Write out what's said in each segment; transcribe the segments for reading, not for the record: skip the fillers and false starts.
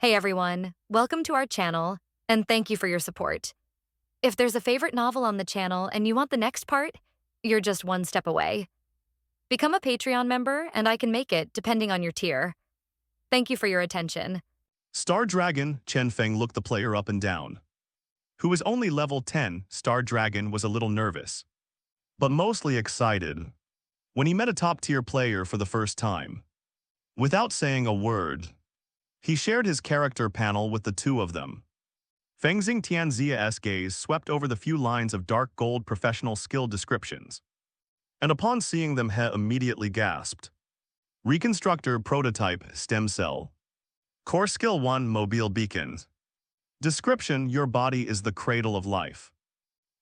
Hey everyone, welcome to our channel, and thank you for your support. If there's a favorite novel on the channel and you want the next part, you're just one step away. Become a Patreon member and I can make it depending on your tier. Thank you for your attention. Star Dragon, Chen Feng looked the player up and down. Who was only level 10, Star Dragon was a little nervous, but mostly excited when he met a top-tier player for the first time. Without saying a word, he shared his character panel with the two of them. Fengxing Tianzia's gaze swept over the few lines of dark gold professional skill descriptions, and upon seeing them he immediately gasped. Reconstructor Prototype Stem Cell. Core Skill 1 Mobile Beacons. Description: your body is the cradle of life.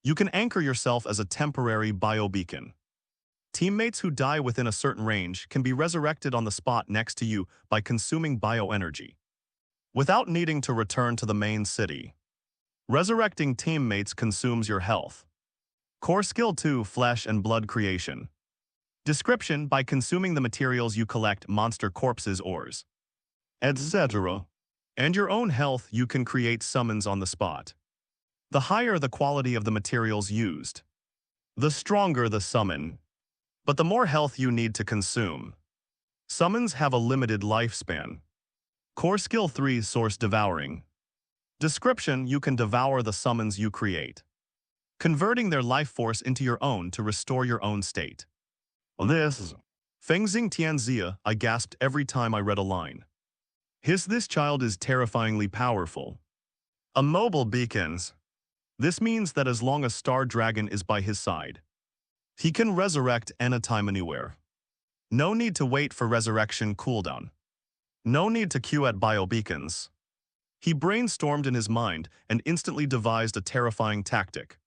You can anchor yourself as a temporary biobeacon. Teammates who die within a certain range can be resurrected on the spot next to you by consuming bioenergy, without needing to return to the main city. Resurrecting teammates consumes your health. Core Skill 2 Flesh and Blood Creation. Description: by consuming the materials you collect, monster corpses, ores, etc., and your own health, you can create summons on the spot. The higher the quality of the materials used, the stronger the summon, but the more health you need to consume. Summons have a limited lifespan. Core Skill 3 Source Devouring. Description: you can devour the summons you create, converting their life force into your own to restore your own state. This Fengxing Tianzia, I gasped every time I read a line. This child is terrifyingly powerful. A mobile beacons. This means that as long as Star Dragon is by his side, he can resurrect anytime anywhere. No need to wait for resurrection cooldown. No need to queue at biobeacons. He brainstormed in his mind and instantly devised a terrifying tactic.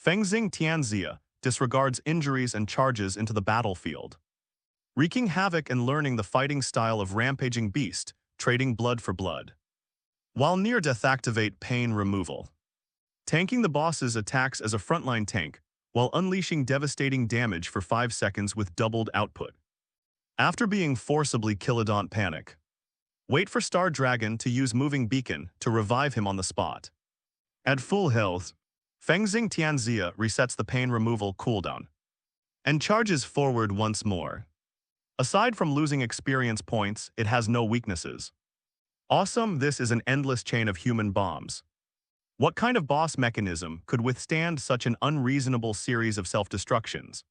Fengxing Tianzia disregards injuries and charges into the battlefield, wreaking havoc and learning the fighting style of rampaging beast, trading blood for blood. While near-death, activate pain removal, tanking the boss's attacks as a frontline tank while unleashing devastating damage for 5 seconds with doubled output. After being forcibly killed, don't panic. Wait for Star Dragon to use moving beacon to revive him on the spot. At full health, Fengxing Tianzia resets the pain removal cooldown and charges forward once more. Aside from losing experience points, it has no weaknesses. Awesome, this is an endless chain of human bombs. What kind of boss mechanism could withstand such an unreasonable series of self-destructions?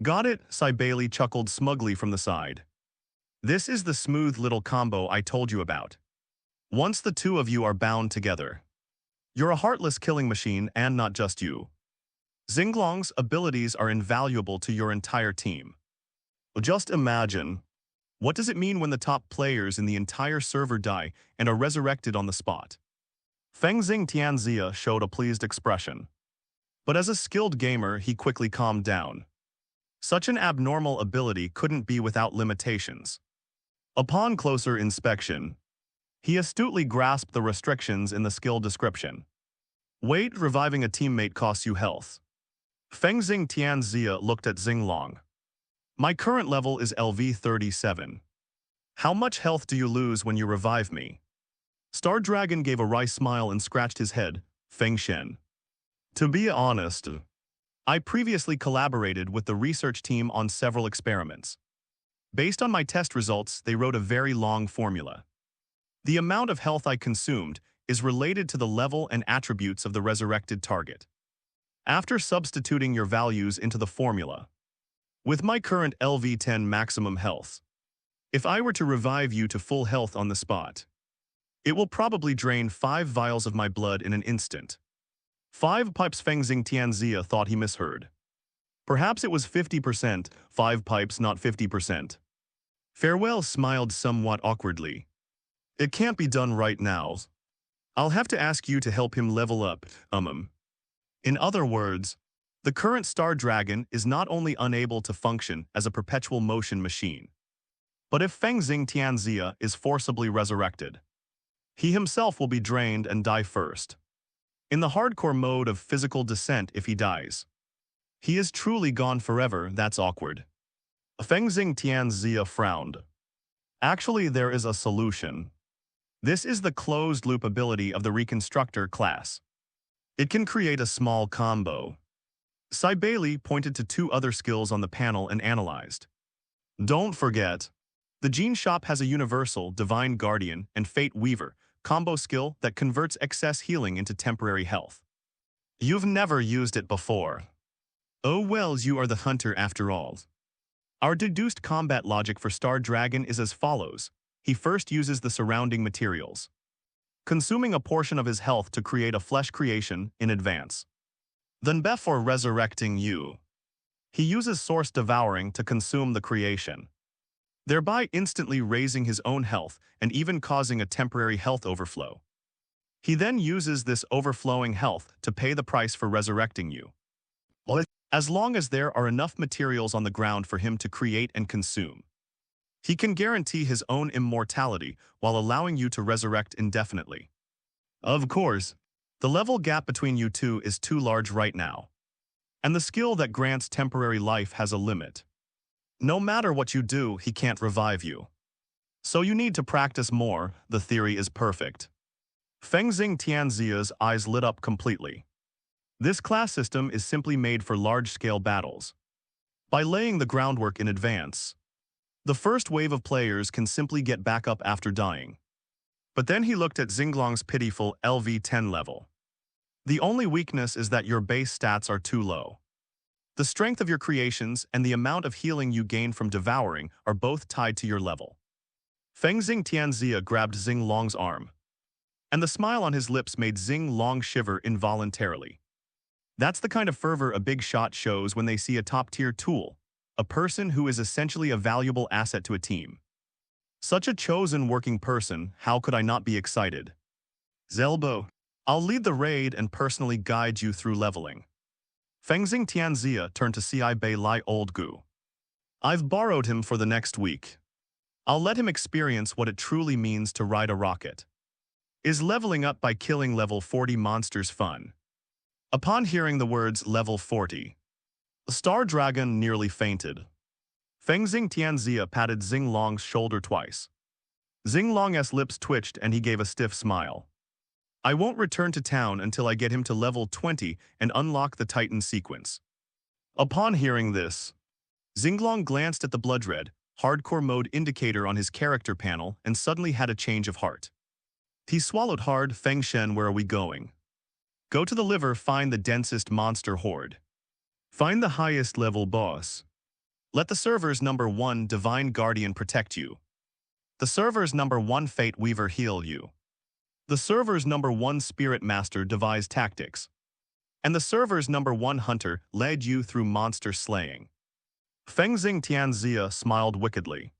Got it, Bailey chuckled smugly from the side. This is the smooth little combo I told you about. Once the two of you are bound together, you're a heartless killing machine, and not just you. Xinglong's abilities are invaluable to your entire team. Just imagine, what does it mean when the top players in the entire server die and are resurrected on the spot? Fengxing Tianzia showed a pleased expression, but as a skilled gamer, he quickly calmed down. Such an abnormal ability couldn't be without limitations. Upon closer inspection, he astutely grasped the restrictions in the skill description. Wait, reviving a teammate costs you health. Fengxing Tianzia looked at Xinglong. My current level is LV 37. How much health do you lose when you revive me? Star Dragon gave a wry smile and scratched his head. Feng Shen. To be honest, I previously collaborated with the research team on several experiments. Based on my test results, they wrote a very long formula. The amount of health I consumed is related to the level and attributes of the resurrected target. After substituting your values into the formula, with my current LV10 maximum health, if I were to revive you to full health on the spot, it will probably drain 5 vials of my blood in an instant. 5 pipes. Fengxing Tianzia thought he misheard. Perhaps it was 50%, 5 pipes, not 50%. Farewell smiled somewhat awkwardly. It can't be done right now. I'll have to ask you to help him level up, In other words, the current Star Dragon is not only unable to function as a perpetual motion machine, but if Fengxing Tianzia is forcibly resurrected, he himself will be drained and die first. In the hardcore mode of physical descent, if he dies, he is truly gone forever. That's awkward. Fengxing Tianzia frowned. Actually, there is a solution. This is the closed-loop ability of the Reconstructor class. It can create a small combo. Bailey pointed to two other skills on the panel and analyzed. Don't forget, the Gene Shop has a Universal, Divine Guardian, and Fate Weaver combo skill that converts excess healing into temporary health. You've never used it before. Oh well, you are the hunter after all. Our deduced combat logic for Star Dragon is as follows. He first uses the surrounding materials, consuming a portion of his health to create a flesh creation in advance. Then before resurrecting you, he uses Source Devouring to consume the creation, thereby instantly raising his own health and even causing a temporary health overflow. He then uses this overflowing health to pay the price for resurrecting you. As long as there are enough materials on the ground for him to create and consume, he can guarantee his own immortality while allowing you to resurrect indefinitely. Of course, the level gap between you two is too large right now, and the skill that grants temporary life has a limit. No matter what you do, he can't revive you. So you need to practice more. The theory is perfect. Fengxing Tianxia's eyes lit up completely. This class system is simply made for large-scale battles. By laying the groundwork in advance, the first wave of players can simply get back up after dying. But then he looked at Xinglong's pitiful LV-10 level. The only weakness is that your base stats are too low. The strength of your creations and the amount of healing you gain from devouring are both tied to your level. Fengxing Tianxia grabbed Xinglong's arm, and the smile on his lips made Xinglong shiver involuntarily. That's the kind of fervor a big shot shows when they see a top-tier tool, a person who is essentially a valuable asset to a team. Such a chosen working person, how could I not be excited? Zelbo, I'll lead the raid and personally guide you through leveling. Fengxing Tianxia turned to Ci Bei Lai Old Gu. I've borrowed him for the next week. I'll let him experience what it truly means to ride a rocket. Is leveling up by killing level 40 monsters fun? Upon hearing the words level 40, the Star Dragon nearly fainted. Fengxing Tianxia patted Xinglong's shoulder twice. Xinglong's lips twitched and he gave a stiff smile. I won't return to town until I get him to level 20 and unlock the Titan sequence. Upon hearing this, Xinglong glanced at the blood red, hardcore mode indicator on his character panel and suddenly had a change of heart. He swallowed hard. Fengshen, where are we going? Go to the liver, find the densest monster horde. Find the highest level boss. Let the server's number 1 Divine Guardian protect you. The server's number 1 Fate Weaver heal you. The server's number 1 Spirit Master devise tactics. And the server's number 1 Hunter led you through monster slaying. Fengxing Tianxia smiled wickedly.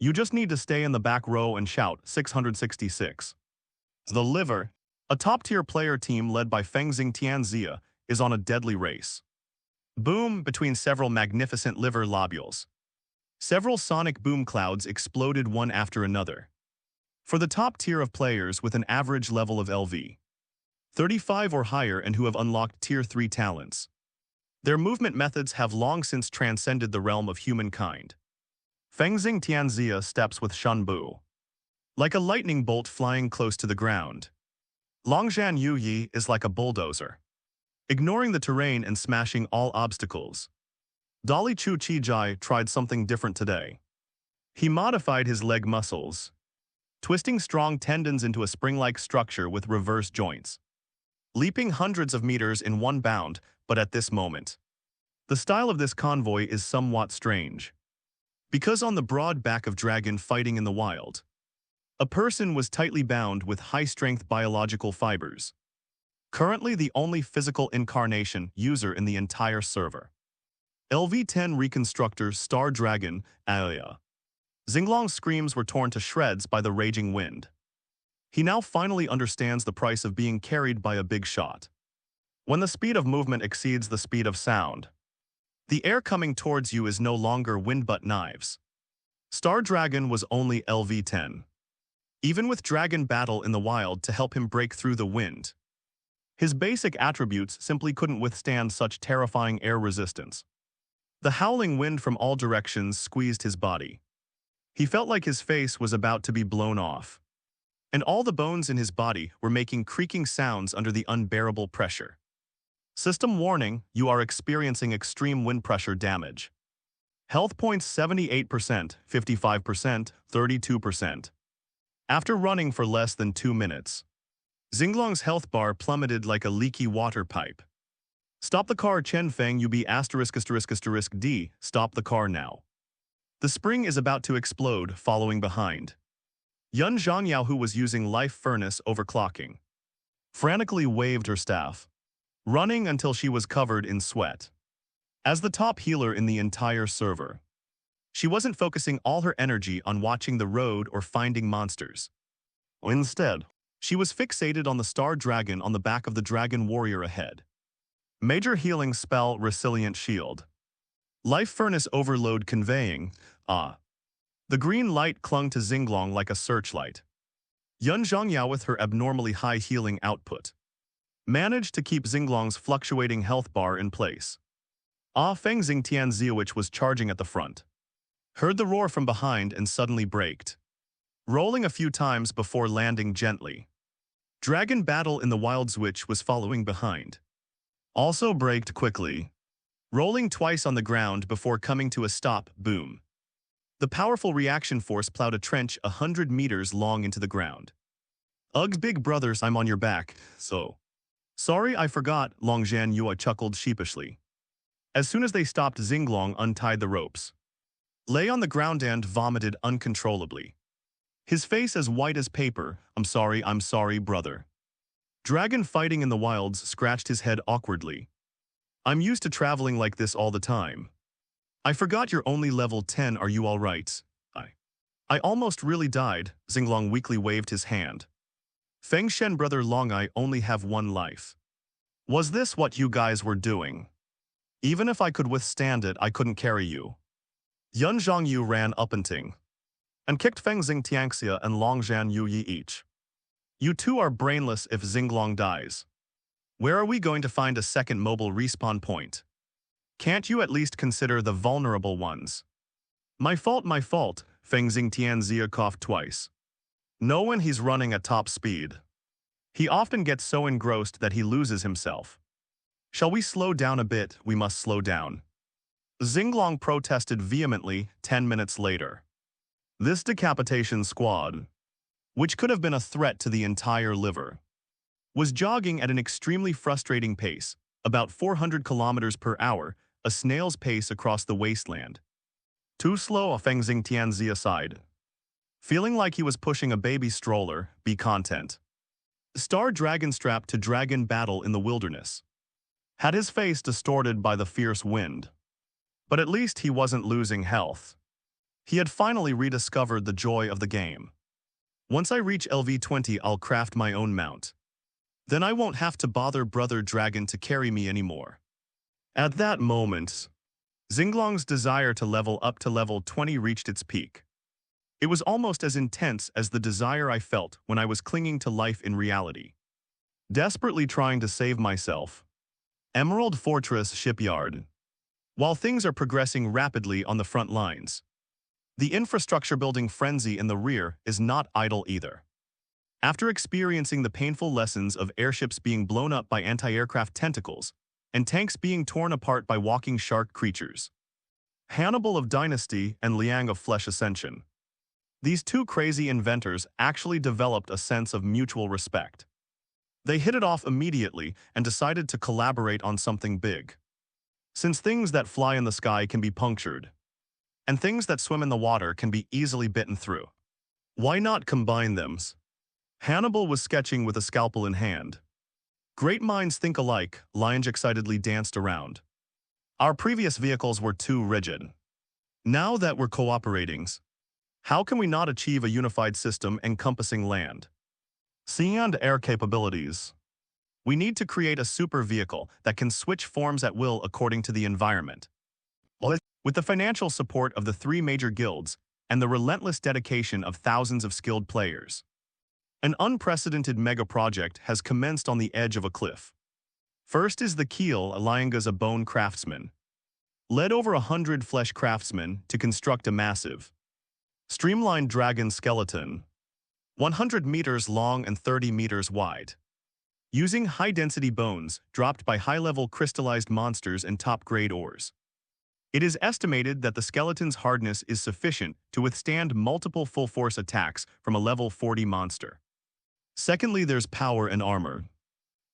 You just need to stay in the back row and shout 666. The liver, a top-tier player team led by Fengxing Tianxia, is on a deadly race. Boom between several magnificent liver lobules. Several sonic boom clouds exploded one after another. For the top tier of players with an average level of LV 35 or higher and who have unlocked Tier 3 talents, their movement methods have long since transcended the realm of humankind. Fengxing Tianxia steps with Shunbu, like a lightning bolt flying close to the ground. Longzhan Yuyi is like a bulldozer, ignoring the terrain and smashing all obstacles. Dolly Chu Chijai tried something different today. He modified his leg muscles, twisting strong tendons into a spring-like structure with reverse joints, leaping hundreds of meters in one bound. But at this moment, the style of this convoy is somewhat strange. Because on the broad back of Dragon fighting in the wild, a person was tightly bound with high-strength biological fibers. Currently the only physical incarnation user in the entire server. LV-10 Reconstructor Star Dragon, Aya. Xinglong's screams were torn to shreds by the raging wind. He now finally understands the price of being carried by a big shot. When the speed of movement exceeds the speed of sound, the air coming towards you is no longer wind but knives. Star Dragon was only LV-10. Even with Dragon Battle in the wild to help him break through the wind, his basic attributes simply couldn't withstand such terrifying air resistance. The howling wind from all directions squeezed his body. He felt like his face was about to be blown off. and all the bones in his body were making creaking sounds under the unbearable pressure. System warning, you are experiencing extreme wind pressure damage. Health points 78%, 55%, 32%. After running for less than 2 minutes, Xinglong's health bar plummeted like a leaky water pipe. Stop the car, Chen Feng, you be *****D, stop the car now. The spring is about to explode, following behind. Yun Zhongyao, who was using life furnace overclocking, frantically waved her staff, running until she was covered in sweat. As the top healer in the entire server, she wasn't focusing all her energy on watching the road or finding monsters. Instead, she was fixated on the star dragon on the back of the dragon warrior ahead. Major healing spell, resilient shield. Life furnace overload conveying, The green light clung to Xinglong like a searchlight. Yun Zhongyao, with her abnormally high healing output, managed to keep Xinglong's fluctuating health bar in place. Feng Xingtianzia, which was charging at the front, heard the roar from behind and suddenly braked, rolling a few times before landing gently. Dragon Battle in the Wilds, which was following behind, also braked quickly, rolling twice on the ground before coming to a stop, boom. The powerful reaction force plowed a trench 100 meters long into the ground. Ugh, big brothers, I'm on your back, so. Sorry, I forgot, Longzhan Yua chuckled sheepishly. As soon as they stopped, Xinglong untied the ropes, lay on the ground and vomited uncontrollably. His face as white as paper. I'm sorry, brother. Dragon fighting in the wilds scratched his head awkwardly. I'm used to traveling like this all the time. I forgot you're only level 10, are you alright? I almost really died, Xinglong weakly waved his hand. Feng Shen, brother Long, I only have one life. Was this what you guys were doing? Even if I could withstand it, I couldn't carry you. Yun Zhongyu ran up and kicked Feng Xingtianxia and Longzhan Yuyi each. You two are brainless if Xinglong dies. Where are we going to find a second mobile respawn point? Can't you at least consider the vulnerable ones? My fault, Feng Xingtianxia coughed twice. Know when he's running at top speed, he often gets so engrossed that he loses himself. Shall we slow down a bit? We must slow down. Xinglong protested vehemently 10 minutes later. This decapitation squad, which could have been a threat to the entire liver, was jogging at an extremely frustrating pace, about 400 kilometers per hour, a snail's pace across the wasteland. Too slow, Feng Xingtianxia sighed. Feeling like he was pushing a baby stroller, be content. Star Dragon strapped to Dragon Battle in the wilderness had his face distorted by the fierce wind. But at least he wasn't losing health. He had finally rediscovered the joy of the game. Once I reach LV20, I'll craft my own mount. Then I won't have to bother Brother Dragon to carry me anymore. At that moment, Xinglong's desire to level up to level 20 reached its peak. It was almost as intense as the desire I felt when I was clinging to life in reality. Desperately trying to save myself. Emerald Fortress Shipyard. While things are progressing rapidly on the front lines, the infrastructure building frenzy in the rear is not idle either. After experiencing the painful lessons of airships being blown up by anti-aircraft tentacles and tanks being torn apart by walking shark creatures, Hannibal of Dynasty and Liang of Flesh Ascension, these two crazy inventors actually developed a sense of mutual respect. They hit it off immediately and decided to collaborate on something big. Since things that fly in the sky can be punctured, and things that swim in the water can be easily bitten through, why not combine them? Hannibal was sketching with a scalpel in hand. Great minds think alike, Liang excitedly danced around. Our previous vehicles were too rigid. Now that we're cooperating, how can we not achieve a unified system encompassing land, sea and air capabilities? We need to create a super vehicle that can switch forms at will according to the environment. With the financial support of the 3 major guilds and the relentless dedication of thousands of skilled players, an unprecedented mega-project has commenced on the edge of a cliff. First is the Keel, Lianga's a bone craftsman, led over 100 flesh craftsmen to construct a massive, streamlined dragon skeleton. 100 meters long and 30 meters wide. Using high-density bones dropped by high-level crystallized monsters and top-grade ores. It is estimated that the skeleton's hardness is sufficient to withstand multiple full-force attacks from a level 40 monster. Secondly, there's power and armor.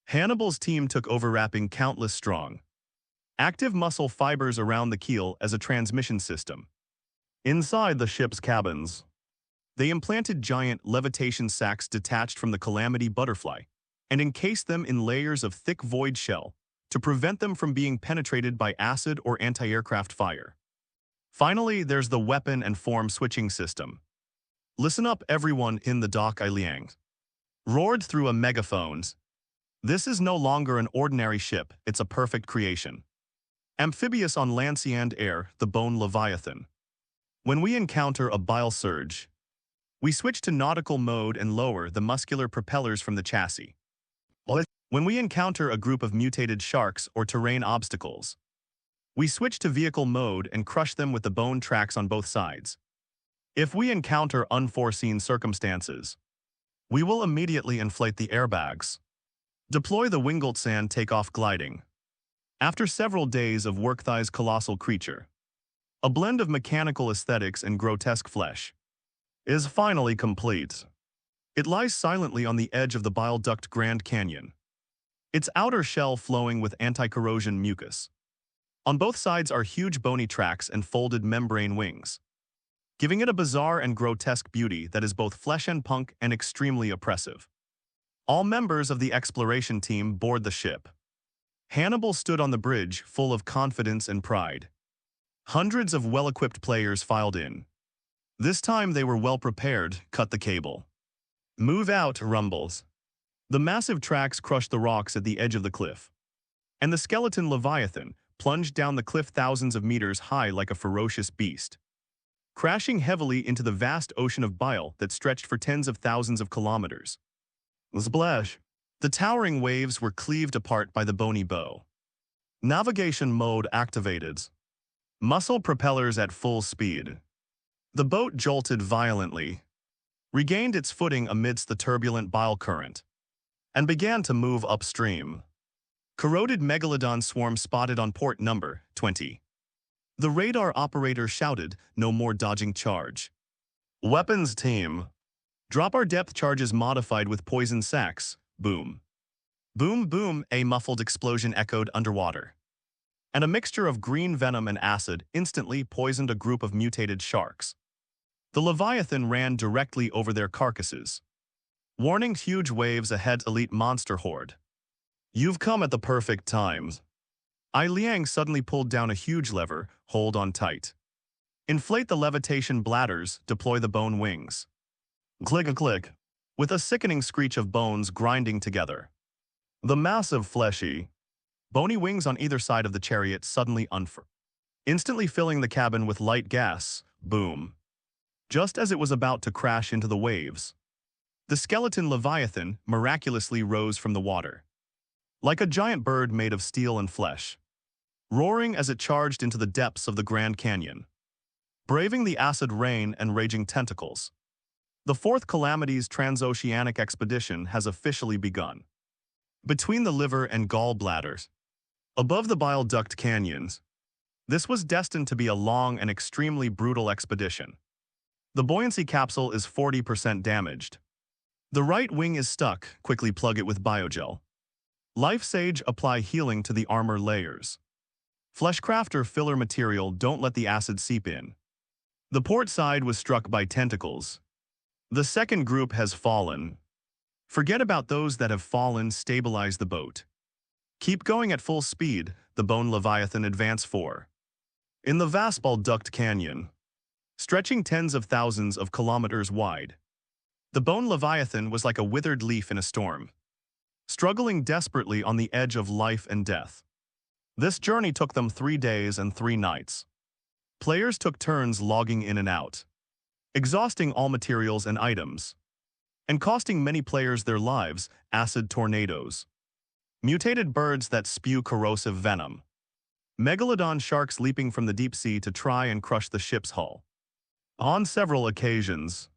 Hannibal's team took over wrapping countless strong, active muscle fibers around the keel as a transmission system. Inside the ship's cabins, they implanted giant levitation sacks detached from the Calamity butterfly and encased them in layers of thick void shell to prevent them from being penetrated by acid or anti-aircraft fire. Finally, there's the weapon and form switching system. Listen up, everyone in the dock, I Liang roared through a megaphone. This is no longer an ordinary ship, it's a perfect creation. Amphibious on land, sea and air, the bone Leviathan. When we encounter a bile surge, we switch to nautical mode and lower the muscular propellers from the chassis. When we encounter a group of mutated sharks or terrain obstacles, we switch to vehicle mode and crush them with the bone tracks on both sides. If we encounter unforeseen circumstances, we will immediately inflate the airbags. Deploy the Wingoltsan takeoff gliding. After several days of work, Thai's colossal creature, a blend of mechanical aesthetics and grotesque flesh, is finally complete. It lies silently on the edge of the bile duct Grand Canyon, its outer shell flowing with anti-corrosion mucus. On both sides are huge bony tracks and folded membrane wings, giving it a bizarre and grotesque beauty that is both flesh and punk and extremely oppressive. All members of the exploration team board the ship. Hannibal stood on the bridge, full of confidence and pride. Hundreds of well-equipped players filed in. This time they were well prepared. Cut the cable. Move out, rumbles. The massive tracks crushed the rocks at the edge of the cliff, and the skeleton Leviathan plunged down the cliff thousands of meters high like a ferocious beast, crashing heavily into the vast ocean of bile that stretched for tens of thousands of kilometers. Splash! The towering waves were cleaved apart by the bony bow. Navigation mode activated. Muscle propellers at full speed. The boat jolted violently, regained its footing amidst the turbulent bile current, and began to move upstream. Corroded megalodon swarm spotted on port number 20. The radar operator shouted, "No more dodging charge. Weapons team, drop our depth charges modified with poison sacks." Boom. Boom, boom, a muffled explosion echoed underwater, and a mixture of green venom and acid instantly poisoned a group of mutated sharks. The Leviathan ran directly over their carcasses, warning huge waves ahead. Elite monster horde. You've come at the perfect time. Ai Liang suddenly pulled down a huge lever. Hold on tight. Inflate the levitation bladders, deploy the bone wings. Click-a-click, with a sickening screech of bones grinding together. The massive fleshy, bony wings on either side of the chariot suddenly unfurled, instantly filling the cabin with light gas. Boom. Just as it was about to crash into the waves, the skeleton Leviathan miraculously rose from the water, like a giant bird made of steel and flesh, roaring as it charged into the depths of the Grand Canyon, braving the acid rain and raging tentacles. The fourth Calamity's transoceanic expedition has officially begun. Between the liver and gallbladders, above the bile duct canyons, this was destined to be a long and extremely brutal expedition. The buoyancy capsule is 40% damaged. The right wing is stuck. Quickly plug it with biogel. Life Sage, apply healing to the armor layers. Fleshcrafter filler material, don't let the acid seep in. The port side was struck by tentacles. The second group has fallen. Forget about those that have fallen, stabilize the boat. Keep going at full speed, the bone Leviathan advance 4. In the vast bile duct canyon, stretching tens of thousands of kilometers wide, the bone Leviathan was like a withered leaf in a storm, struggling desperately on the edge of life and death. This journey took them 3 days and 3 nights. Players took turns logging in and out, exhausting all materials and items, and costing many players their lives. Acid tornadoes, mutated birds that spew corrosive venom, megalodon sharks leaping from the deep sea to try and crush the ship's hull. On several occasions,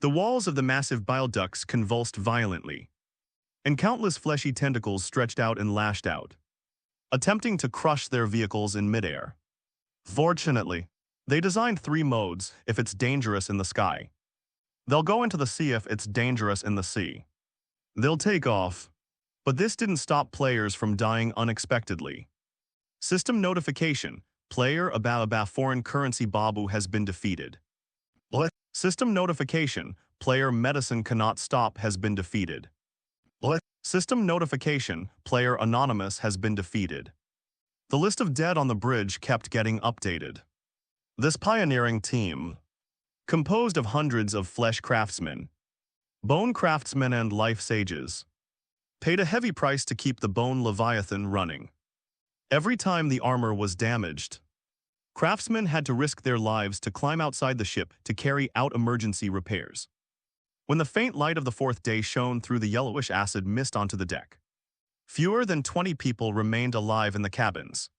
The walls of the massive bile ducts convulsed violently, and countless fleshy tentacles stretched out and lashed out, attempting to crush their vehicles in midair. Fortunately, they designed 3 modes if it's dangerous in the sky. They'll go into the sea if it's dangerous in the sea. They'll take off. But this didn't stop players from dying unexpectedly. System notification: player Ababa foreign currency Babu has been defeated. What? System notification: player medicine cannot stop has been defeated. What? System notification: player anonymous has been defeated. The list of dead on the bridge kept getting updated. This pioneering team, composed of hundreds of flesh craftsmen, bone craftsmen and life sages, paid a heavy price to keep the bone Leviathan running. Every time the armor was damaged, craftsmen had to risk their lives to climb outside the ship to carry out emergency repairs. When the faint light of the 4th day shone through the yellowish acid mist onto the deck, fewer than 20 people remained alive in the cabins.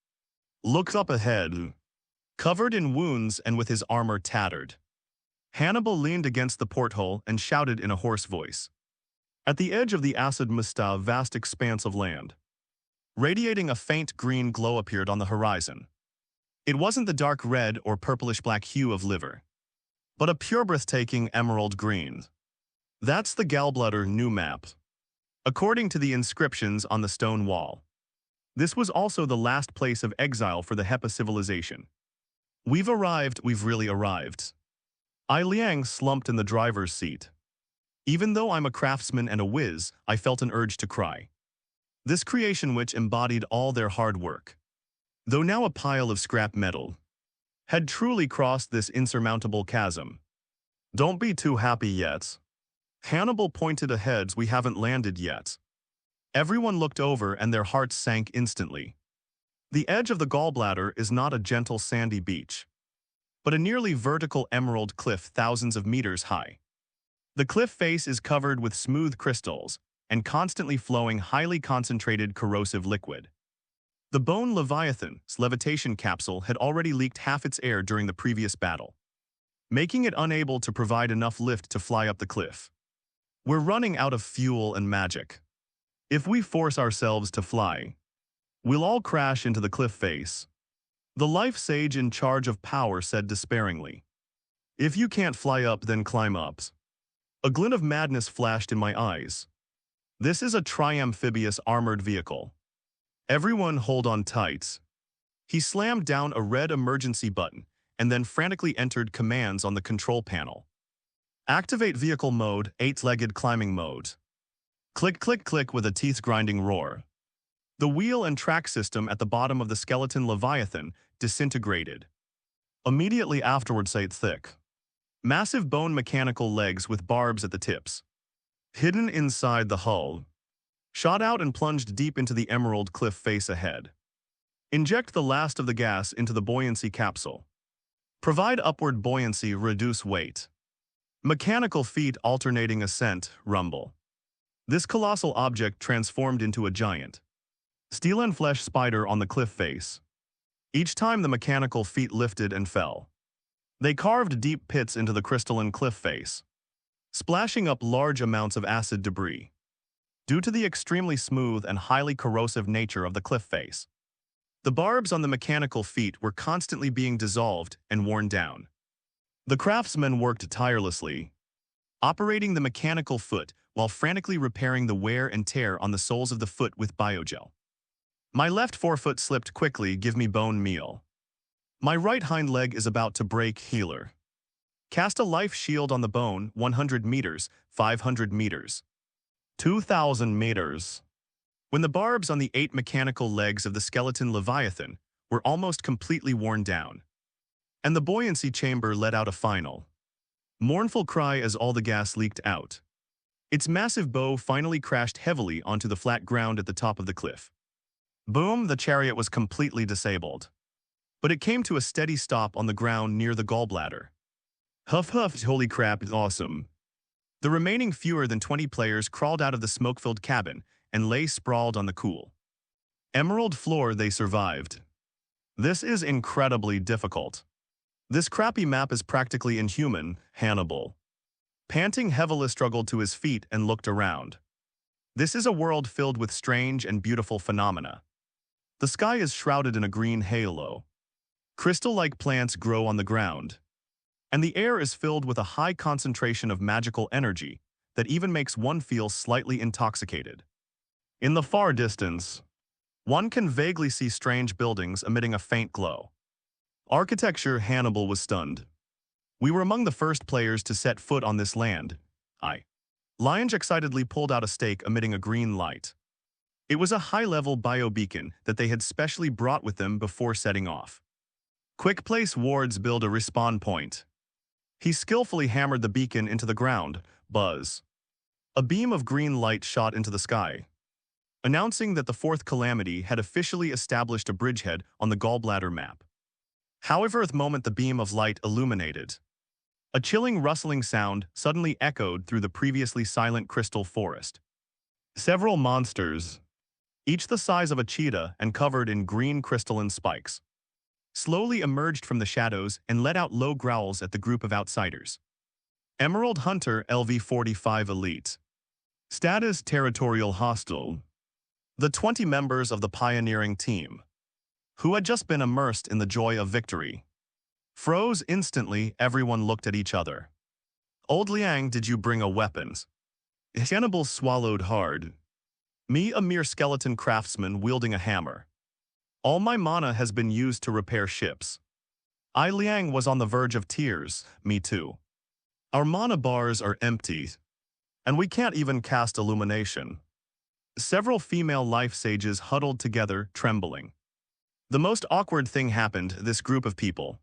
Looked up ahead, covered in wounds and with his armor tattered. Hannibal leaned against the porthole and shouted in a hoarse voice. At the edge of the acid mist, a vast expanse of land, radiating a faint green glow, appeared on the horizon. It wasn't the dark red or purplish-black hue of liver, but a pure breathtaking emerald green. That's the Gallbladder new map, according to the inscriptions on the stone wall. This was also the last place of exile for the Hepa civilization. We've arrived, we've really arrived. Ai Liang slumped in the driver's seat. Even though I'm a craftsman and a whiz, I felt an urge to cry. This creation, which embodied all their hard work, though now a pile of scrap metal, had truly crossed this insurmountable chasm. Don't be too happy yet. Hannibal pointed ahead. We haven't landed yet. Everyone looked over and their hearts sank instantly. The edge of the Gallbladder is not a gentle sandy beach, but a nearly vertical emerald cliff thousands of meters high. The cliff face is covered with smooth crystals and constantly flowing highly concentrated corrosive liquid. The bone Leviathan's levitation capsule had already leaked half its air during the previous battle, making it unable to provide enough lift to fly up the cliff. We're running out of fuel and magic. If we force ourselves to fly, we'll all crash into the cliff face. The life sage in charge of power said despairingly. If you can't fly up, then climb up. A glint of madness flashed in my eyes. This is a triamphibious armored vehicle. Everyone hold on tight. He slammed down a red emergency button and then frantically entered commands on the control panel. Activate vehicle mode, 8-legged climbing mode. Click, click, click with a teeth-grinding roar. The wheel and track system at the bottom of the skeleton Leviathan disintegrated. Immediately afterwards, 8 thick, massive bone mechanical legs with barbs at the tips, hidden inside the hull, shot out and plunged deep into the emerald cliff face ahead. Inject the last of the gas into the buoyancy capsule. Provide upward buoyancy, reduce weight. Mechanical feet alternating ascent, rumble. This colossal object transformed into a giant steel and flesh spider on the cliff face. Each time the mechanical feet lifted and fell, they carved deep pits into the crystalline cliff face, splashing up large amounts of acid debris. Due to the extremely smooth and highly corrosive nature of the cliff face, the barbs on the mechanical feet were constantly being dissolved and worn down. The craftsmen worked tirelessly, operating the mechanical foot while frantically repairing the wear and tear on the soles of the foot with biogel. My left forefoot slipped quickly. Give me bone meal. My right hind leg is about to break. Healer. Cast a life shield on the bone. 100 meters, 500 meters, 2,000 meters. When the barbs on the 8 mechanical legs of the skeleton Leviathan were almost completely worn down, and the buoyancy chamber let out a final, mournful cry as all the gas leaked out, its massive bow finally crashed heavily onto the flat ground at the top of the cliff. Boom! The chariot was completely disabled, but it came to a steady stop on the ground near the gallbladder. Huff huff, holy crap, it's awesome. The remaining fewer than 20 players crawled out of the smoke-filled cabin and lay sprawled on the cool emerald floor. They survived. This is incredibly difficult. This crappy map is practically inhuman, Hannibal. Panting heavily struggled to his feet and looked around. This is a world filled with strange and beautiful phenomena. The sky is shrouded in a green halo. Crystal-like plants grow on the ground. And the air is filled with a high concentration of magical energy that even makes one feel slightly intoxicated. In the far distance, one can vaguely see strange buildings emitting a faint glow. Architecture. Hannibal was stunned. We were among the first players to set foot on this land. Lion excitedly pulled out a stake emitting a green light. It was a high-level bio-beacon that they had specially brought with them before setting off. Quick place wards build a respawn point. He skillfully hammered the beacon into the ground. Buzz. A beam of green light shot into the sky, announcing that the fourth calamity had officially established a bridgehead on the gallbladder map. However, at the moment the beam of light illuminated, a chilling rustling sound suddenly echoed through the previously silent crystal forest. Several monsters, each the size of a cheetah and covered in green crystalline spikes, slowly emerged from the shadows and let out low growls at the group of outsiders. Emerald Hunter LV-45 Elite. Status: Territorial Hostile. The 20 members of the pioneering team, who had just been immersed in the joy of victory, froze instantly. Everyone looked at each other. Old Liang, did you bring a weapons? Hannibal swallowed hard. Me, a mere skeleton craftsman wielding a hammer. All my mana has been used to repair ships. Liang was on the verge of tears. Me too. Our mana bars are empty, and we can't even cast illumination. Several female life sages huddled together, trembling. The most awkward thing happened. This group of people,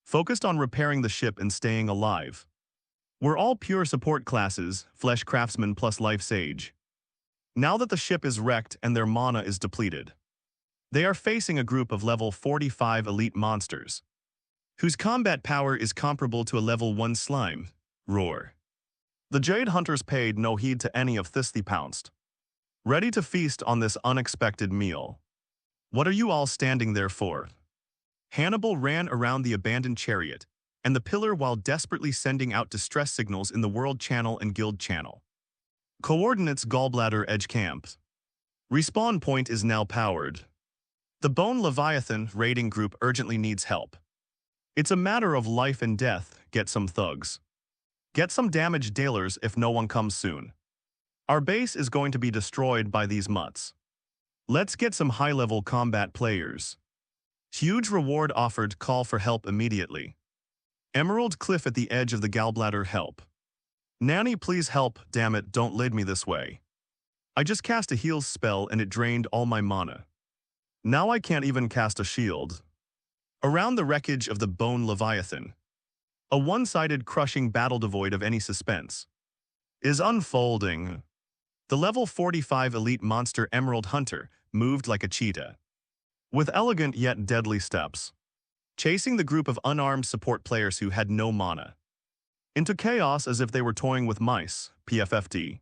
focused on repairing the ship and staying alive, were all pure support classes, flesh craftsman plus life sage. Now that the ship is wrecked and their mana is depleted, they are facing a group of level 45 elite monsters, whose combat power is comparable to a level 1 slime. Roar. The Jade Hunters paid no heed to any of this. They pounced, ready to feast on this unexpected meal. What are you all standing there for? Hannibal ran around the abandoned chariot and the pillar while desperately sending out distress signals in the World Channel and Guild Channel. Coordinates: Gallbladder Edge Camp. Respawn point is now powered. The Bone Leviathan raiding group urgently needs help. It's a matter of life and death. Get some thugs. Get some damage dealers if no one comes soon. Our base is going to be destroyed by these mutts. Let's get some high-level combat players. Huge reward offered. Call for help immediately. Emerald Cliff at the edge of the gallbladder. Help. Nanny, please help. Damn it, don't lead me this way. I just cast a heal spell and it drained all my mana. Now I can't even cast a shield. Around the wreckage of the Bone Leviathan, a one-sided crushing battle devoid of any suspense is unfolding. The level 45 elite monster Emerald Hunter moved like a cheetah, with elegant yet deadly steps, chasing the group of unarmed support players who had no mana into chaos as if they were toying with mice. PFFD.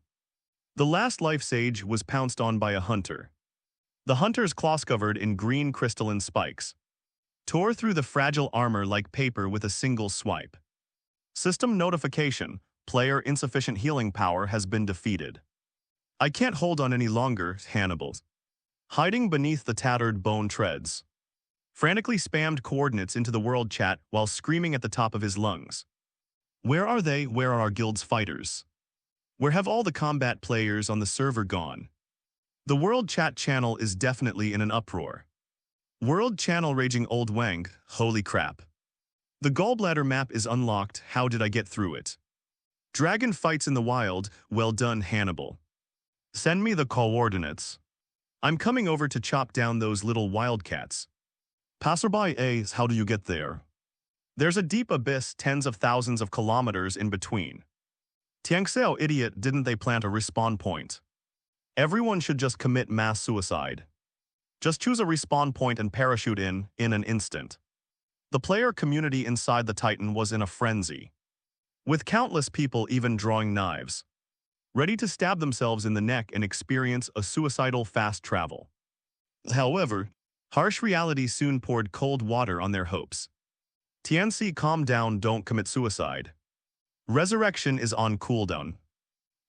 The last life sage was pounced on by a hunter. The hunter's claws, covered in green crystalline spikes, tore through the fragile armor like paper with a single swipe. System notification: player insufficient healing power has been defeated. I can't hold on any longer. Hannibal, hiding beneath the tattered bone treads, frantically spammed coordinates into the world chat while screaming at the top of his lungs. Where are they? Where are our guild's fighters? Where have all the combat players on the server gone? The world chat channel is definitely in an uproar. World channel raging. Old Wang, holy crap. The gallbladder map is unlocked. How did I get through it? Dragon fights in the wild. Well done, Hannibal. Send me the coordinates. I'm coming over to chop down those little wildcats. Passerby A's, how do you get there? There's a deep abyss tens of thousands of kilometers in between. Tiangxiao, idiot, didn't they plant a respawn point? Everyone should just commit mass suicide. Just choose a respawn point and parachute in an instant. The player community inside the Titan was in a frenzy, with countless people even drawing knives, ready to stab themselves in the neck and experience a suicidal fast travel. However, harsh reality soon poured cold water on their hopes. Tianxi, calm down, don't commit suicide. Resurrection is on cooldown.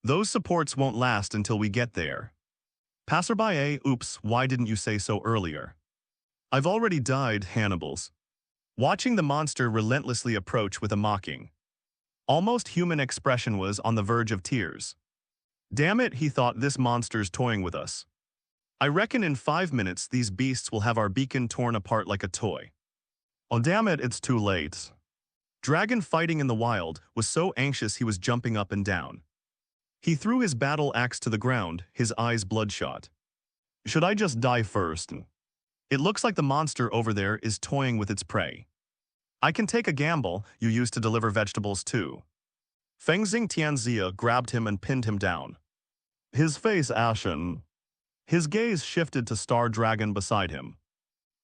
Those supports won't last until we get there. Passerby A, oops, why didn't you say so earlier? I've already died, Hannibals. Watching the monster relentlessly approach with a mocking, almost human expression was on the verge of tears. Damn it, he thought, this monster's toying with us. I reckon in 5 minutes these beasts will have our beacon torn apart like a toy. Oh damn it, it's too late. Dragon fighting in the wild was so anxious he was jumping up and down. He threw his battle axe to the ground, his eyes bloodshot. Should I just die first? It looks like the monster over there is toying with its prey. I can take a gamble, you used to deliver vegetables too. Fengxing Tianxia grabbed him and pinned him down. His face ashen. His gaze shifted to Star Dragon beside him.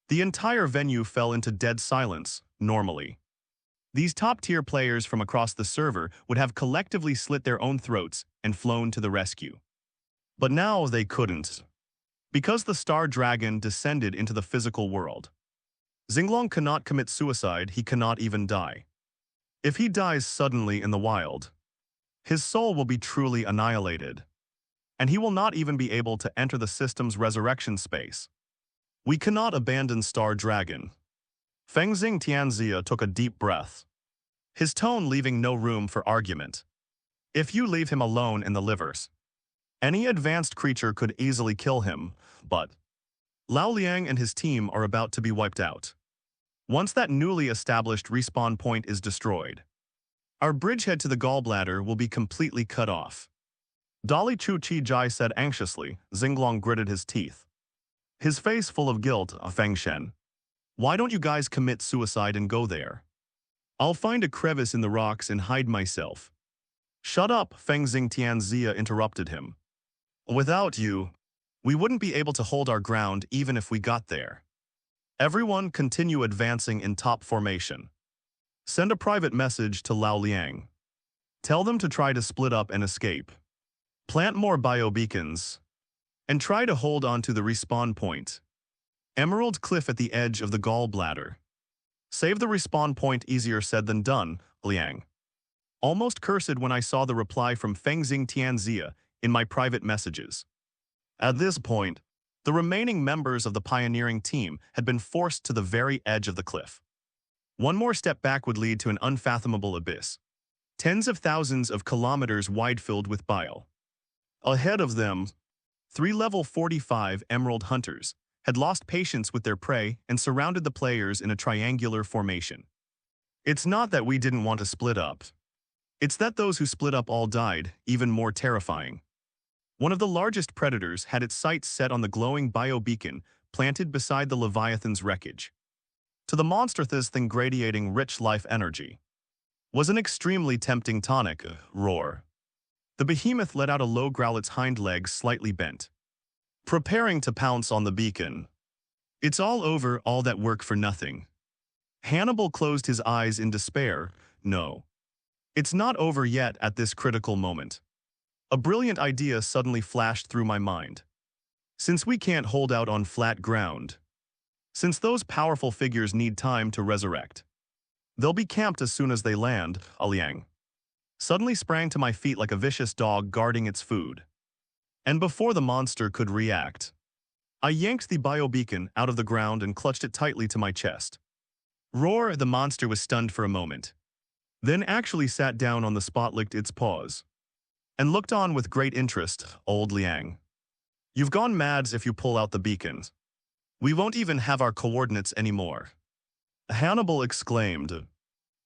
The entire venue fell into dead silence, normally. These top-tier players from across the server would have collectively slit their own throats and flown to the rescue. But now they couldn't. Because the Star Dragon descended into the physical world. Xinglong cannot commit suicide, he cannot even die. If he dies suddenly in the wild, his soul will be truly annihilated. And he will not even be able to enter the system's resurrection space. We cannot abandon Star Dragon. Fengxing Tianxia took a deep breath, his tone leaving no room for argument. If you leave him alone in the livers, any advanced creature could easily kill him, but Lao Liang and his team are about to be wiped out. Once that newly established respawn point is destroyed, our bridgehead to the gallbladder will be completely cut off. Dali Chu Chi Jai said anxiously. Xinglong gritted his teeth, his face full of guilt. Feng Shen, why don't you guys commit suicide and go there? I'll find a crevice in the rocks and hide myself. Shut up, Fengxing Tianxia interrupted him. Without you, we wouldn't be able to hold our ground even if we got there. Everyone continue advancing in top formation. Send a private message to Lao Liang. Tell them to try to split up and escape. Plant more biobeacons. And try to hold on to the respawn point. Emerald Cliff at the edge of the gallbladder. Save the respawn point, easier said than done, Liang. Almost cursed when I saw the reply from Fengxing Tianxia in my private messages. At this point, the remaining members of the pioneering team had been forced to the very edge of the cliff. One more step back would lead to an unfathomable abyss, tens of thousands of kilometers wide filled with bile. Ahead of them, 3 level 45 Emerald Hunters had lost patience with their prey and surrounded the players in a triangular formation. It's not that we didn't want to split up. It's that those who split up all died, even more terrifying. One of the largest predators had its sights set on the glowing biobeacon planted beside the Leviathan's wreckage. To the monster, this thing radiating rich life energy was an extremely tempting tonic. Roar. The behemoth let out a low growl, its hind legs slightly bent, preparing to pounce on the beacon. It's all over, all that work for nothing. Hannibal closed his eyes in despair. No. It's not over yet. At this critical moment, a brilliant idea suddenly flashed through my mind. Since we can't hold out on flat ground, since those powerful figures need time to resurrect, they'll be camped as soon as they land. Liang suddenly sprang to my feet like a vicious dog guarding its food. And before the monster could react, I yanked the biobeacon out of the ground and clutched it tightly to my chest. Roar. The monster was stunned for a moment, then actually sat down on the spot, licked its paws, and looked on with great interest. Old Liang, you've gone mad. If you pull out the beacons, we won't even have our coordinates anymore. Hannibal exclaimed.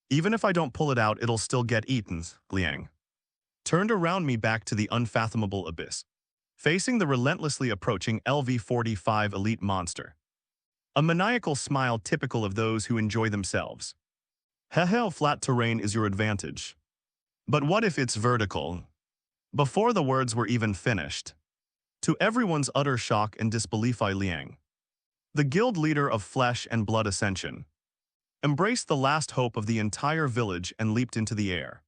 Even if I don't pull it out, it'll still get eaten. Liang turned around me back to the unfathomable abyss, facing the relentlessly approaching LV-45 elite monster. A maniacal smile typical of those who enjoy themselves. Hell, flat terrain is your advantage. But what if it's vertical? Before the words were even finished, to everyone's utter shock and disbelief, Liang, the guild leader of Flesh and Blood Ascension, embraced the last hope of the entire village and leaped into the air.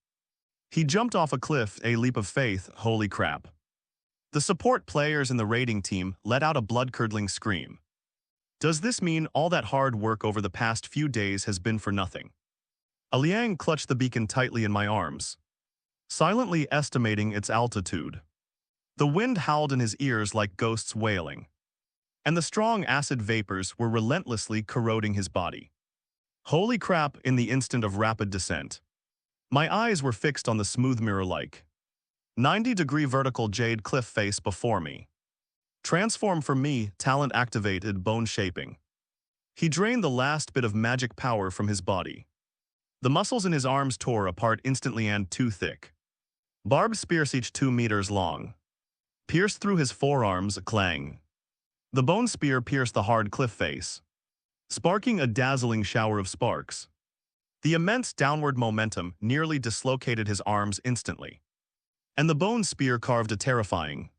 He jumped off a cliff, a leap of faith. Holy crap. The support players in the raiding team let out a blood-curdling scream. Does this mean all that hard work over the past few days has been for nothing? Liang clutched the beacon tightly in my arms, silently estimating its altitude. The wind howled in his ears like ghosts wailing, and the strong acid vapors were relentlessly corroding his body. Holy crap, in the instant of rapid descent. My eyes were fixed on the smooth mirror-like 90-degree vertical jade cliff face before me. Transform for me, talent-activated, bone-shaping. He drained the last bit of magic power from his body. The muscles in his arms tore apart instantly and too thick. Barbed spears each 2 meters long pierced through his forearms, a clang. The bone spear pierced the hard cliff face, sparking a dazzling shower of sparks. The immense downward momentum nearly dislocated his arms instantly, and the bone spear carved a terrifying,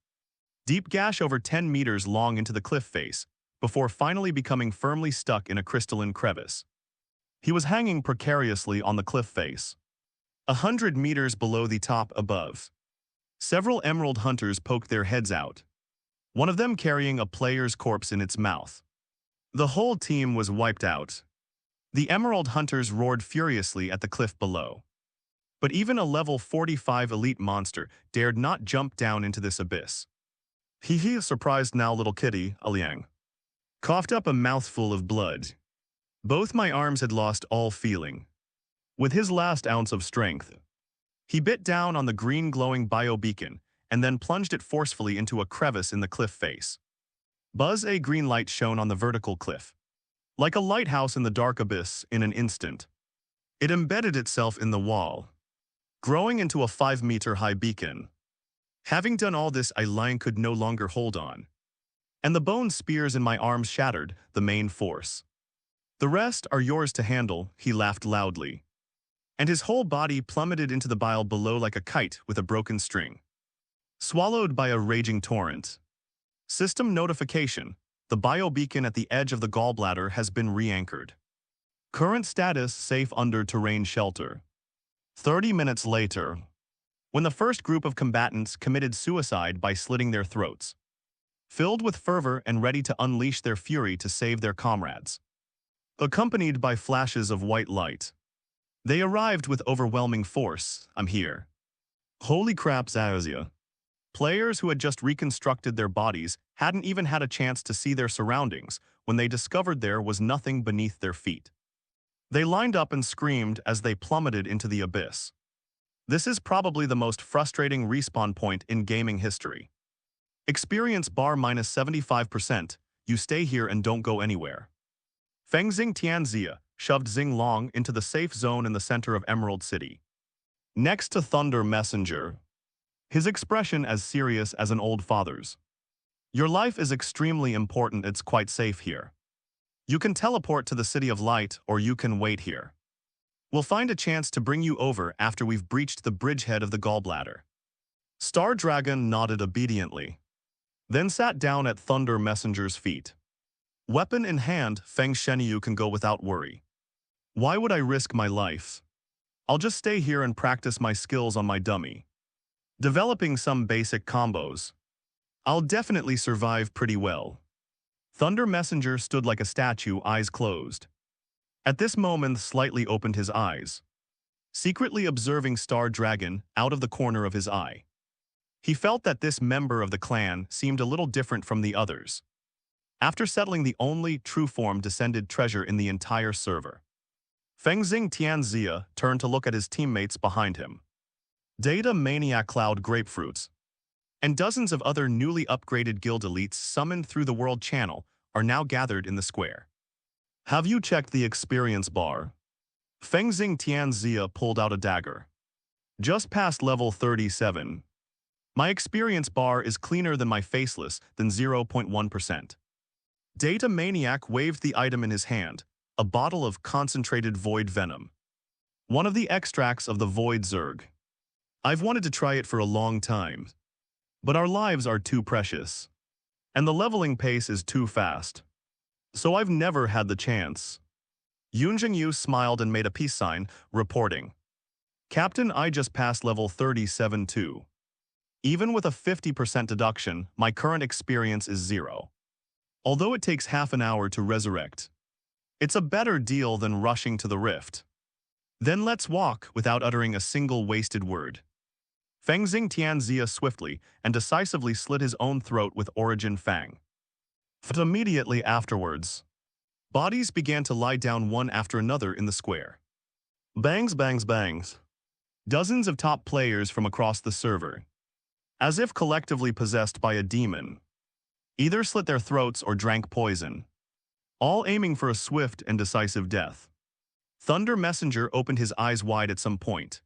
deep gash over 10 meters long into the cliff face, before finally becoming firmly stuck in a crystalline crevice. He was hanging precariously on the cliff face, 100 meters below the top above. Several emerald hunters poked their heads out, one of them carrying a player's corpse in its mouth. The whole team was wiped out. The emerald hunters roared furiously at the cliff below. But even a level 45 elite monster dared not jump down into this abyss. He surprised now little kitty, Aliang, coughed up a mouthful of blood. Both my arms had lost all feeling. With his last ounce of strength, he bit down on the green glowing bio-beacon and then plunged it forcefully into a crevice in the cliff face. Buzz, a green light shone on the vertical cliff, like a lighthouse in the dark abyss in an instant. It embedded itself in the wall, growing into a 5-meter-high beacon. Having done all this, Lion could no longer hold on, and the bone spears in my arms shattered the main force. The rest are yours to handle, he laughed loudly, and his whole body plummeted into the bile below like a kite with a broken string, swallowed by a raging torrent. System notification: the bio-beacon at the edge of the gallbladder has been re-anchored. Current status: safe under terrain shelter. 30 minutes later, when the first group of combatants committed suicide by slitting their throats, filled with fervor and ready to unleash their fury to save their comrades, accompanied by flashes of white light, they arrived with overwhelming force. I'm here. Holy crap, Zazia. Players who had just reconstructed their bodies hadn't even had a chance to see their surroundings when they discovered there was nothing beneath their feet. They lined up and screamed as they plummeted into the abyss. This is probably the most frustrating respawn point in gaming history. Experience bar minus 75%. You stay here and don't go anywhere. Fengxing Tianxia shoved Xing Long into the safe zone in the center of Emerald City, next to Thunder Messenger, his expression as serious as an old father's. Your life is extremely important. It's quite safe here. You can teleport to the City of Light, or you can wait here. We'll find a chance to bring you over after we've breached the bridgehead of the gallbladder. Star Dragon nodded obediently, then sat down at Thunder Messenger's feet. Weapon in hand, Feng Shenyu can go without worry. Why would I risk my life? I'll just stay here and practice my skills on my dummy, developing some basic combos. I'll definitely survive pretty well. Thunder Messenger stood like a statue, eyes closed. At this moment, slightly opened his eyes, secretly observing Star Dragon out of the corner of his eye. He felt that this member of the clan seemed a little different from the others. After settling the only true form descended treasure in the entire server, Fengxing Tianxia turned to look at his teammates behind him. Data Maniac Cloud Grapefruits and dozens of other newly upgraded guild elites summoned through the world channel are now gathered in the square. Have you checked the experience bar? Fengxing Tianxia pulled out a dagger. Just past level 37. My experience bar is cleaner than my faceless than 0.1%. Data Maniac waved the item in his hand, a bottle of concentrated void venom, one of the extracts of the void zerg. I've wanted to try it for a long time, but our lives are too precious, and the leveling pace is too fast. So I've never had the chance. Yun Jingyu smiled and made a peace sign, reporting, Captain, I just passed level 37 too. Even with a 50% deduction, my current experience is 0. Although it takes half an hour to resurrect, it's a better deal than rushing to the rift. Then let's walk without uttering a single wasted word. Feng Xing Tianxia swiftly and decisively slit his own throat with Origin Fang. But immediately afterwards, bodies began to lie down one after another in the square. Bangs, bangs, bangs. Dozens of top players from across the server, as if collectively possessed by a demon, either slit their throats or drank poison, all aiming for a swift and decisive death. Thunder Messenger opened his eyes wide at some point,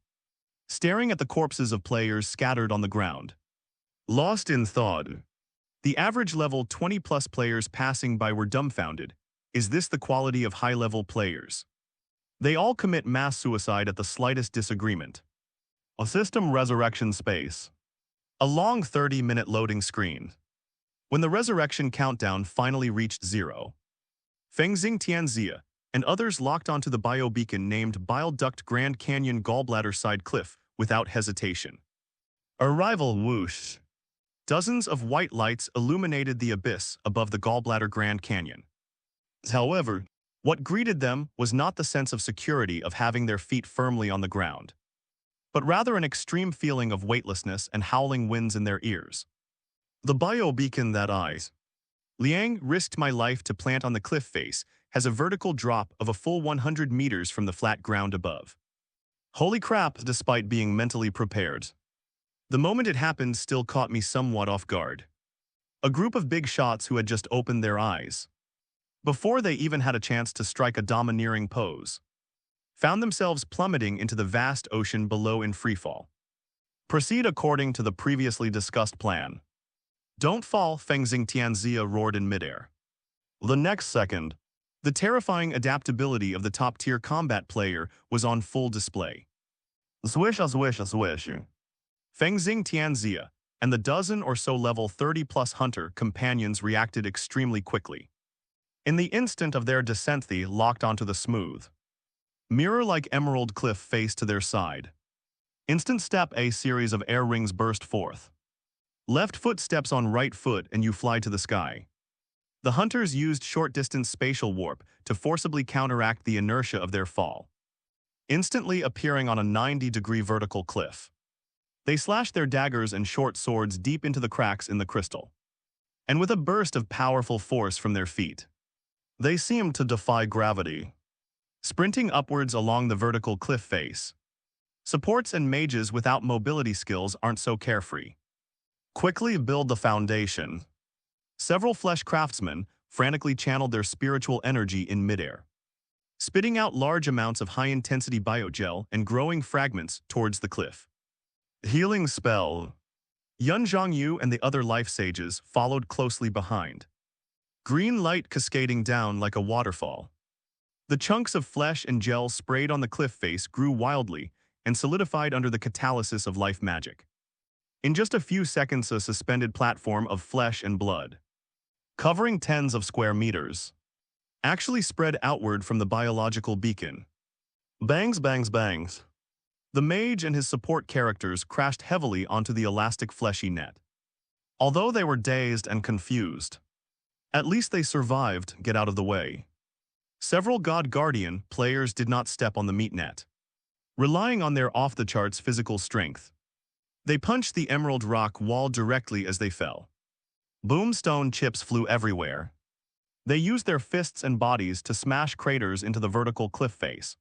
staring at the corpses of players scattered on the ground. Lost in thought, the average level 20-plus players passing by were dumbfounded. Is this the quality of high-level players? They all commit mass suicide at the slightest disagreement. A system resurrection space. A long 30-minute loading screen. When the resurrection countdown finally reached 0, Feng Xing Tianxia and others locked onto the biobeacon named Bile Duct Grand Canyon Gallbladder Side Cliff without hesitation. Arrival whoosh. Dozens of white lights illuminated the abyss above the Gallbladder Grand Canyon. However, what greeted them was not the sense of security of having their feet firmly on the ground, but rather an extreme feeling of weightlessness and howling winds in their ears. The biobeacon that Liang risked my life to plant on the cliff face has a vertical drop of a full 100 meters from the flat ground above. Holy crap, despite being mentally prepared. The moment it happened still caught me somewhat off guard. A group of big shots who had just opened their eyes, before they even had a chance to strike a domineering pose, found themselves plummeting into the vast ocean below in freefall. Proceed according to the previously discussed plan. Don't fall, Feng Xing Tianxia roared in midair. The next second, the terrifying adaptability of the top-tier combat player was on full display. Swish, swish, swish. Feng Xing Tianxia and the dozen or so level 30-plus hunter companions reacted extremely quickly. In the instant of their descent, they locked onto the smooth, mirror-like emerald cliff face to their side. Instant step, a series of air rings burst forth. Left foot steps on right foot and you fly to the sky. The hunters used short-distance spatial warp to forcibly counteract the inertia of their fall, instantly appearing on a 90-degree vertical cliff. They slashed their daggers and short swords deep into the cracks in the crystal, and with a burst of powerful force from their feet, they seemed to defy gravity, sprinting upwards along the vertical cliff face. Supports and mages without mobility skills aren't so carefree. Quickly build the foundation. Several flesh craftsmen frantically channeled their spiritual energy in midair, spitting out large amounts of high-intensity biogel and growing fragments towards the cliff. Healing spell. Yun Zhongyu and the other life sages followed closely behind, green light cascading down like a waterfall. The chunks of flesh and gel sprayed on the cliff face grew wildly and solidified under the catalysis of life magic. In just a few seconds, a suspended platform of flesh and blood, covering tens of square meters, actually spread outward from the biological beacon. Bangs, bangs, bangs. The mage and his support characters crashed heavily onto the elastic fleshy net. Although they were dazed and confused, at least they survived. Get out of the way. Several God Guardian players did not step on the meat net, relying on their off-the-charts physical strength. They punched the emerald rock wall directly as they fell. Boomstone chips flew everywhere. They used their fists and bodies to smash craters into the vertical cliff face,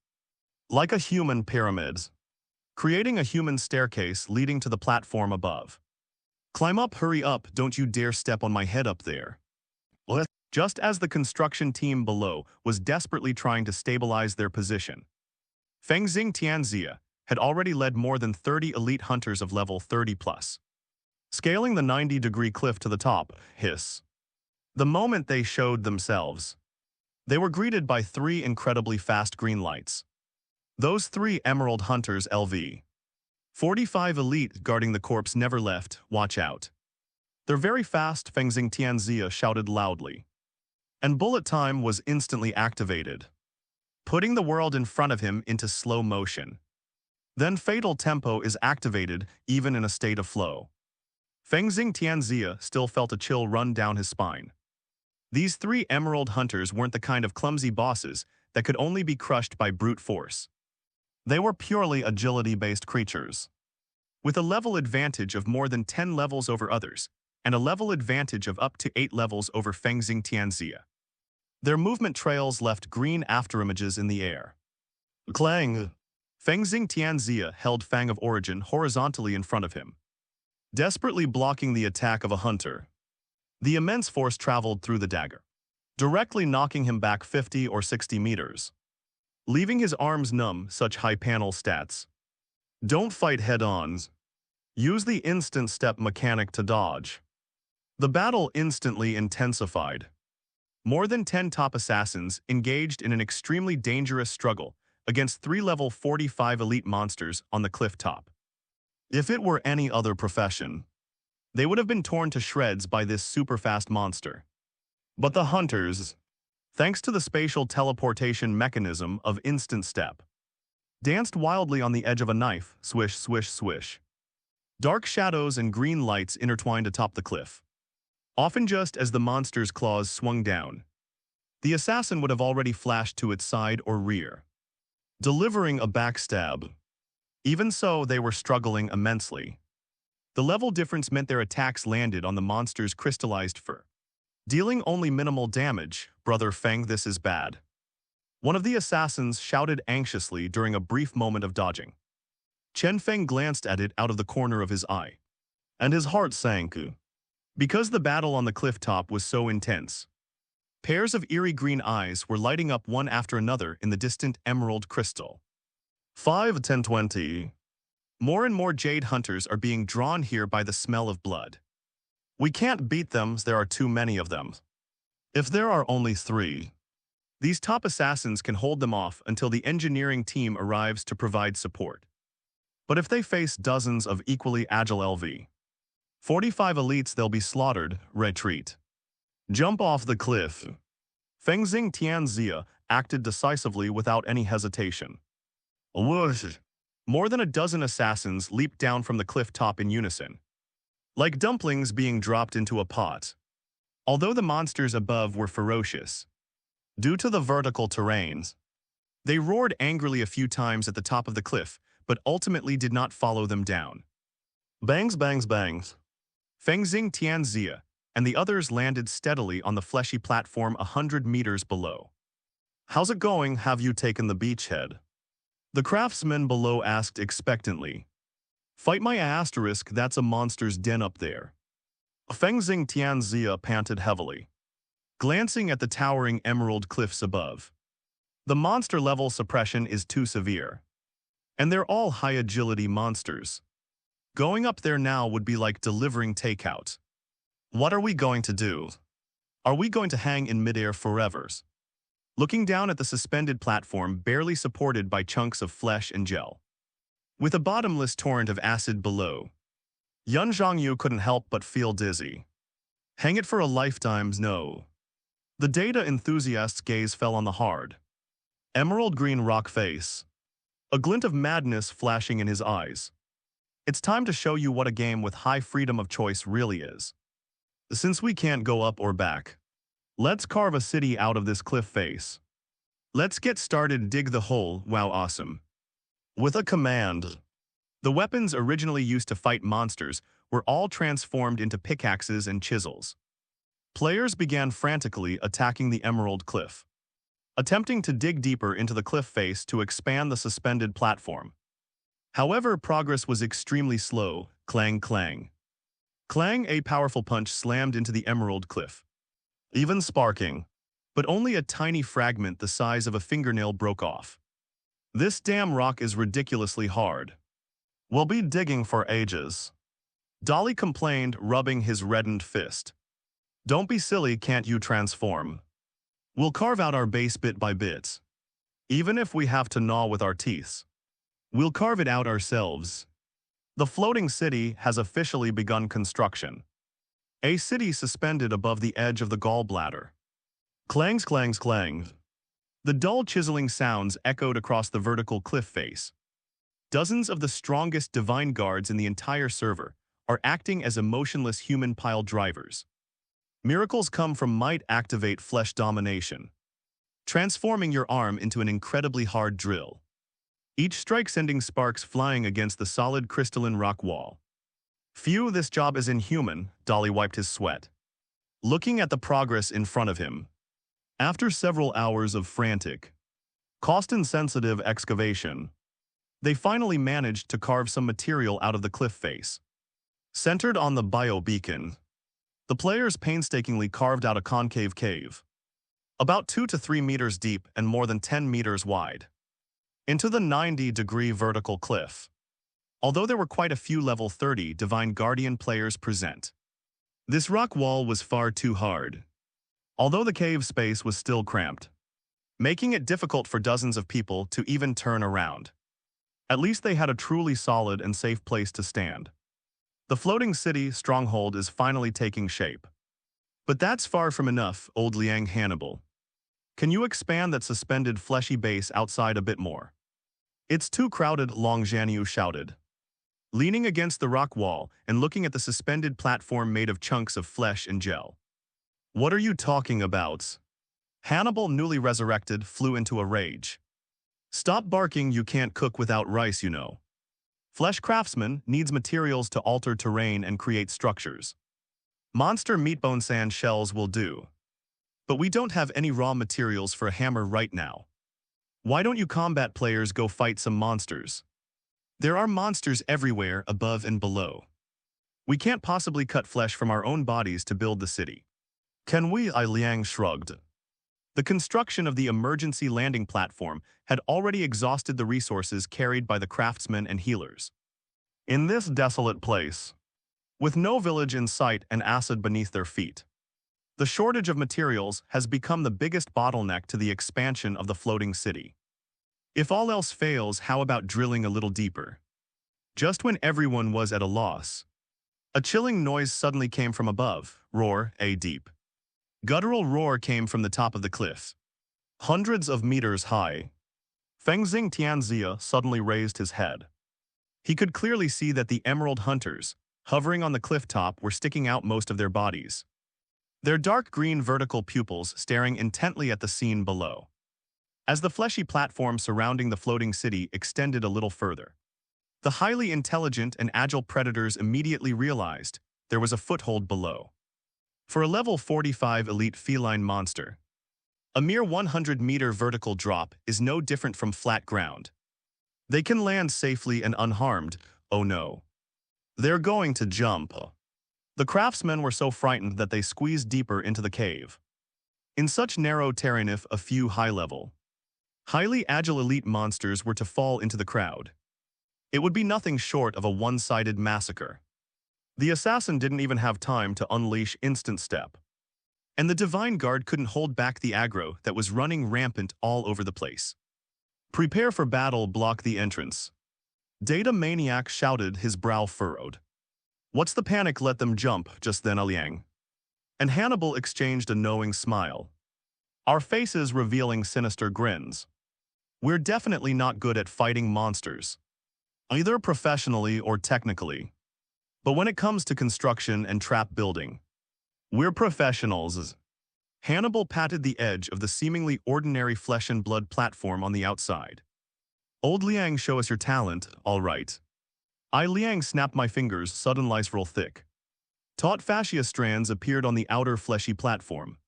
like a human pyramid, creating a human staircase leading to the platform above. Climb up, hurry up, don't you dare step on my head up there. Just as the construction team below was desperately trying to stabilize their position, Feng Xing Tianxia had already led more than 30 elite hunters of level 30+, scaling the 90-degree cliff to the top. Hiss. The moment they showed themselves, they were greeted by 3 incredibly fast green lights. Those 3 emerald hunters LV. 45 elite guarding the corpse never left. Watch out. They're very fast, Feng Xing Tianxia shouted loudly. And bullet time was instantly activated, putting the world in front of him into slow motion. Then fatal tempo is activated even in a state of flow. Feng Xing Tianxia still felt a chill run down his spine. These 3 emerald hunters weren't the kind of clumsy bosses that could only be crushed by brute force. They were purely agility-based creatures, with a level advantage of more than 10 levels over others, and a level advantage of up to 8 levels over Fengxing Tianxia. Their movement trails left green afterimages in the air. Clang! Fengxing Tianxia held Fang of Origin horizontally in front of him, desperately blocking the attack of a hunter. The immense force traveled through the dagger, directly knocking him back 50 or 60 meters, leaving his arms numb. Such high panel stats. Don't fight head-on. Use the instant step mechanic to dodge. The battle instantly intensified. More than 10 top assassins engaged in an extremely dangerous struggle against 3 level 45 elite monsters on the cliff top. If it were any other profession, they would have been torn to shreds by this super-fast monster. But the hunters, thanks to the spatial teleportation mechanism of instant step, danced wildly on the edge of a knife, swish, swish, swish. Dark shadows and green lights intertwined atop the cliff. Often just as the monster's claws swung down, the assassin would have already flashed to its side or rear, delivering a backstab. Even so, they were struggling immensely. The level difference meant their attacks landed on the monster's crystallized fur, dealing only minimal damage. Brother Feng, this is bad. One of the assassins shouted anxiously during a brief moment of dodging. Chen Feng glanced at it out of the corner of his eye, and his heart sank. Because the battle on the cliff top was so intense, pairs of eerie green eyes were lighting up one after another in the distant emerald crystal. 5, 10, 20. More and more jade hunters are being drawn here by the smell of blood. We can't beat them, there are too many of them. If there are only 3, these top assassins can hold them off until the engineering team arrives to provide support. But if they face dozens of equally agile LV 45 elites, they'll be slaughtered. Retreat. Jump off the cliff. Fengxing Tianxia acted decisively without any hesitation. Whoosh! More than a dozen assassins leaped down from the cliff top in unison, like dumplings being dropped into a pot. Although the monsters above were ferocious, due to the vertical terrains, they roared angrily a few times at the top of the cliff, but ultimately did not follow them down. Bangs, bangs, bangs. Fengxing Tianxia and the others landed steadily on the fleshy platform 100 meters below. How's it going? Have you taken the beachhead? The craftsman below asked expectantly. Fight my asterisk, that's a monster's den up there. Fengxing Tianxia panted heavily, glancing at the towering emerald cliffs above. The monster level suppression is too severe, and they're all high agility monsters. Going up there now would be like delivering takeout. What are we going to do? Are we going to hang in midair forever? Looking down at the suspended platform barely supported by chunks of flesh and gel, with a bottomless torrent of acid below, Yun Zhongyu couldn't help but feel dizzy. Hang it for a lifetime, no. The data enthusiast's gaze fell on the hard, emerald green rock face, a glint of madness flashing in his eyes. It's time to show you what a game with high freedom of choice really is. Since we can't go up or back, let's carve a city out of this cliff face. Let's get started. Dig the hole. Wow, awesome. With a command. The weapons originally used to fight monsters were all transformed into pickaxes and chisels. Players began frantically attacking the emerald cliff, attempting to dig deeper into the cliff face to expand the suspended platform. However, progress was extremely slow. Clang, clang. Clang, a powerful punch slammed into the emerald cliff, even sparking, but only a tiny fragment the size of a fingernail broke off. This damn rock is ridiculously hard. We'll be digging for ages. Dolly complained, rubbing his reddened fist. Don't be silly, can't you transform? We'll carve out our base bit by bit. Even if we have to gnaw with our teeth, we'll carve it out ourselves. The floating city has officially begun construction. A city suspended above the edge of the gallbladder. Clangs, clangs, clangs. The dull chiseling sounds echoed across the vertical cliff face. Dozens of the strongest divine guards in the entire server are acting as emotionless human pile drivers. Miracles come from might activate flesh domination, transforming your arm into an incredibly hard drill. each strike sending sparks flying against the solid crystalline rock wall. Phew, this job is inhuman, Dolly wiped his sweat, looking at the progress in front of him. After several hours of frantic, cost-insensitive excavation, they finally managed to carve some material out of the cliff face. Centered on the bio-beacon, the players painstakingly carved out a concave cave, about 2 to 3 meters deep and more than 10 meters wide, into the 90-degree vertical cliff. Although there were quite a few level 30 Divine Guardian players present, this rock wall was far too hard, although the cave space was still cramped, making it difficult for dozens of people to even turn around. At least they had a truly solid and safe place to stand. The floating city stronghold is finally taking shape. But that's far from enough, Old Liang Hannibal. Can you expand that suspended fleshy base outside a bit more? It's too crowded, Long Jianyu shouted, leaning against the rock wall and looking at the suspended platform made of chunks of flesh and gel. What are you talking about? Hannibal, newly resurrected, flew into a rage. Stop barking, you can't cook without rice, you know. Flesh craftsman needs materials to alter terrain and create structures. Monster meatbone sand shells will do. But we don't have any raw materials for a hammer right now. Why don't you combat players go fight some monsters? There are monsters everywhere, above and below. We can't possibly cut flesh from our own bodies to build the city. Can we? Liang shrugged. The construction of the emergency landing platform had already exhausted the resources carried by the craftsmen and healers. In this desolate place, with no village in sight and acid beneath their feet, the shortage of materials has become the biggest bottleneck to the expansion of the floating city. If all else fails, how about drilling a little deeper? Just when everyone was at a loss, a chilling noise suddenly came from above. Roar, a deep, guttural roar came from the top of the cliff, hundreds of meters high. Fengxing Tianxia suddenly raised his head. He could clearly see that the emerald hunters, hovering on the cliff top, were sticking out most of their bodies, their dark green vertical pupils staring intently at the scene below. As the fleshy platform surrounding the floating city extended a little further, the highly intelligent and agile predators immediately realized there was a foothold below. For a level 45 elite feline monster, a mere 100-meter vertical drop is no different from flat ground. They can land safely and unharmed. Oh no. They're going to jump. The craftsmen were so frightened that they squeezed deeper into the cave. In such narrow terrain, if a few high-level, highly agile elite monsters were to fall into the crowd, it would be nothing short of a one-sided massacre. The assassin didn't even have time to unleash Instant Step, and the Divine Guard couldn't hold back the aggro that was running rampant all over the place. Prepare for battle, block the entrance. Data Maniac shouted, his brow furrowed. What's the panic? Let them jump. Just then Liang and Hannibal exchanged a knowing smile, our faces revealing sinister grins. We're definitely not good at fighting monsters, either professionally or technically. But when it comes to construction and trap building, we're professionals. Hannibal patted the edge of the seemingly ordinary flesh and blood platform on the outside. Old Liang, show us your talent, all right. Liang snapped my fingers, sudden lice roll thick. Taut fascia strands appeared on the outer fleshy platform.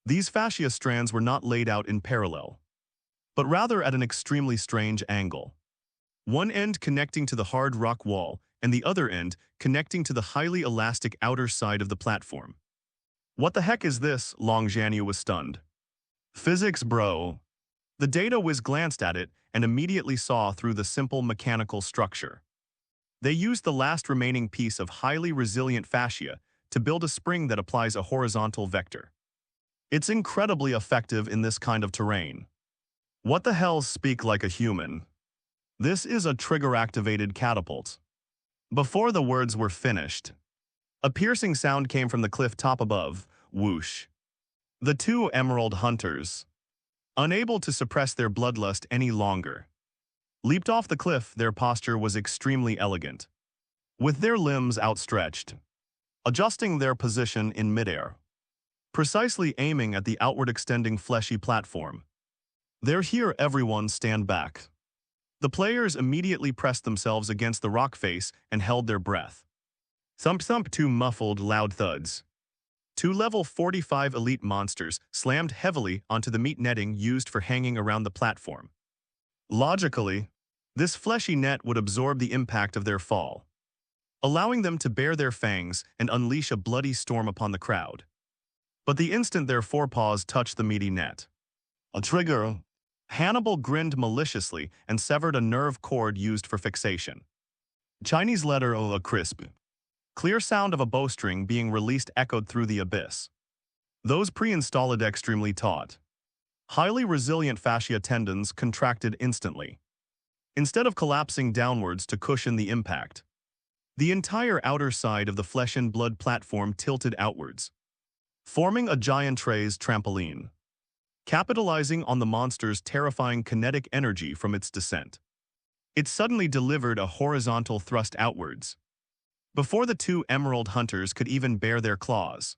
These fascia strands were not laid out in parallel, but rather at an extremely strange angle. One end connecting to the hard rock wall, and the other end connecting to the highly elastic outer side of the platform. What the heck is this? Long Jianyu was stunned. Physics, bro. The data whiz glanced at it and immediately saw through the simple mechanical structure. They used the last remaining piece of highly resilient fascia to build a spring that applies a horizontal vector. It's incredibly effective in this kind of terrain. What the hell? Speak like a human. This is a trigger-activated catapult. Before the words were finished, a piercing sound came from the cliff top above. Whoosh. The two emerald hunters, unable to suppress their bloodlust any longer, leaped off the cliff. Their posture was extremely elegant, with their limbs outstretched, adjusting their position in midair, precisely aiming at the outward extending fleshy platform. They're here, everyone stand back. The players immediately pressed themselves against the rock face and held their breath. Thump thump, two muffled, loud thuds. Two level 45 elite monsters slammed heavily onto the meat netting used for hanging around the platform. Logically, this fleshy net would absorb the impact of their fall, allowing them to bare their fangs and unleash a bloody storm upon the crowd. But the instant their forepaws touched the meaty net, a trigger, Hannibal grinned maliciously and severed a nerve cord used for fixation. Chinese letter O, a crisp, clear sound of a bowstring being released echoed through the abyss. Those pre-installed extremely taut, highly resilient fascia tendons contracted instantly. Instead of collapsing downwards to cushion the impact, the entire outer side of the flesh and blood platform tilted outwards, forming a giant trapeze trampoline, capitalizing on the monster's terrifying kinetic energy from its descent. It suddenly delivered a horizontal thrust outwards. Before the two emerald hunters could even bare their claws,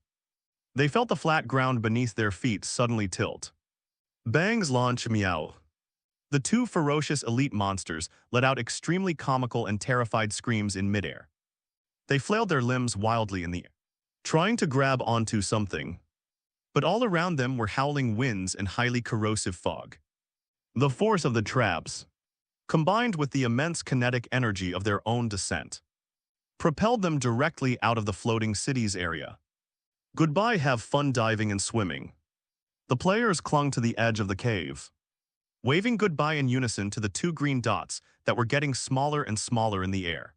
they felt the flat ground beneath their feet suddenly tilt. Bangs launch meow. The two ferocious elite monsters let out extremely comical and terrified screams in midair. They flailed their limbs wildly in the air, trying to grab onto something, but all around them were howling winds and highly corrosive fog. The force of the traps, combined with the immense kinetic energy of their own descent, propelled them directly out of the floating cities area. Goodbye, have fun diving and swimming. The players clung to the edge of the cave, waving goodbye in unison to the two green dots that were getting smaller and smaller in the air.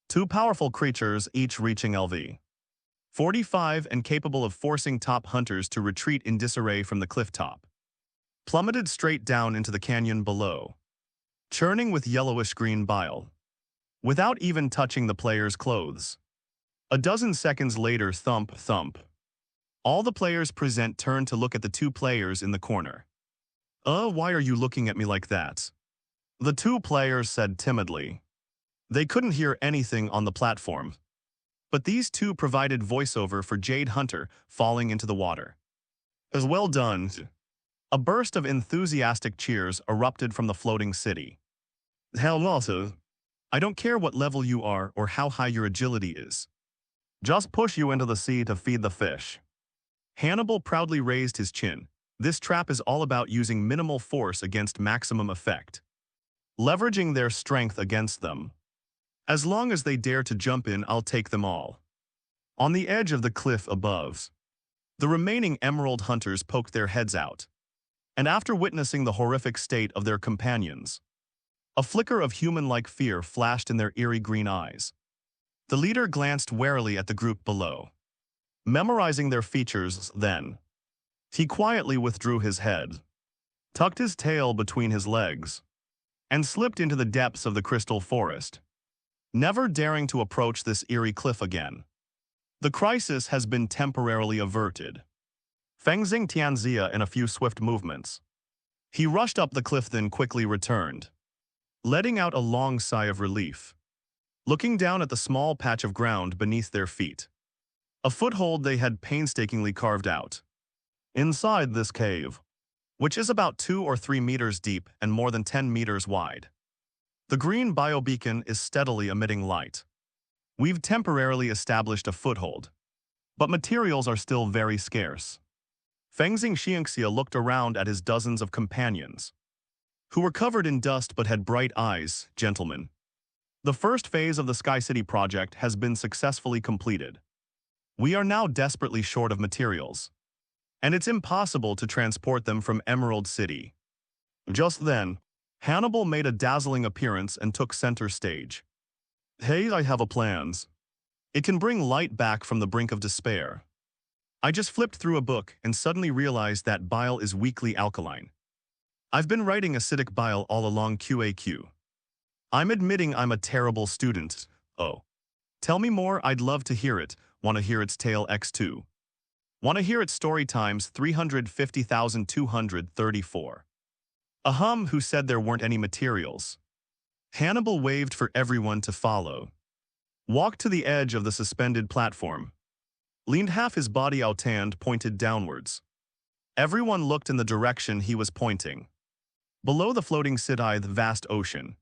Two powerful creatures, each reaching LV 45 and capable of forcing top hunters to retreat in disarray from the cliff top, plummeted straight down into the canyon below, churning with yellowish-green bile, without even touching the players' clothes. A dozen seconds later, thump, thump. All the players present turned to look at the two players in the corner. Why are you looking at me like that?" The two players said timidly. They couldn't hear anything on the platform, but these two provided voiceover for Jade Hunter falling into the water. "As well done." A burst of enthusiastic cheers erupted from the floating city. "Hell also, I don't care what level you are or how high your agility is. Just push you into the sea to feed the fish." Hannibal proudly raised his chin. This trap is all about using minimal force against maximum effect, leveraging their strength against them. As long as they dare to jump in, I'll take them all. On the edge of the cliff above, the remaining emerald hunters poked their heads out, and after witnessing the horrific state of their companions, a flicker of human-like fear flashed in their eerie green eyes. The leader glanced warily at the group below, memorizing their features. Then he quietly withdrew his head, tucked his tail between his legs, and slipped into the depths of the crystal forest, never daring to approach this eerie cliff again. The crisis has been temporarily averted. Fengxing Tianxia in a few swift movements. He rushed up the cliff, then quickly returned, letting out a long sigh of relief, looking down at the small patch of ground beneath their feet, a foothold they had painstakingly carved out. Inside this cave, which is about 2 or 3 meters deep and more than 10 meters wide, the green biobeacon is steadily emitting light. We've temporarily established a foothold, but materials are still very scarce. Fengxing Xiangxia looked around at his dozens of companions, who were covered in dust but had bright eyes. "Gentlemen, the first phase of the Sky City project has been successfully completed. We are now desperately short of materials, and it's impossible to transport them from Emerald City." Just then, Hannibal made a dazzling appearance and took center stage. "Hey, I have a plans. It can bring light back from the brink of despair. I just flipped through a book and suddenly realized that bile is weakly alkaline. I've been writing acidic bile all along QAQ. I'm admitting I'm a terrible student. Oh. Tell me more, I'd love to hear it. Want to hear its tale X2. Want to hear its story times 350,234. Who said there weren't any materials?" Hannibal waved for everyone to follow, walked to the edge of the suspended platform, leaned half his body out and pointed downwards. Everyone looked in the direction he was pointing. Below the floating city, the vast ocean,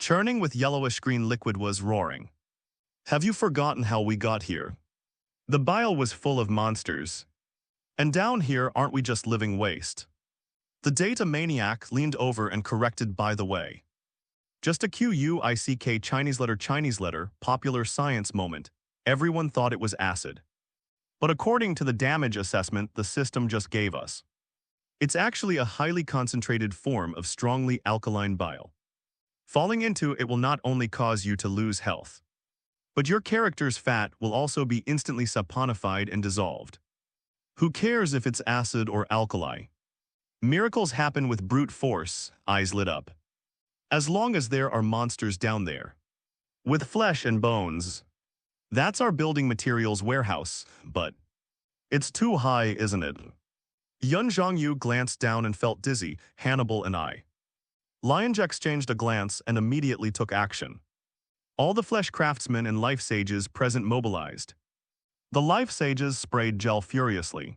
churning with yellowish-green liquid, was roaring. Have you forgotten how we got here? The bile was full of monsters. And down here, aren't we just living waste? The data maniac leaned over and corrected, by the way. Just a QUICK Chinese letter, popular science moment. Everyone thought it was acid. But according to the damage assessment the system just gave us, it's actually a highly concentrated form of strongly alkaline bile. Falling into it will not only cause you to lose health, but your character's fat will also be instantly saponified and dissolved. Who cares if it's acid or alkali? Miracles happen with brute force, eyes lit up. As long as there are monsters down there, with flesh and bones. That's our building materials warehouse, but it's too high, isn't it? Yun Zhongyu glanced down and felt dizzy. Hannibal and Lionj exchanged a glance and immediately took action. All the flesh craftsmen and life sages present mobilized. The life sages sprayed gel furiously,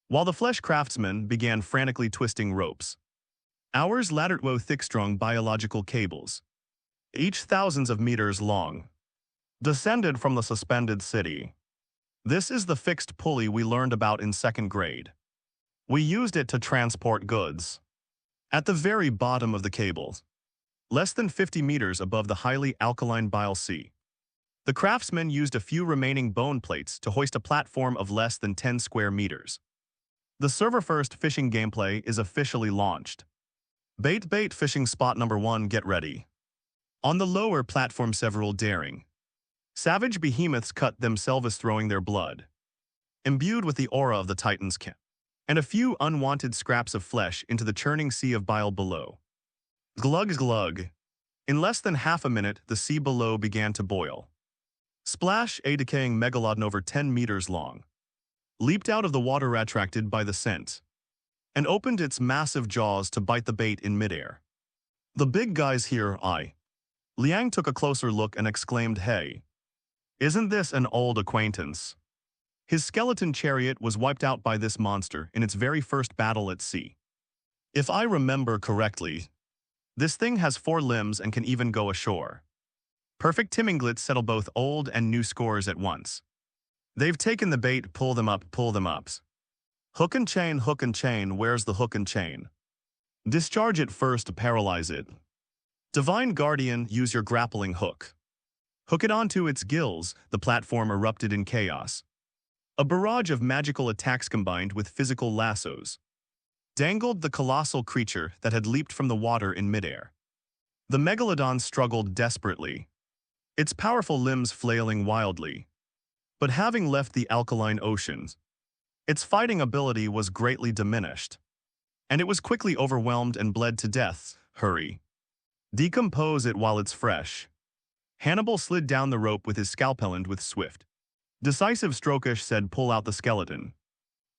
while the flesh craftsmen began frantically twisting ropes. Hours later, thick-strung biological cables, each thousands of meters long, descended from the suspended city. This is the fixed pulley we learned about in second grade. We used it to transport goods. At the very bottom of the cables, less than 50 meters above the highly alkaline bile sea, the craftsmen used a few remaining bone plates to hoist a platform of less than 10 square meters. The server-first fishing gameplay is officially launched. Bait fishing spot number 1, get ready. On the lower platform, several daring, savage behemoths cut themselves, throwing their blood, imbued with the aura of the Titan's camp, and a few unwanted scraps of flesh into the churning sea of bile below. Glug glug. In less than half a minute, the sea below began to boil. Splash, a decaying megalodon over 10 meters long, leaped out of the water attracted by the scent, and opened its massive jaws to bite the bait in midair. The big guy's here, Liang took a closer look and exclaimed, hey, isn't this an old acquaintance? His skeleton chariot was wiped out by this monster in its very first battle at sea. If I remember correctly, this thing has 4 limbs and can even go ashore. Perfect Timminglets settle both old and new scores at once. They've taken the bait, pull them up. Hook and chain, where's the hook and chain? Discharge it first, paralyze it. Divine Guardian, use your grappling hook. Hook it onto its gills. The platform erupted in chaos. A barrage of magical attacks combined with physical lassos dangled the colossal creature that had leaped from the water in midair. The megalodon struggled desperately, its powerful limbs flailing wildly. But having left the alkaline oceans, its fighting ability was greatly diminished, and it was quickly overwhelmed and bled to death. Hurry. Decompose it while it's fresh. Hannibal slid down the rope with his scalpel and with swift, decisive strokish said, pull out the skeleton.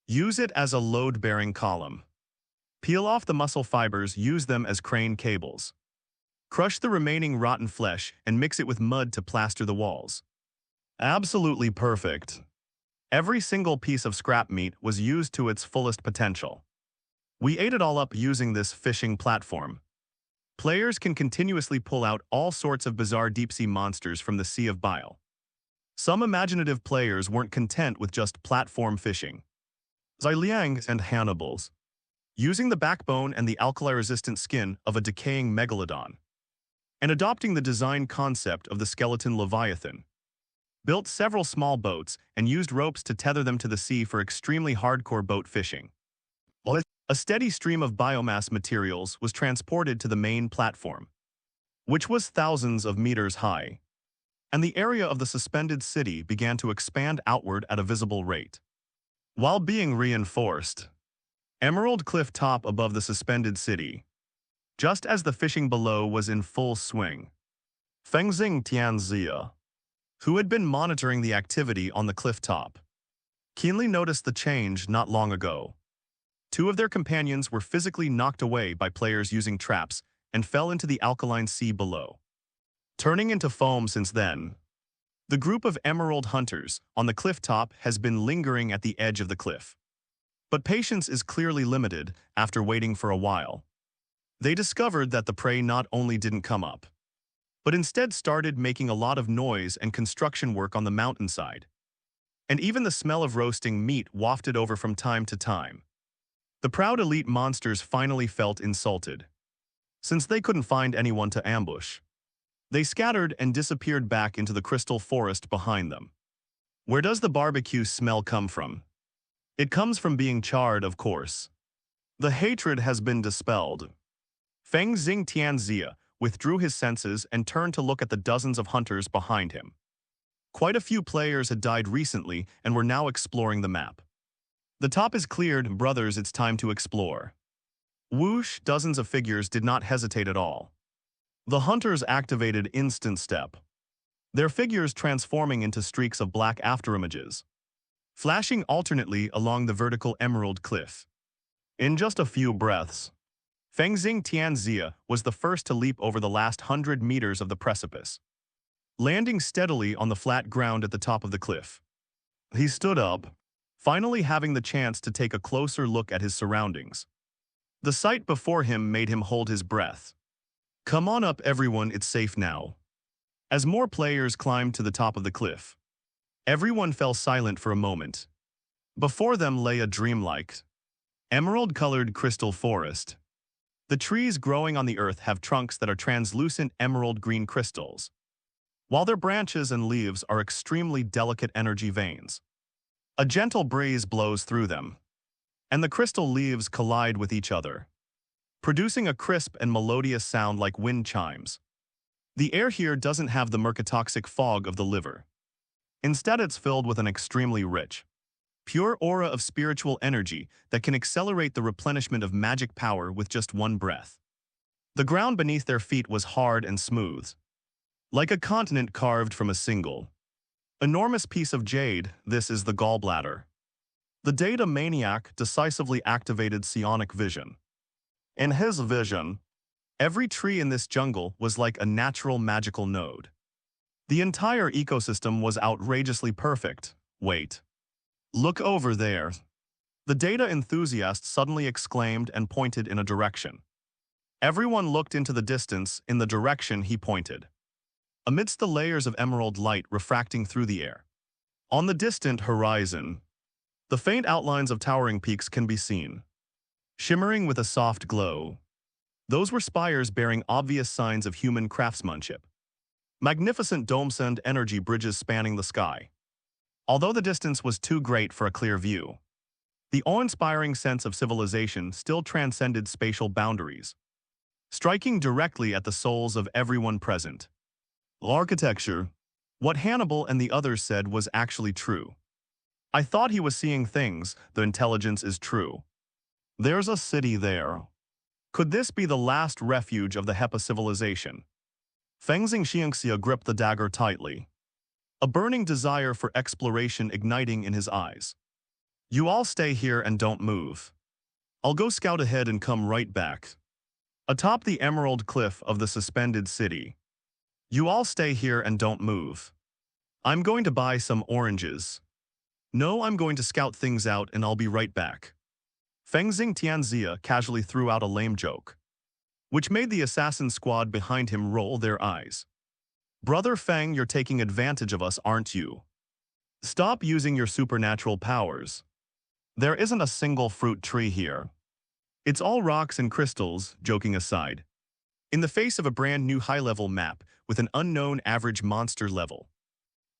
Use it as a load-bearing column. Peel off the muscle fibers, use them as crane cables. Crush the remaining rotten flesh and mix it with mud to plaster the walls. Absolutely perfect. Every single piece of scrap meat was used to its fullest potential. We ate it all up using this fishing platform. Players can continuously pull out all sorts of bizarre deep-sea monsters from the sea of bile. Some imaginative players weren't content with just platform fishing. Liang's and Hannibal's, using the backbone and the alkali-resistant skin of a decaying megalodon, and adopting the design concept of the skeleton leviathan, built several small boats and used ropes to tether them to the sea for extremely hardcore boat fishing. A steady stream of biomass materials was transported to the main platform, which was thousands of meters high, and the area of the suspended city began to expand outward at a visible rate. While being reinforced, Emerald Cliff top above the suspended city, just as the fishing below was in full swing. Fengxing Tianzia, who had been monitoring the activity on the cliff top, keenly noticed the change not long ago. 2 of their companions were physically knocked away by players using traps and fell into the alkaline sea below, turning into foam since then. The group of emerald hunters on the cliff top has been lingering at the edge of the cliff. But patience is clearly limited after waiting for a while. They discovered that the prey not only didn't come up, but instead started making a lot of noise and construction work on the mountainside. And even the smell of roasting meat wafted over from time to time. The proud elite monsters finally felt insulted. Since they couldn't find anyone to ambush, they scattered and disappeared back into the crystal forest behind them. Where does the barbecue smell come from? It comes from being charred, of course. The hatred has been dispelled. Feng Xing Tianxia withdrew his senses and turned to look at the dozens of hunters behind him. Quite a few players had died recently and were now exploring the map. The top is cleared, brothers, it's time to explore. Whoosh, dozens of figures did not hesitate at all. The hunters activated Instant Step, their figures transforming into streaks of black afterimages, flashing alternately along the vertical emerald cliff. In just a few breaths, Feng Xing Tianxia was the first to leap over the last 100 meters of the precipice, landing steadily on the flat ground at the top of the cliff. He stood up, finally having the chance to take a closer look at his surroundings. The sight before him made him hold his breath. Come on up, everyone, it's safe now. As more players climbed to the top of the cliff, everyone fell silent for a moment. Before them lay a dreamlike, emerald-colored crystal forest. The trees growing on the earth have trunks that are translucent emerald green crystals, while their branches and leaves are extremely delicate energy veins. A gentle breeze blows through them, and the crystal leaves collide with each other, producing a crisp and melodious sound like wind chimes. The air here doesn't have the mercatoxic fog of the liver. Instead, it's filled with an extremely rich, pure aura of spiritual energy that can accelerate the replenishment of magic power with just one breath. The ground beneath their feet was hard and smooth, like a continent carved from a single enormous piece of jade. This is the gallbladder. The data maniac decisively activated psionic vision. In his vision, every tree in this jungle was like a natural magical node. The entire ecosystem was outrageously perfect. Wait. Look over there. The data enthusiast suddenly exclaimed and pointed in a direction. Everyone looked into the distance in the direction he pointed. Amidst the layers of emerald light refracting through the air, on the distant horizon, the faint outlines of towering peaks can be seen, shimmering with a soft glow. Those were spires bearing obvious signs of human craftsmanship. Magnificent domes and energy bridges spanning the sky. Although the distance was too great for a clear view, the awe-inspiring sense of civilization still transcended spatial boundaries, striking directly at the souls of everyone present. Architecture. What Hannibal and the others said was actually true. I thought he was seeing things. The intelligence is true. There's a city there. Could this be the last refuge of the Hepa civilization? Feng Xing Xiangxia gripped the dagger tightly, a burning desire for exploration igniting in his eyes. You all stay here and don't move. I'll go scout ahead and come right back. Atop the emerald cliff of the suspended city. You all stay here and don't move. I'm going to buy some oranges. No, I'm going to scout things out and I'll be right back. Feng Xing Tianxia casually threw out a lame joke, which made the assassin squad behind him roll their eyes. Brother Feng, you're taking advantage of us, aren't you? Stop using your supernatural powers. There isn't a single fruit tree here. It's all rocks and crystals, joking aside. In the face of a brand new high-level map with an unknown average monster level,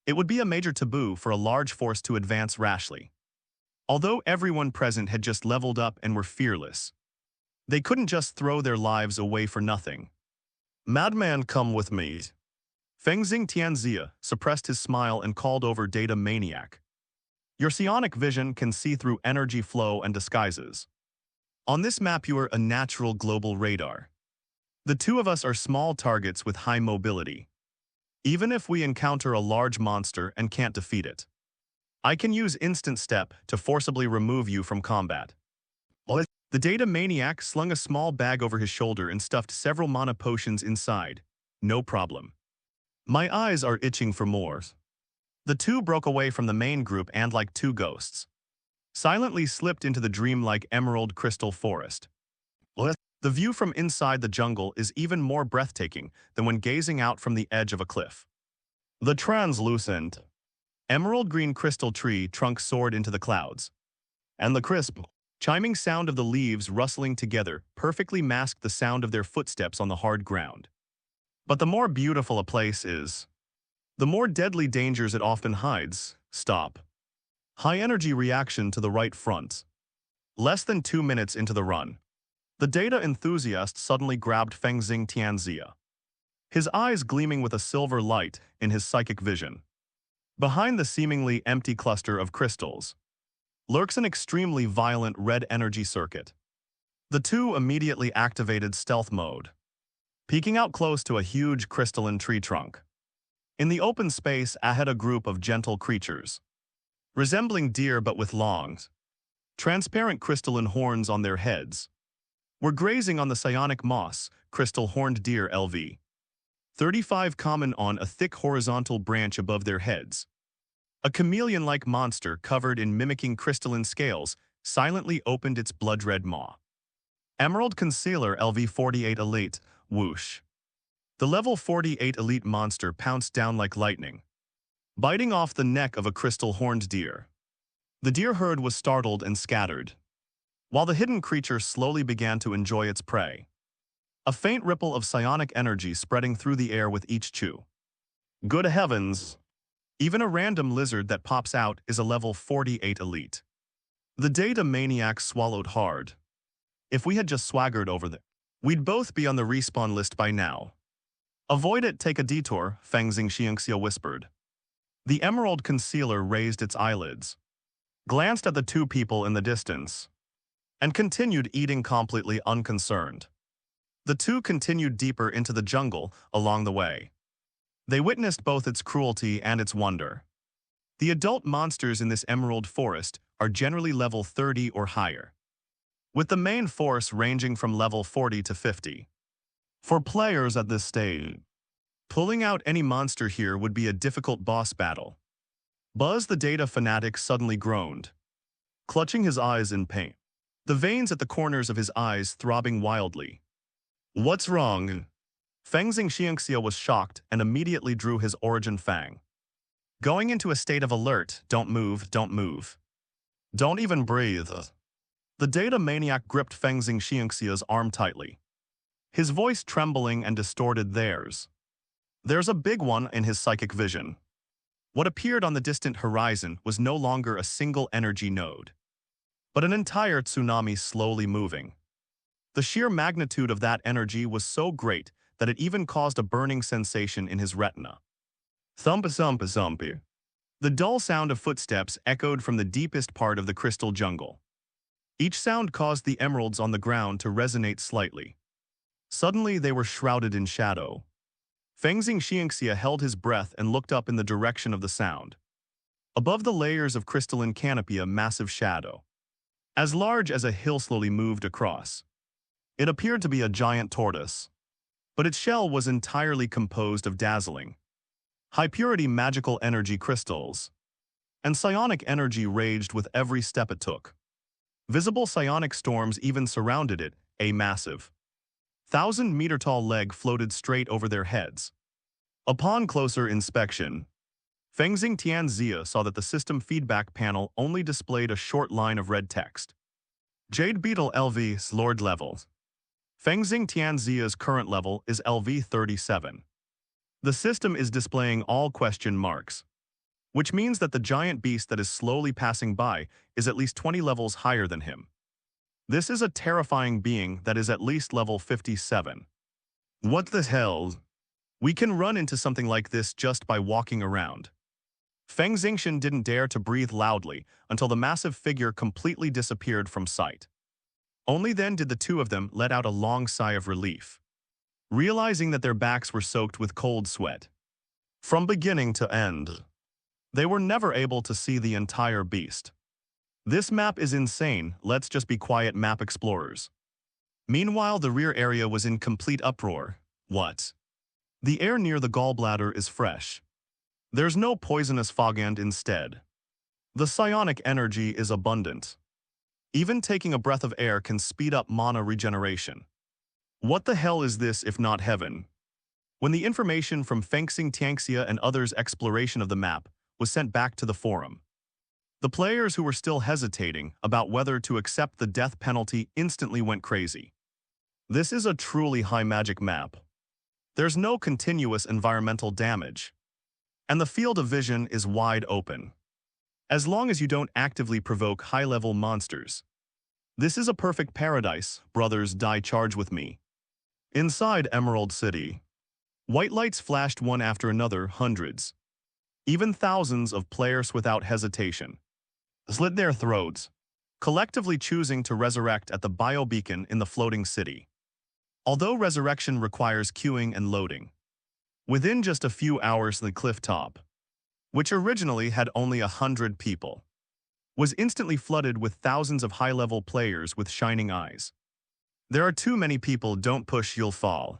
it would be a major taboo for a large force to advance rashly. Although everyone present had just leveled up and were fearless, they couldn't just throw their lives away for nothing. Madman, come with me. Feng Xing Tianxia suppressed his smile and called over Data Maniac. Your psionic vision can see through energy flow and disguises. On this map you are a natural global radar. The two of us are small targets with high mobility. Even if we encounter a large monster and can't defeat it, I can use Instant Step to forcibly remove you from combat. The Data Maniac slung a small bag over his shoulder and stuffed several mana potions inside. No problem. My eyes are itching for more. The two broke away from the main group and, like two ghosts, silently slipped into the dreamlike emerald crystal forest. The view from inside the jungle is even more breathtaking than when gazing out from the edge of a cliff. The translucent, emerald green crystal tree trunk soared into the clouds, and the crisp, chiming sound of the leaves rustling together perfectly masked the sound of their footsteps on the hard ground. But the more beautiful a place is, the more deadly dangers it often hides. Stop. High-energy reaction to the right front. Less than 2 minutes into the run, the data enthusiast suddenly grabbed Fengxing Tianxia, his eyes gleaming with a silver light in his psychic vision. Behind the seemingly empty cluster of crystals lurks an extremely violent red energy circuit. The two immediately activated stealth mode, peeking out close to a huge crystalline tree trunk. In the open space ahead, a group of gentle creatures, resembling deer but with long, transparent crystalline horns on their heads, were grazing on the psionic moss, crystal horned deer LV 35 common on a thick horizontal branch above their heads. A chameleon-like monster covered in mimicking crystalline scales silently opened its blood-red maw. Emerald Concealer LV48 Elite, whoosh. The level 48 elite monster pounced down like lightning, biting off the neck of a crystal-horned deer. The deer herd was startled and scattered, while the hidden creature slowly began to enjoy its prey. A faint ripple of psionic energy spreading through the air with each chew. Good heavens! Even a random lizard that pops out is a level 48 elite. The data maniac swallowed hard. If we had just swaggered over there, we'd both be on the respawn list by now. Avoid it, take a detour, Fengxing Xiangxia whispered. The emerald concealer raised its eyelids, glanced at the two people in the distance, and continued eating completely unconcerned. The two continued deeper into the jungle along the way. They witnessed both its cruelty and its wonder. The adult monsters in this emerald forest are generally level 30 or higher, with the main force ranging from level 40 to 50. For players at this stage, pulling out any monster here would be a difficult boss battle. Buzz the data fanatic suddenly groaned, clutching his eyes in pain, the veins at the corners of his eyes throbbing wildly. What's wrong? Fengxing Xiangxia was shocked and immediately drew his origin fang. Going into a state of alert, don't move, don't move. Don't even breathe. The data maniac gripped Fengxing Xiangxia's arm tightly, his voice trembling and distorted theirs. There's a big one in his psychic vision. What appeared on the distant horizon was no longer a single energy node, but an entire tsunami slowly moving. The sheer magnitude of that energy was so great that it even caused a burning sensation in his retina. Thump-a-thump-a-thump. The dull sound of footsteps echoed from the deepest part of the crystal jungle. Each sound caused the emeralds on the ground to resonate slightly. Suddenly they were shrouded in shadow. Fengxing Xiangxia held his breath and looked up in the direction of the sound. Above the layers of crystalline canopy, a massive shadow, as large as a hill, slowly moved across. It appeared to be a giant tortoise, but its shell was entirely composed of dazzling, high-purity magical energy crystals, and psionic energy raged with every step it took. Visible psionic storms even surrounded it. A massive, 1,000-meter-tall leg floated straight over their heads. Upon closer inspection, Fengxing Tianxia saw that the system feedback panel only displayed a short line of red text. Jade Beetle LV's Lord level. Fengxing Tianxia's current level is LV 37. The system is displaying all question marks, which means that the giant beast that is slowly passing by is at least 20 levels higher than him. This is a terrifying being that is at least level 57. What the hell? We can run into something like this just by walking around. Feng Xingshan didn't dare to breathe loudly until the massive figure completely disappeared from sight. Only then did the two of them let out a long sigh of relief, realizing that their backs were soaked with cold sweat. From beginning to end, they were never able to see the entire beast. This map is insane, let's just be quiet, map explorers. Meanwhile, the rear area was in complete uproar. What? The air near the gallbladder is fresh. There's no poisonous fog, and instead, the psionic energy is abundant. Even taking a breath of air can speed up mana regeneration. What the hell is this if not heaven? When the information from Fengxing Tianxia and others' exploration of the map was sent back to the forum, the players who were still hesitating about whether to accept the death penalty instantly went crazy. This is a truly high magic map. There's no continuous environmental damage, and the field of vision is wide open. As long as you don't actively provoke high-level monsters. This is a perfect paradise, brothers die charge with me. Inside Emerald City, white lights flashed one after another, hundreds, even thousands of players without hesitation slit their throats, collectively choosing to resurrect at the biobeacon in the floating city. Although resurrection requires queuing and loading, within just a few hours the cliff top, which originally had only 100 people, was instantly flooded with thousands of high-level players with shining eyes. There are too many people, don't push, you'll fall.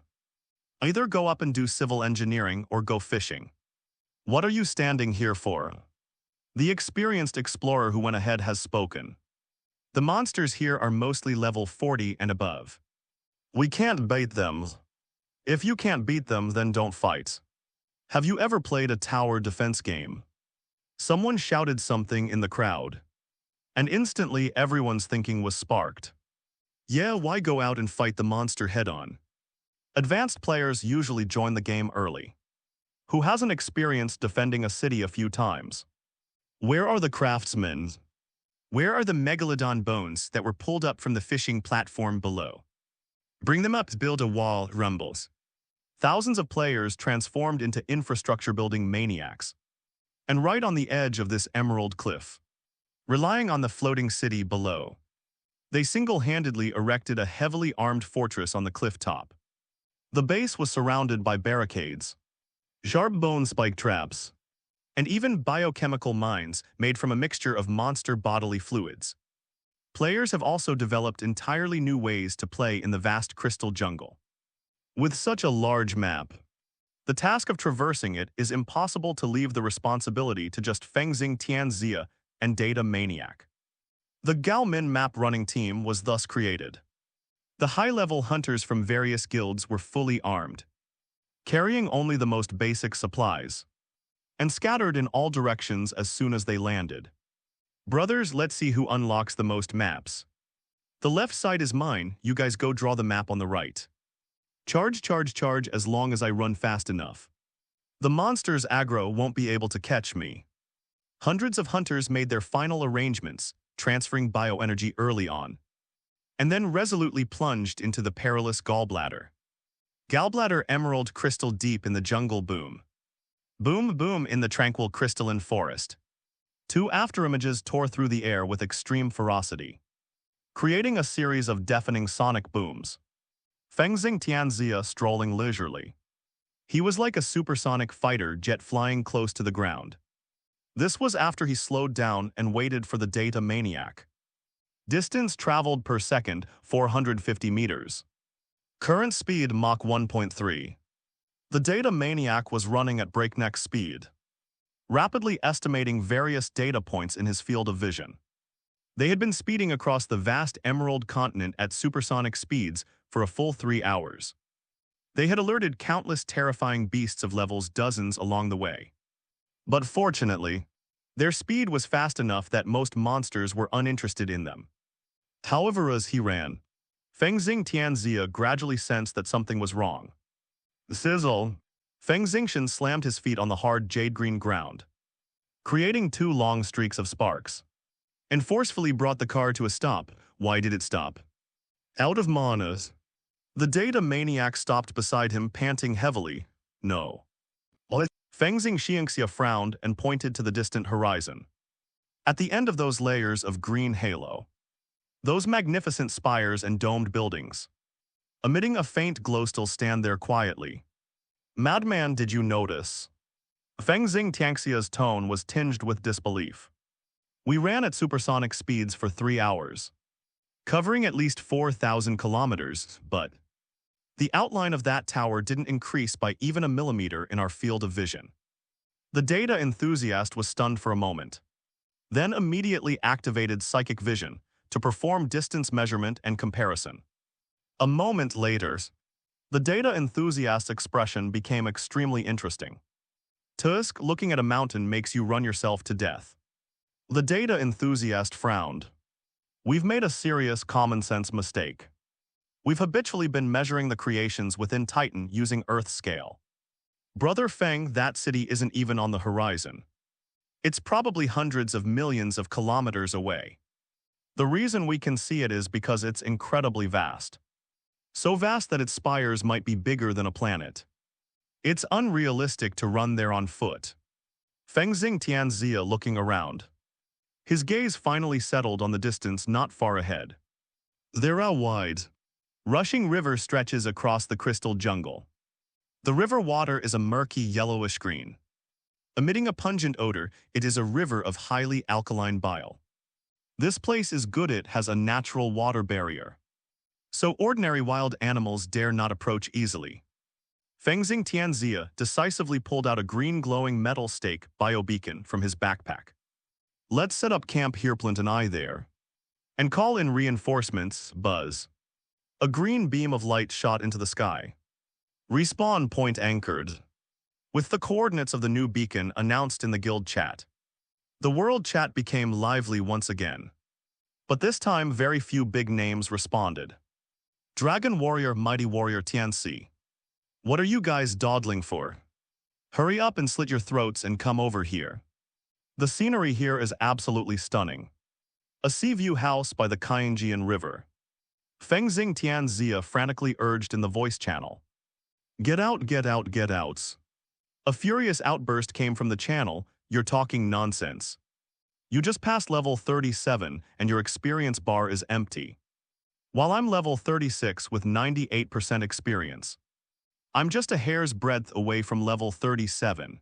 Either go up and do civil engineering or go fishing. What are you standing here for? The experienced explorer who went ahead has spoken. The monsters here are mostly level 40 and above. We can't beat them. If you can't beat them, then don't fight. Have you ever played a tower defense game? Someone shouted something in the crowd, and instantly everyone's thinking was sparked. Yeah, why go out and fight the monster head-on? Advanced players usually join the game early. Who hasn't experienced defending a city a few times? Where are the craftsmen? Where are the megalodon bones that were pulled up from the fishing platform below? Bring them up to build a wall, rumbles. Thousands of players transformed into infrastructure-building maniacs. And right on the edge of this emerald cliff, relying on the floating city below, they single-handedly erected a heavily armed fortress on the cliff top. The base was surrounded by barricades, sharp bone spike traps, and even biochemical mines made from a mixture of monster bodily fluids. Players have also developed entirely new ways to play in the vast crystal jungle. With such a large map, the task of traversing it is impossible to leave the responsibility to just Fengxing Tianxia and Data Maniac. The Gaomin map running team was thus created. The high-level hunters from various guilds were fully armed, carrying only the most basic supplies, and scattered in all directions as soon as they landed. Brothers, let's see who unlocks the most maps. The left side is mine, you guys go draw the map on the right. Charge, charge, charge as long as I run fast enough. The monster's aggro won't be able to catch me. Hundreds of hunters made their final arrangements, transferring bioenergy early on, and then resolutely plunged into the perilous gallbladder. Gallbladder emerald crystal deep in the jungle boom. Boom, boom in the tranquil crystalline forest. Two afterimages tore through the air with extreme ferocity, creating a series of deafening sonic booms. Fengxing Tianxia strolling leisurely. He was like a supersonic fighter jet flying close to the ground. This was after he slowed down and waited for the Data Maniac. Distance traveled per second, 450 meters. Current speed Mach 1.3. The Data Maniac was running at breakneck speed, rapidly estimating various data points in his field of vision. They had been speeding across the vast Emerald continent at supersonic speeds for a full 3 hours. They had alerted countless terrifying beasts of levels dozens along the way. But fortunately, their speed was fast enough that most monsters were uninterested in them. However, as he ran, Fengxing Tianxia gradually sensed that something was wrong. Sizzle! Fengxingshan slammed his feet on the hard jade-green ground, creating 2 long streaks of sparks, and forcefully brought the car to a stop. Why did it stop? Out of manas. The Data Maniac stopped beside him, panting heavily. No. What? Fengxing Xiangxia frowned and pointed to the distant horizon. At the end of those layers of green halo, those magnificent spires and domed buildings, emitting a faint glow, still stand there quietly. Madman, did you notice? Fengxing Tianxia's tone was tinged with disbelief. We ran at supersonic speeds for 3 hours, covering at least 4,000 kilometers, but the outline of that tower didn't increase by even a millimeter in our field of vision. The data enthusiast was stunned for a moment, then immediately activated psychic vision to perform distance measurement and comparison. A moment later, the data enthusiast's expression became extremely interesting. Tusk, looking at a mountain makes you run yourself to death. The data enthusiast frowned. We've made a serious common-sense mistake. We've habitually been measuring the creations within Titan using Earth scale. Brother Feng, that city isn't even on the horizon. It's probably hundreds of millions of kilometers away. The reason we can see it is because it's incredibly vast. So vast that its spires might be bigger than a planet. It's unrealistic to run there on foot. Fengxing Tianxia looking around. His gaze finally settled on the distance not far ahead. There a wide, rushing river stretches across the crystal jungle. The river water is a murky yellowish green. Emitting a pungent odor, it is a river of highly alkaline bile. This place is good, it has a natural water barrier. So ordinary wild animals dare not approach easily. Fengxing Tianxia decisively pulled out a green glowing metal stake biobeacon from his backpack. Let's set up camp here, Plint and I there. And call in reinforcements, Buzz. A green beam of light shot into the sky. Respawn point anchored. With the coordinates of the new beacon announced in the guild chat. The world chat became lively once again. But this time very few big names responded. Dragon Warrior, Mighty Warrior Tianxi. What are you guys dawdling for? Hurry up and slit your throats and come over here. The scenery here is absolutely stunning. A sea view house by the Kainjian River. Fengxing Tianxia frantically urged in the voice channel. Get out, get out, get out. A furious outburst came from the channel. You're talking nonsense. You just passed level 37 and your experience bar is empty. While I'm level 36 with 98% experience. I'm just a hair's breadth away from level 37.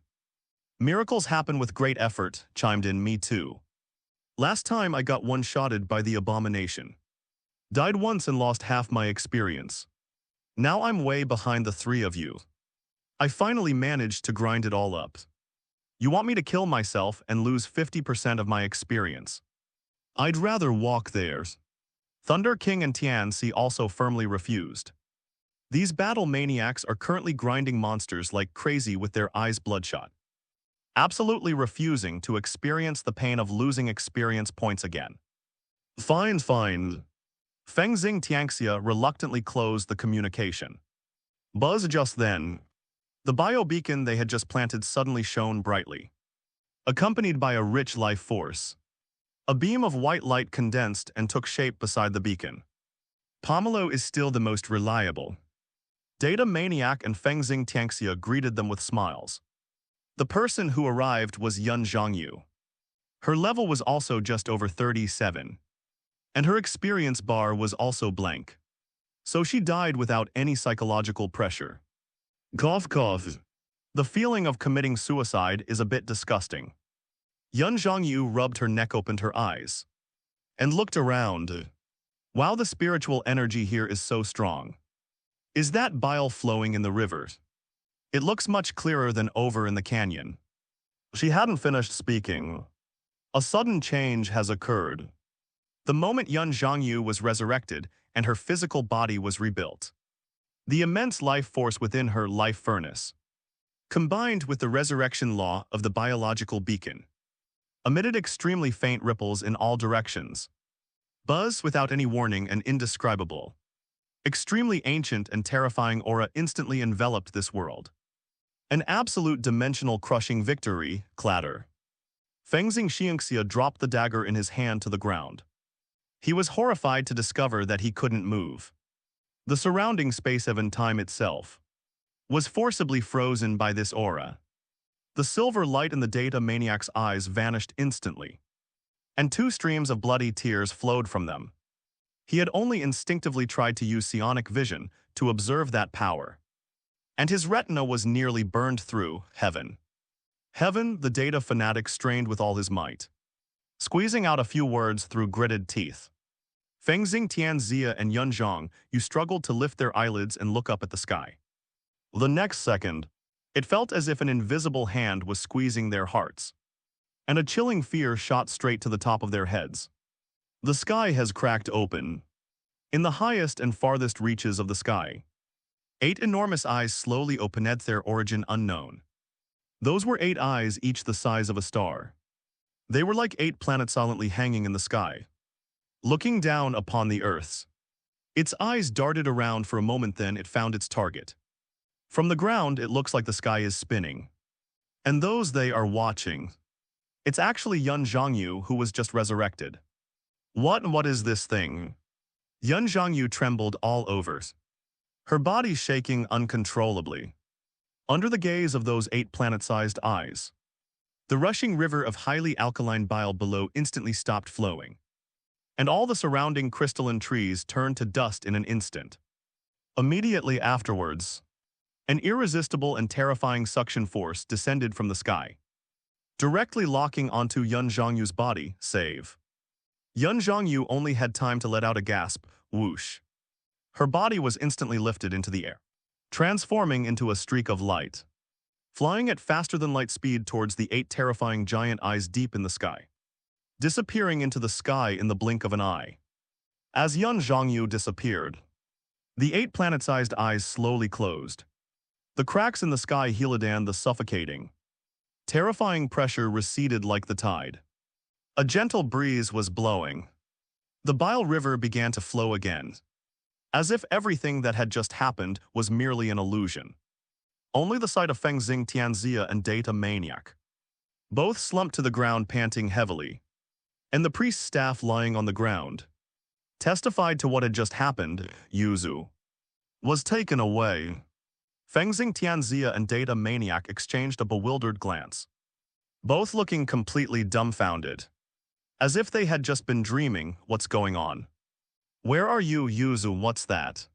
Miracles happen with great effort, chimed in me too. Last time I got one-shotted by the abomination. Died once and lost half my experience. Now I'm way behind the three of you. I finally managed to grind it all up. You want me to kill myself and lose 50% of my experience? I'd rather walk there. Thunder King and Tianxi also firmly refused. These battle maniacs are currently grinding monsters like crazy with their eyes bloodshot. Absolutely refusing to experience the pain of losing experience points again. Fine, fine. Fengxing Tianxia reluctantly closed the communication. Buzz just then. The biobeacon they had just planted suddenly shone brightly. Accompanied by a rich life force. A beam of white light condensed and took shape beside the beacon. Pomelo is still the most reliable. Data Maniac and Fengxing Tianxia greeted them with smiles. The person who arrived was Yun Zhangyu. Her level was also just over 37. And her experience bar was also blank. So she died without any psychological pressure. Cough, cough. The feeling of committing suicide is a bit disgusting. Yun Zhangyu rubbed her neck, opened her eyes, and looked around. Wow, the spiritual energy here is so strong. Is that bile flowing in the river? It looks much clearer than over in the canyon. She hadn't finished speaking. A sudden change has occurred. The moment Yun Zhangyu was resurrected and her physical body was rebuilt. The immense life force within her life furnace, combined with the resurrection law of the biological beacon, emitted extremely faint ripples in all directions. Buzz without any warning and indescribable. Extremely ancient and terrifying aura instantly enveloped this world. An absolute dimensional crushing victory, clatter. Fengxing Tianxia dropped the dagger in his hand to the ground. He was horrified to discover that he couldn't move. The surrounding space of time itself was forcibly frozen by this aura. The silver light in the data maniac's eyes vanished instantly, and two streams of bloody tears flowed from them. He had only instinctively tried to use psionic vision to observe that power. And his retina was nearly burned through. Heaven. Heaven, the data fanatic strained with all his might, squeezing out a few words through gritted teeth. Fengxing Tianxia and Yun Zhang, you struggled to lift their eyelids and look up at the sky. The next second, it felt as if an invisible hand was squeezing their hearts. And a chilling fear shot straight to the top of their heads. The sky has cracked open. In the highest and farthest reaches of the sky, 8 enormous eyes slowly opened, their origin unknown. Those were 8 eyes, each the size of a star. They were like 8 planets silently hanging in the sky, looking down upon the Earth's. Its eyes darted around for a moment, then it found its target. From the ground, it looks like the sky is spinning. And those they are watching, it's actually Yun Zhongyu, who was just resurrected. What is this thing? Yun Zhongyu trembled all over, her body shaking uncontrollably. Under the gaze of those 8 planet-sized eyes, the rushing river of highly alkaline bile below instantly stopped flowing, and all the surrounding crystalline trees turned to dust in an instant. Immediately afterwards, an irresistible and terrifying suction force descended from the sky, directly locking onto Yun Zhongyu's body. Save. Yun Zhongyu only had time to let out a gasp. Whoosh. Her body was instantly lifted into the air, transforming into a streak of light, flying at faster-than-light speed towards the 8 terrifying giant eyes deep in the sky, disappearing into the sky in the blink of an eye. As Yun Zhongyu disappeared, the 8 planet-sized eyes slowly closed. The cracks in the sky healed, and the suffocating, terrifying pressure receded like the tide. A gentle breeze was blowing. The bile river began to flow again, as if everything that had just happened was merely an illusion. Only the sight of Fengxing Tianxia and Data Maniac, both slumped to the ground panting heavily, and the priest's staff lying on the ground, testified to what had just happened. Yuzu was taken away. Fengxing Tianxia and Data Maniac exchanged a bewildered glance, both looking completely dumbfounded, as if they had just been dreaming. What's going on? Where are you, Yuzu? What's that?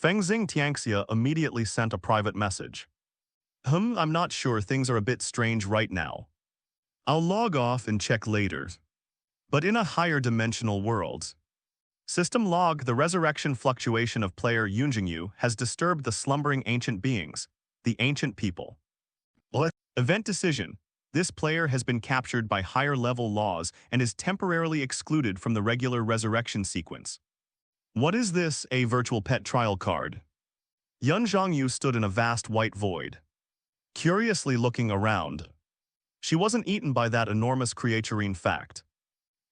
Fengxing Tianxia immediately sent a private message. I'm not sure, things are a bit strange right now. I'll log off and check later. But in a higher dimensional world, System log, the resurrection fluctuation of player Yun Zhongyu has disturbed the slumbering ancient beings, the ancient people. What? Event decision. This player has been captured by higher-level laws and is temporarily excluded from the regular resurrection sequence. What is this? A virtual pet trial card. Yun Zhongyu stood in a vast white void, curiously looking around. She wasn't eaten by that enormous creature. In fact,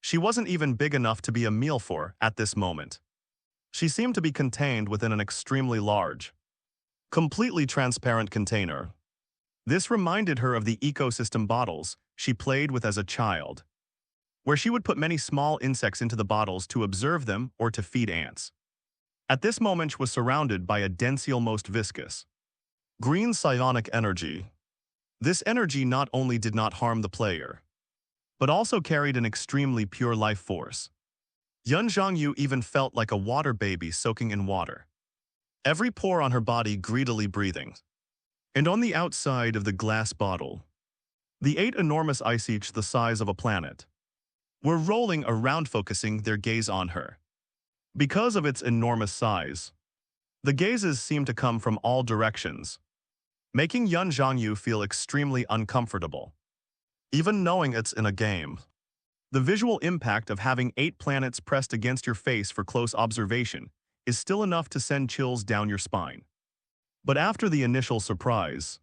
she wasn't even big enough to be a meal for at this moment. She seemed to be contained within an extremely large, completely transparent container. This reminded her of the ecosystem bottles she played with as a child, where she would put many small insects into the bottles to observe them or to feed ants. At this moment, she was surrounded by a dense, almost viscous, green psionic energy. This energy not only did not harm the player, but also carried an extremely pure life force. Yun Zhongyu even felt like a water baby soaking in water, every pore on her body greedily breathing. And on the outside of the glass bottle, the 8 enormous eyes, each the size of a planet, were rolling around, focusing their gaze on her. Because of its enormous size, the gazes seemed to come from all directions, making Yun Zhongyu feel extremely uncomfortable. Even knowing it's in a game, the visual impact of having 8 planets pressed against your face for close observation is still enough to send chills down your spine. But after the initial surprise,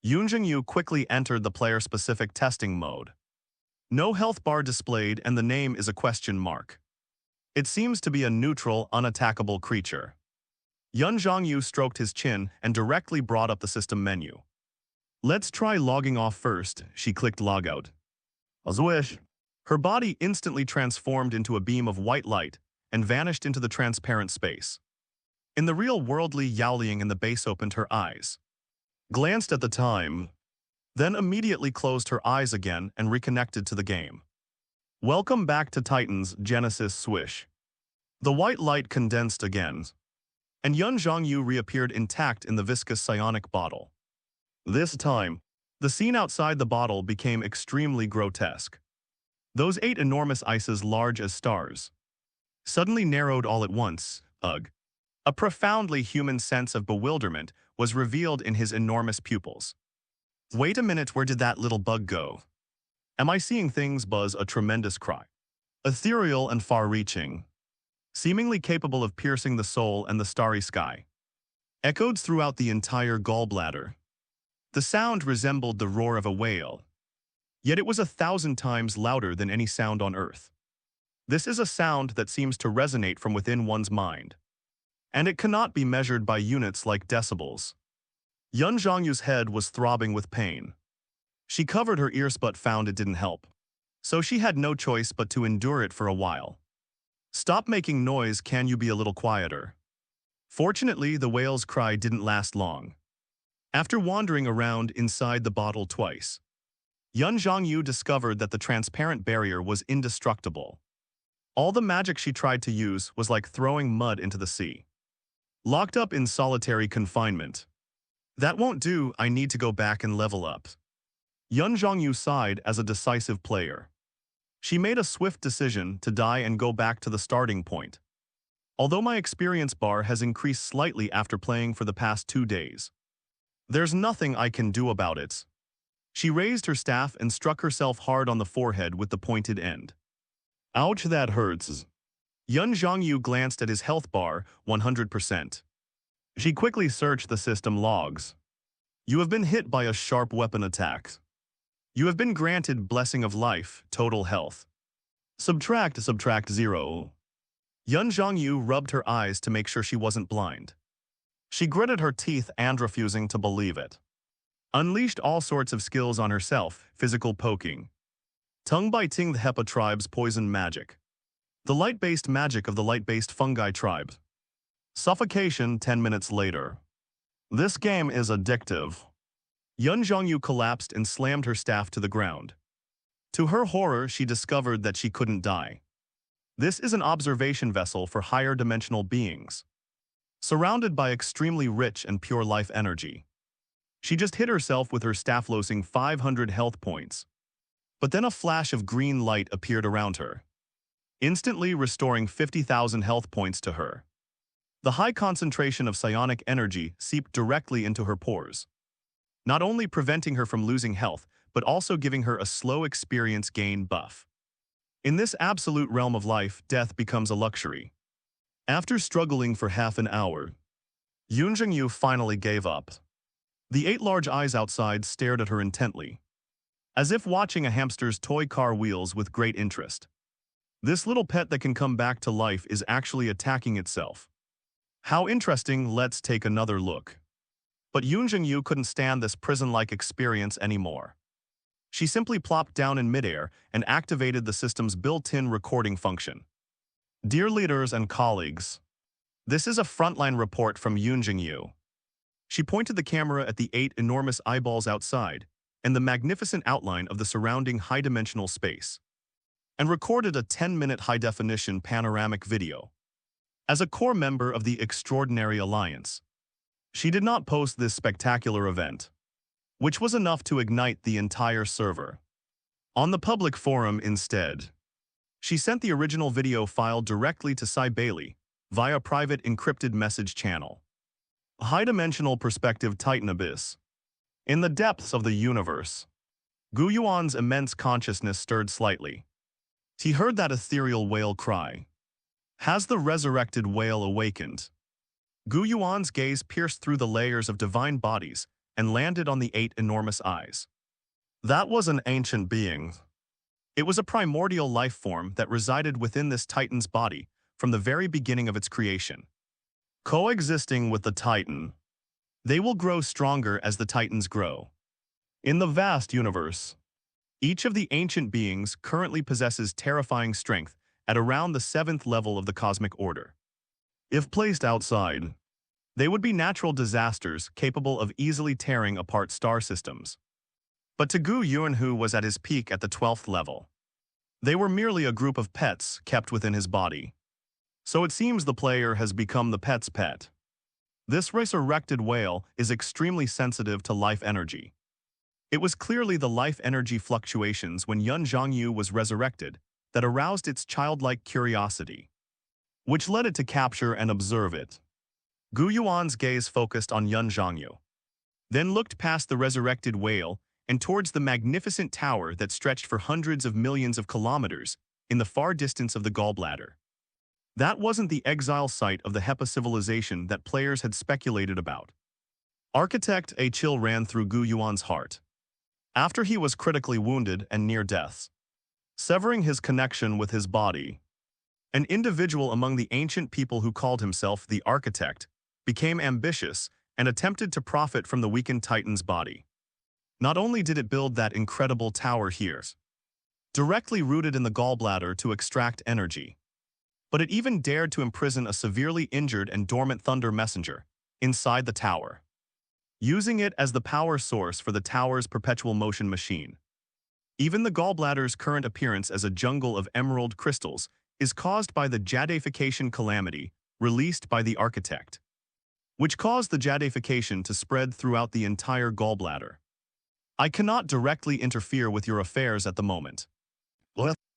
Yun Zhongyu quickly entered the player-specific testing mode. No health bar displayed, and the name is a question mark. It seems to be a neutral, unattackable creature. Yun Zhongyu stroked his chin and directly brought up the system menu. Let's try logging off first. She clicked log out. As a wish. Her body instantly transformed into a beam of white light and vanished into the transparent space. In the real worldly Yaoling in the base opened her eyes, glanced at the time, then immediately closed her eyes again and reconnected to the game. Welcome back to Titan's Genesis Swish. The white light condensed again, and Yun Zhongyu reappeared intact in the viscous psionic bottle. This time, the scene outside the bottle became extremely grotesque. Those 8 enormous eyes, large as stars, suddenly narrowed all at once. Ugh. A profoundly human sense of bewilderment was revealed in his enormous pupils. Wait a minute, where did that little bug go? Am I seeing things? Buzz, a tremendous cry. Ethereal and far-reaching. seemingly capable of piercing the soul and the starry sky, echoed throughout the entire gallbladder. The sound resembled the roar of a whale, yet it was 1,000 times louder than any sound on Earth. This is a sound that seems to resonate from within one's mind, and it cannot be measured by units like decibels. Yun Zhongyu's head was throbbing with pain. She covered her ears but found it didn't help, so she had no choice but to endure it for a while. "Stop making noise, can you be a little quieter?" Fortunately, the whale's cry didn't last long. After wandering around inside the bottle twice, Yun Zhongyu discovered that the transparent barrier was indestructible. All the magic she tried to use was like throwing mud into the sea. Locked up in solitary confinement. "That won't do, I need to go back and level up." Yun Zhongyu sighed as a decisive player. She made a swift decision to die and go back to the starting point. "Although my experience bar has increased slightly after playing for the past 2 days, there's nothing I can do about it." She raised her staff and struck herself hard on the forehead with the pointed end. "Ouch, that hurts." Yun Zhongyu glanced at his health bar, 100%. She quickly searched the system logs. "You have been hit by a sharp weapon attack. You have been granted Blessing of Life, total health. Subtract 0. Yun Zhongyu rubbed her eyes to make sure she wasn't blind. She gritted her teeth and refusing to believe it. Unleashed all sorts of skills on herself, physical poking, tongue-biting the Hepa tribe's poison magic, the light-based magic of the light-based fungi tribe. Suffocation 10 minutes later. "This game is addictive." Yun Zhongyu collapsed and slammed her staff to the ground. To her horror, she discovered that she couldn't die. This is an observation vessel for higher dimensional beings, surrounded by extremely rich and pure life energy. She just hit herself with her staff, losing 500 health points. But then a flash of green light appeared around her, instantly restoring 50,000 health points to her. The high concentration of psionic energy seeped directly into her pores, not only preventing her from losing health, but also giving her a slow experience gain buff. In this absolute realm of life, death becomes a luxury. After struggling for half an hour, Yun Zhongyu finally gave up. The 8 large eyes outside stared at her intently, as if watching a hamster's toy car wheels with great interest. This little pet that can come back to life is actually attacking itself. How interesting, let's take another look. But Yun Zhongyu couldn't stand this prison-like experience anymore. She simply plopped down in midair and activated the system's built-in recording function. "Dear leaders and colleagues, this is a frontline report from Yun Zhongyu." She pointed the camera at the 8 enormous eyeballs outside and the magnificent outline of the surrounding high-dimensional space, and recorded a 10-minute high-definition panoramic video. As a core member of the Extraordinary Alliance, she did not post this spectacular event, which was enough to ignite the entire server. On the public forum instead, she sent the original video file directly to Cy Bailey via private encrypted message channel. High-dimensional perspective Titan Abyss. In the depths of the universe, Gu Yuan's immense consciousness stirred slightly. He heard that ethereal whale cry. Has the resurrected whale awakened? Gu Yuan's gaze pierced through the layers of divine bodies and landed on the 8 enormous eyes. That was an ancient being. It was a primordial life form that resided within this Titan's body from the very beginning of its creation. Coexisting with the Titan, they will grow stronger as the Titans grow. In the vast universe, each of the ancient beings currently possesses terrifying strength at around the 7th level of the cosmic order. If placed outside, they would be natural disasters capable of easily tearing apart star systems. But to Gu Yuan, who was at his peak at the 12th level, they were merely a group of pets kept within his body. So it seems the player has become the pet's pet. This resurrected whale is extremely sensitive to life energy. It was clearly the life energy fluctuations when Yun Zhongyu was resurrected that aroused its childlike curiosity, which led it to capture and observe it. Gu Yuan's gaze focused on Yun Zhongyu, then looked past the resurrected whale and towards the magnificent tower that stretched for hundreds of millions of kilometers in the far distance of the gallbladder. That wasn't the exile site of the Hepa civilization that players had speculated about. Architect, a chill ran through Gu Yuan's heart. After he was critically wounded and near death, severing his connection with his body, an individual among the ancient people who called himself the Architect became ambitious and attempted to profit from the weakened Titan's body. Not only did it build that incredible tower here, directly rooted in the gallbladder to extract energy, but it even dared to imprison a severely injured and dormant Thunder Messenger inside the tower, using it as the power source for the tower's perpetual motion machine. Even the gallbladder's current appearance as a jungle of emerald crystals is caused by the jadification calamity released by the Architect, which caused the jadification to spread throughout the entire gallbladder. I cannot directly interfere with your affairs at the moment.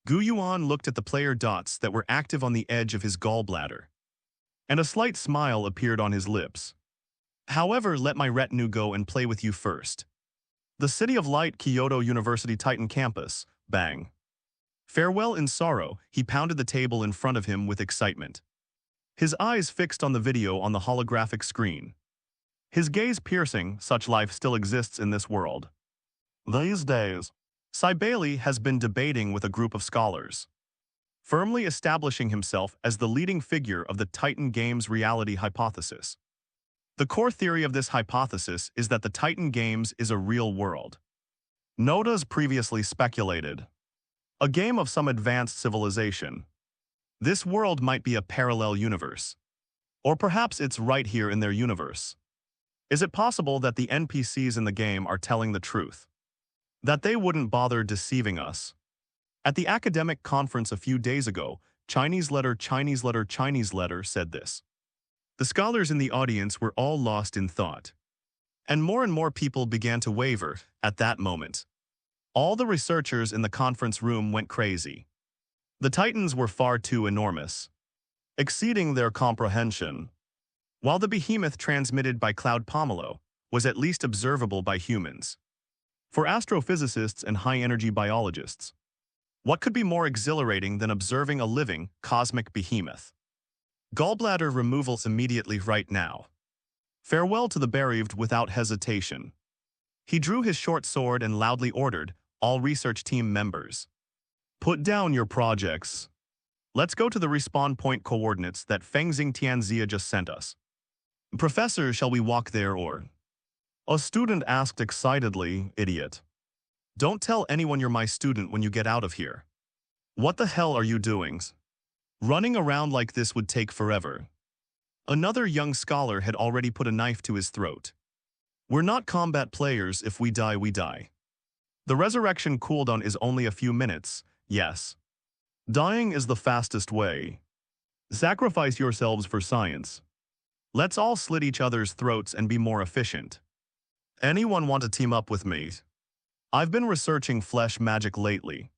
Gu Yuan looked at the player dots that were active on the edge of his gallbladder, and a slight smile appeared on his lips. However, let my retinue go and play with you first. The City of Light Kyoto University Titan Campus, bang. Farewell in sorrow, he pounded the table in front of him with excitement. His eyes fixed on the video on the holographic screen. His gaze piercing, such life still exists in this world. These days, Cybele has been debating with a group of scholars, firmly establishing himself as the leading figure of the Titan Games reality hypothesis. The core theory of this hypothesis is that the Titan Games is a real world. Noda's previously speculated, a game of some advanced civilization. This world might be a parallel universe. Or perhaps it's right here in their universe. Is it possible that the NPCs in the game are telling the truth? That they wouldn't bother deceiving us? At the academic conference a few days ago, Chinese letter said this. The scholars in the audience were all lost in thought. And more people began to waver at that moment. All the researchers in the conference room went crazy. The Titans were far too enormous, exceeding their comprehension, while the behemoth transmitted by Cloud Pomelo was at least observable by humans. For astrophysicists and high-energy biologists, what could be more exhilarating than observing a living, cosmic behemoth? Gallbladder removals immediately right now. Farewell to the bereaved without hesitation. He drew his short sword and loudly ordered all research team members. Put down your projects. Let's go to the respawn point coordinates that Fengxing Tianxia just sent us. Professor, shall we walk there or? A student asked excitedly, idiot. Don't tell anyone you're my student when you get out of here. What the hell are you doing? Running around like this would take forever. Another young scholar had already put a knife to his throat. We're not combat players. If we die, we die. The resurrection cooldown is only a few minutes, yes. Dying is the fastest way. Sacrifice yourselves for science. Let's all slit each other's throats and be more efficient. Anyone want to team up with me? I've been researching flesh magic lately,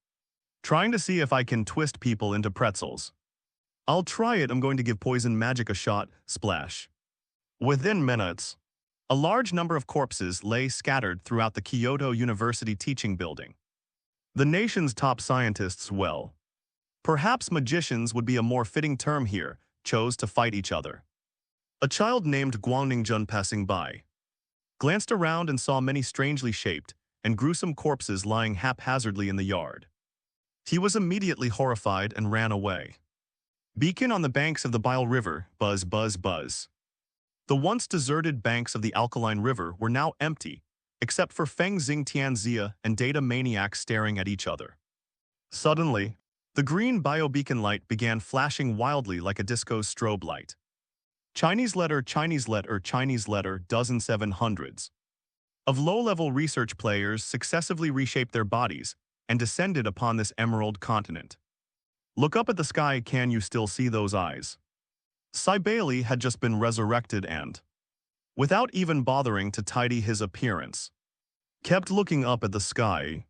trying to see if I can twist people into pretzels. I'll try it. I'm going to give poison magic a shot, splash. Within minutes, a large number of corpses lay scattered throughout the Kyoto University teaching building. The nation's top scientists, well, perhaps magicians would be a more fitting term here, chose to fight each other. A child named Guangningjun passing by glanced around and saw many strangely shaped and gruesome corpses lying haphazardly in the yard. He was immediately horrified and ran away. Beacon on the banks of the Bile River, buzz, buzz, buzz. The once deserted banks of the alkaline river were now empty, except for Fengxing Tianxia and Data Maniacs staring at each other. Suddenly, the green biobeacon light began flashing wildly like a disco's strobe light. Chinese letter, dozen 700s. Of low-level research players successively reshaped their bodies and descended upon this emerald continent. Look up at the sky. Can you still see those eyes? Cybele had just been resurrected and, without even bothering to tidy his appearance, kept looking up at the sky,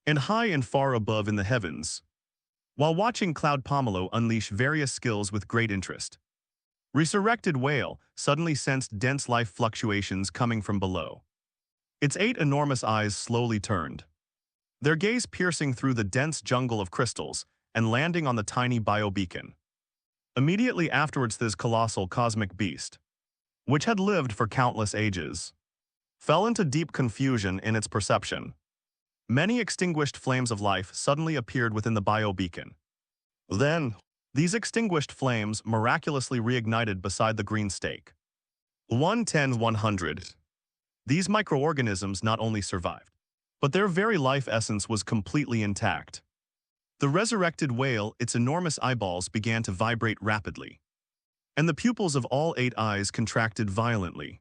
and high and far above in the heavens, while watching Cloud Pomelo unleash various skills with great interest. Resurrected Whale suddenly sensed dense life fluctuations coming from below. Its 8 enormous eyes slowly turned, their gaze piercing through the dense jungle of crystals and landing on the tiny biobeacon. Immediately afterwards, this colossal cosmic beast, which had lived for countless ages, fell into deep confusion in its perception. Many extinguished flames of life suddenly appeared within the bio-beacon. Then, these extinguished flames miraculously reignited beside the green stake. 110-100. These microorganisms not only survived, but their very life essence was completely intact. The resurrected whale, its enormous eyeballs began to vibrate rapidly, and the pupils of all 8 eyes contracted violently.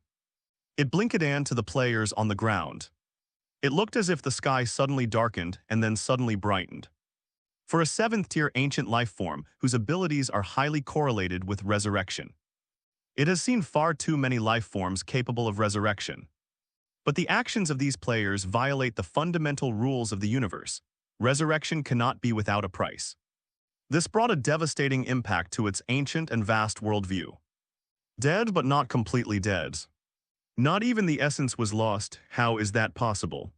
It blinked to the players on the ground. It looked as if the sky suddenly darkened and then suddenly brightened. For a 7th-tier ancient life form whose abilities are highly correlated with resurrection, it has seen far too many life forms capable of resurrection. But the actions of these players violate the fundamental rules of the universe. Resurrection cannot be without a price. This brought a devastating impact to its ancient and vast worldview. Dead but not completely dead. Not even the essence was lost. How is that possible?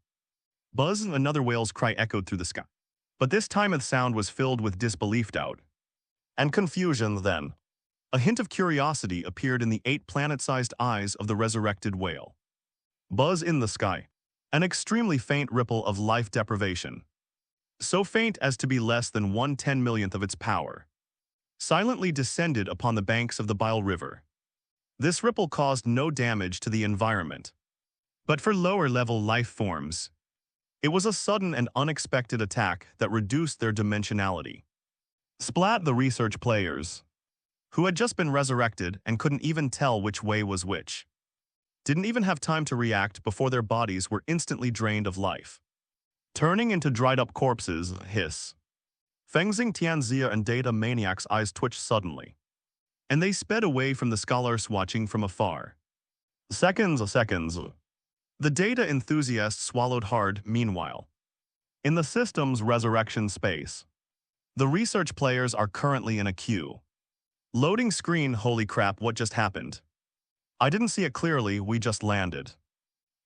Buzz, another whale's cry echoed through the sky. But this time the sound was filled with disbelief, doubt, and confusion. Then, a hint of curiosity appeared in the 8 planet-sized eyes of the resurrected whale. Buzz in the sky. An extremely faint ripple of life deprivation, so faint as to be less than 1/10,000,000th of its power, silently descended upon the banks of the Bile River. This ripple caused no damage to the environment. But for lower-level life forms, it was a sudden and unexpected attack that reduced their dimensionality. Splat, the research players, who had just been resurrected and couldn't even tell which way was which, didn't even have time to react before their bodies were instantly drained of life, turning into dried-up corpses. Hiss. Fengxing, Tianxia, and Data Maniac's eyes twitched suddenly, and they sped away from the scholars watching from afar. Seconds. The data enthusiasts swallowed hard. Meanwhile, in the system's resurrection space, the research players are currently in a queue. Loading screen. Holy crap, what just happened? I didn't see it clearly, we just landed.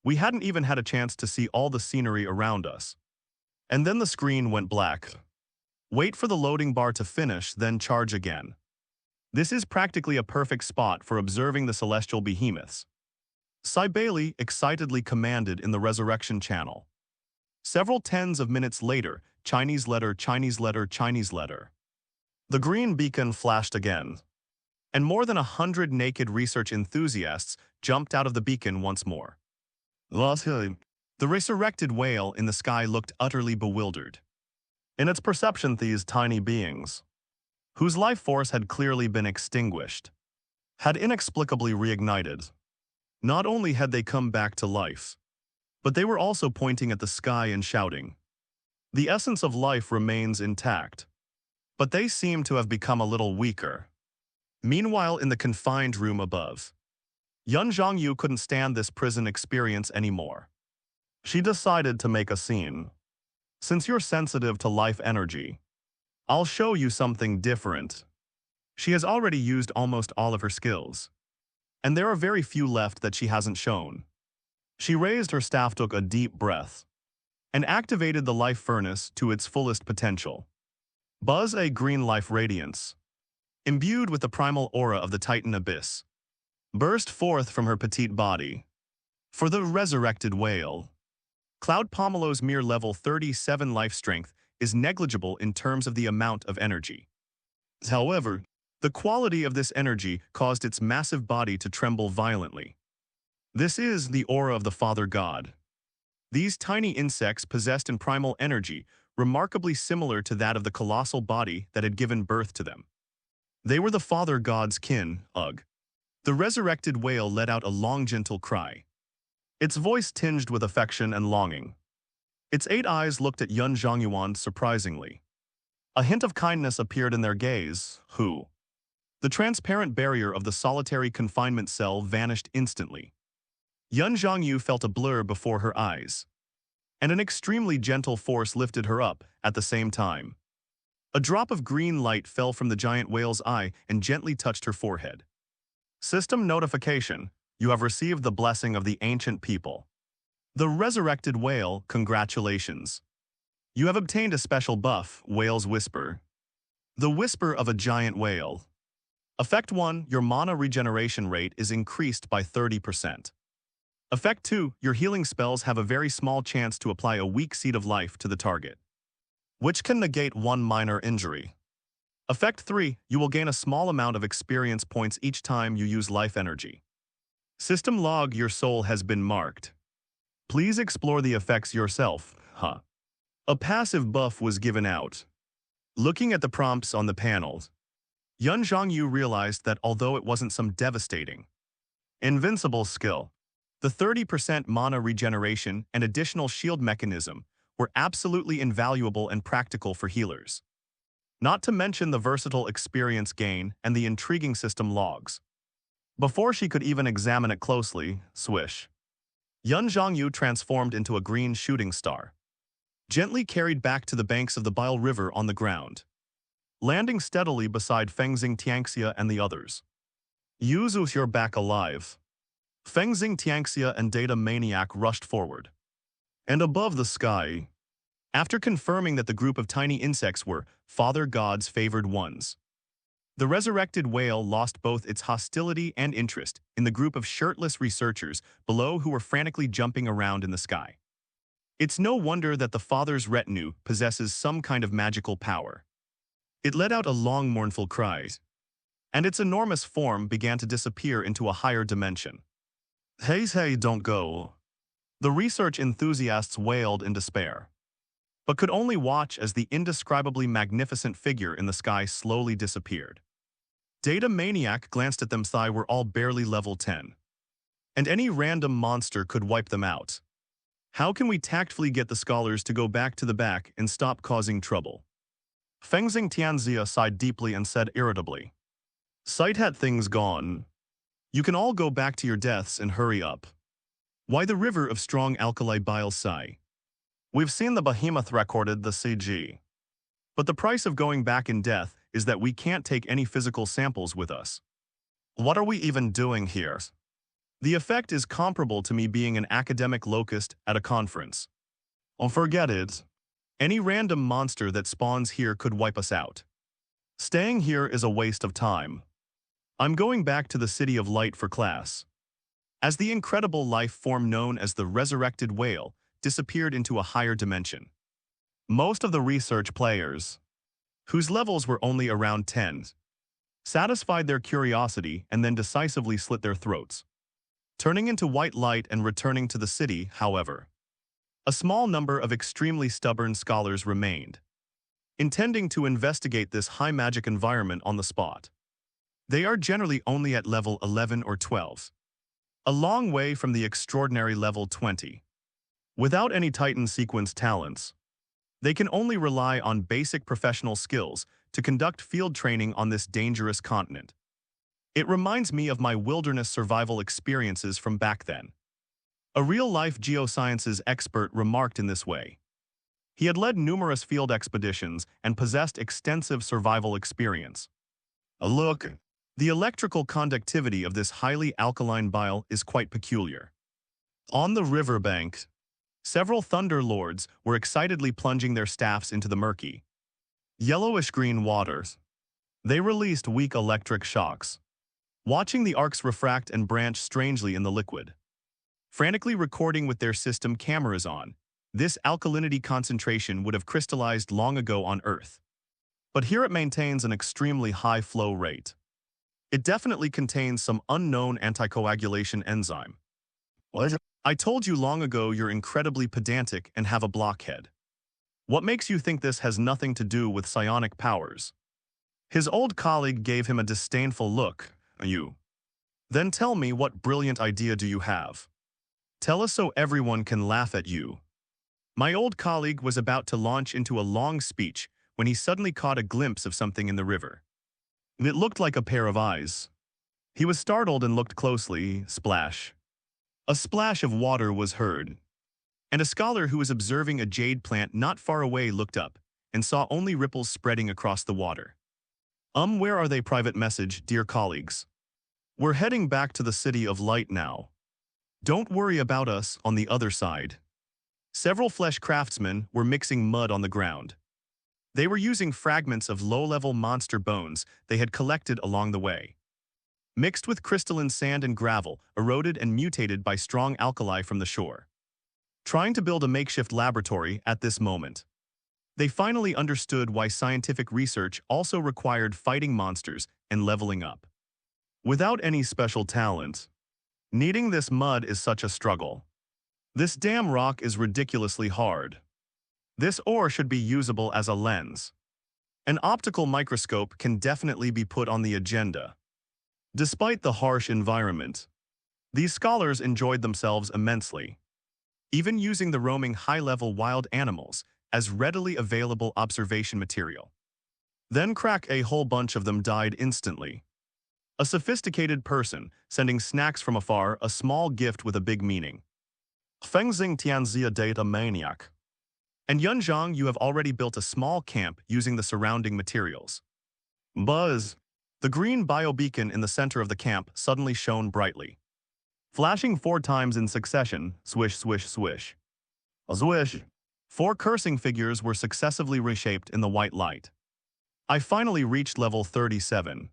We hadn't even had a chance to see all the scenery around us. And then the screen went black. Wait for the loading bar to finish, then charge again. This is practically a perfect spot for observing the celestial behemoths. Bailey excitedly commanded in the resurrection channel. Several tens of minutes later, Chinese letter. The green beacon flashed again, and more than 100 naked research enthusiasts jumped out of the beacon once more. The resurrected whale in the sky looked utterly bewildered. In its perception, these tiny beings, whose life force had clearly been extinguished, had inexplicably reignited. Not only had they come back to life, but they were also pointing at the sky and shouting. The essence of life remains intact, but they seem to have become a little weaker. Meanwhile, in the confined room above, Yun Zhongyu couldn't stand this prison experience anymore. She decided to make a scene. Since you're sensitive to life energy, I'll show you something different. She has already used almost all of her skills, and there are very few left that she hasn't shown. She raised her staff, took a deep breath, and activated the life furnace to its fullest potential. Buzz, a green life radiance, imbued with the primal aura of the Titan abyss, burst forth from her petite body. For the resurrected whale, Cloud Pomelo's mere level 37 life strength is negligible in terms of the amount of energy. However, the quality of this energy caused its massive body to tremble violently. This is the aura of the Father God. These tiny insects possessed in primal energy, remarkably similar to that of the colossal body that had given birth to them. They were the Father God's kin. Ugh. The resurrected whale let out a long, gentle cry, its voice tinged with affection and longing. Its 8 eyes looked at Yun Zhongyuan surprisingly. A hint of kindness appeared in their gaze. Who? The transparent barrier of the solitary confinement cell vanished instantly. Yun Zhongyu felt a blur before her eyes, and an extremely gentle force lifted her up at the same time. A drop of green light fell from the giant whale's eye and gently touched her forehead. System notification: you have received the blessing of the ancient people. The resurrected whale, congratulations. You have obtained a special buff, Whale's Whisper. The whisper of a giant whale. Effect 1, your mana regeneration rate is increased by 30%. Effect 2, your healing spells have a very small chance to apply a weak seed of life to the target, which can negate one minor injury. Effect 3, you will gain a small amount of experience points each time you use life energy. System log, your soul has been marked. Please explore the effects yourself, huh? A passive buff was given out. Looking at the prompts on the panels, Yun Zhongyu realized that although it wasn't some devastating, invincible skill, the 30% mana regeneration and additional shield mechanism were absolutely invaluable and practical for healers. Not to mention the versatile experience gain and the intriguing system logs. Before she could even examine it closely, swish, Yun Zhongyu transformed into a green shooting star, gently carried back to the banks of the Bile River on the ground, landing steadily beside Fengxing Tianxia and the others. Yuzu, you're back alive. Fengxing Tianxia and Data Maniac rushed forward. And above the sky, after confirming that the group of tiny insects were Father God's favored ones, the resurrected whale lost both its hostility and interest in the group of shirtless researchers below who were frantically jumping around in the sky. It's no wonder that the Father's retinue possesses some kind of magical power. It let out a long mournful cry, and its enormous form began to disappear into a higher dimension. Hey, don't go. The research enthusiasts wailed in despair, but could only watch as the indescribably magnificent figure in the sky slowly disappeared. Data Maniac glanced at them. They were all barely level 10, and any random monster could wipe them out. How can we tactfully get the scholars to go back to the back and stop causing trouble? Fengxing Tianxia sighed deeply and said irritably, Sight had things gone. You can all go back to your deaths and hurry up. Why the river of strong alkali bile sigh? We've seen the behemoth recorded the CG. But the price of going back in death is that we can't take any physical samples with us. What are we even doing here? The effect is comparable to me being an academic locust at a conference. Oh, forget it. Any random monster that spawns here could wipe us out. Staying here is a waste of time. I'm going back to the City of Light for class. As the incredible life form known as the resurrected whale disappeared into a higher dimension, most of the research players, whose levels were only around 10, satisfied their curiosity and then decisively slit their throats, turning into white light and returning to the city. However, a small number of extremely stubborn scholars remained, intending to investigate this high magic environment on the spot. They are generally only at level 11 or 12, a long way from the extraordinary level 20. Without any Titan sequence talents, they can only rely on basic professional skills to conduct field training on this dangerous continent. It reminds me of my wilderness survival experiences from back then. A real-life geosciences expert remarked in this way. He had led numerous field expeditions and possessed extensive survival experience. Look, the electrical conductivity of this highly alkaline bile is quite peculiar. On the riverbank, several thunder lords were excitedly plunging their staffs into the murky, yellowish-green waters. They released weak electric shocks, watching the arcs refract and branch strangely in the liquid. Frantically recording with their system cameras on, this alkalinity concentration would have crystallized long ago on Earth. But here it maintains an extremely high flow rate. It definitely contains some unknown anticoagulation enzyme. What? I told you long ago you're incredibly pedantic and have a blockhead. What makes you think this has nothing to do with psionic powers? His old colleague gave him a disdainful look. You. Then tell me, what brilliant idea do you have? Tell us so everyone can laugh at you. My old colleague was about to launch into a long speech when he suddenly caught a glimpse of something in the river. It looked like a pair of eyes. He was startled and looked closely. Splash. A splash of water was heard, and a scholar who was observing a jade plant not far away looked up and saw only ripples spreading across the water. Where are they? Private message, dear colleagues. We're heading back to the City of Light now. Don't worry about us on the other side. Several flesh craftsmen were mixing mud on the ground. They were using fragments of low-level monster bones they had collected along the way, mixed with crystalline sand and gravel, eroded and mutated by strong alkali from the shore. Trying to build a makeshift laboratory at this moment, they finally understood why scientific research also required fighting monsters and leveling up. Without any special talent, needing this mud is such a struggle. This damn rock is ridiculously hard. This ore should be usable as a lens. An optical microscope can definitely be put on the agenda. Despite the harsh environment, these scholars enjoyed themselves immensely, even using the roaming high-level wild animals as readily available observation material. Then crack a whole bunch of them died instantly. A sophisticated person sending snacks from afar, a small gift with a big meaning. Fengxing Tianzia data maniac. And Yunzhang, you have already built a small camp using the surrounding materials. Buzz! The green biobeacon in the center of the camp suddenly shone brightly. Flashing 4 times in succession, swish, swish, swish. A swish! 4 cursing figures were successively reshaped in the white light. I finally reached level 37.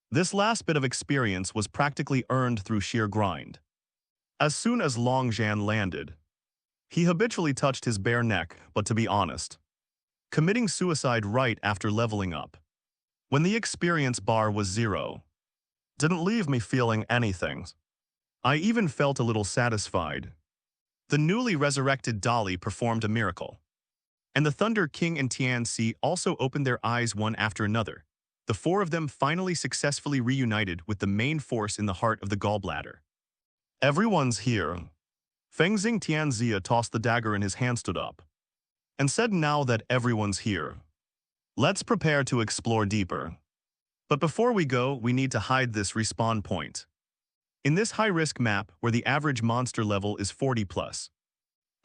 This last bit of experience was practically earned through sheer grind. As soon as Long Zhan landed, he habitually touched his bare neck, but to be honest, committing suicide right after leveling up, when the experience bar was 0, didn't leave me feeling anything. I even felt a little satisfied. The newly resurrected Dolly performed a miracle, and the Thunder King and Tianxi also opened their eyes one after another. The 4 of them finally successfully reunited with the main force in the heart of the gallbladder. Everyone's here. Fengxing Tianzia tossed the dagger in his hand, stood up, and said, now that everyone's here, let's prepare to explore deeper. But before we go, we need to hide this respawn point. In this high-risk map, where the average monster level is 40+,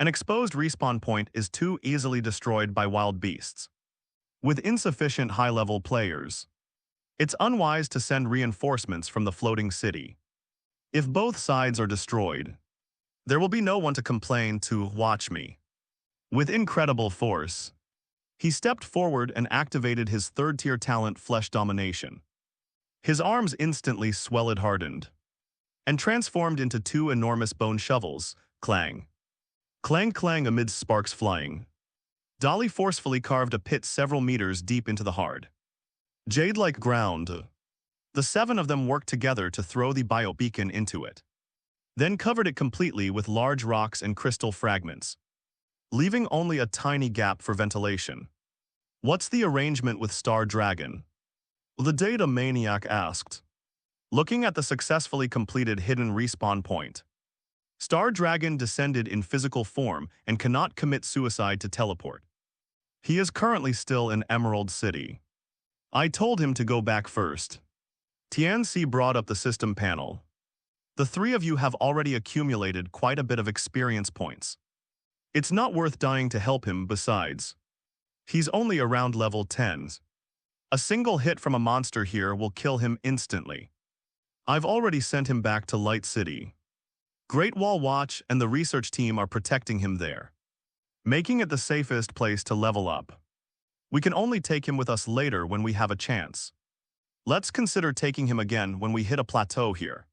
an exposed respawn point is too easily destroyed by wild beasts. With insufficient high-level players, it's unwise to send reinforcements from the floating city. If both sides are destroyed, there will be no one to complain to. Watch me. With incredible force, he stepped forward and activated his 3rd-tier talent, Flesh Domination. His arms instantly swelled, hardened, and transformed into 2 enormous bone shovels. Clang. Clang clang amid sparks flying. Dolly forcefully carved a pit several meters deep into the hard, jade-like ground. The 7 of them worked together to throw the biobeacon into it, then covered it completely with large rocks and crystal fragments, leaving only a tiny gap for ventilation. What's the arrangement with Star Dragon? The data maniac asked, looking at the successfully completed hidden respawn point. Star Dragon descended in physical form and cannot commit suicide to teleport. He is currently still in Emerald City. I told him to go back first. Tianxi brought up the system panel. The 3 of you have already accumulated quite a bit of experience points. It's not worth dying to help him. Besides, he's only around level 10s. A single hit from a monster here will kill him instantly. I've already sent him back to Light City. Great Wall Watch and the research team are protecting him there, making it the safest place to level up. We can only take him with us later when we have a chance. Let's consider taking him again when we hit a plateau here,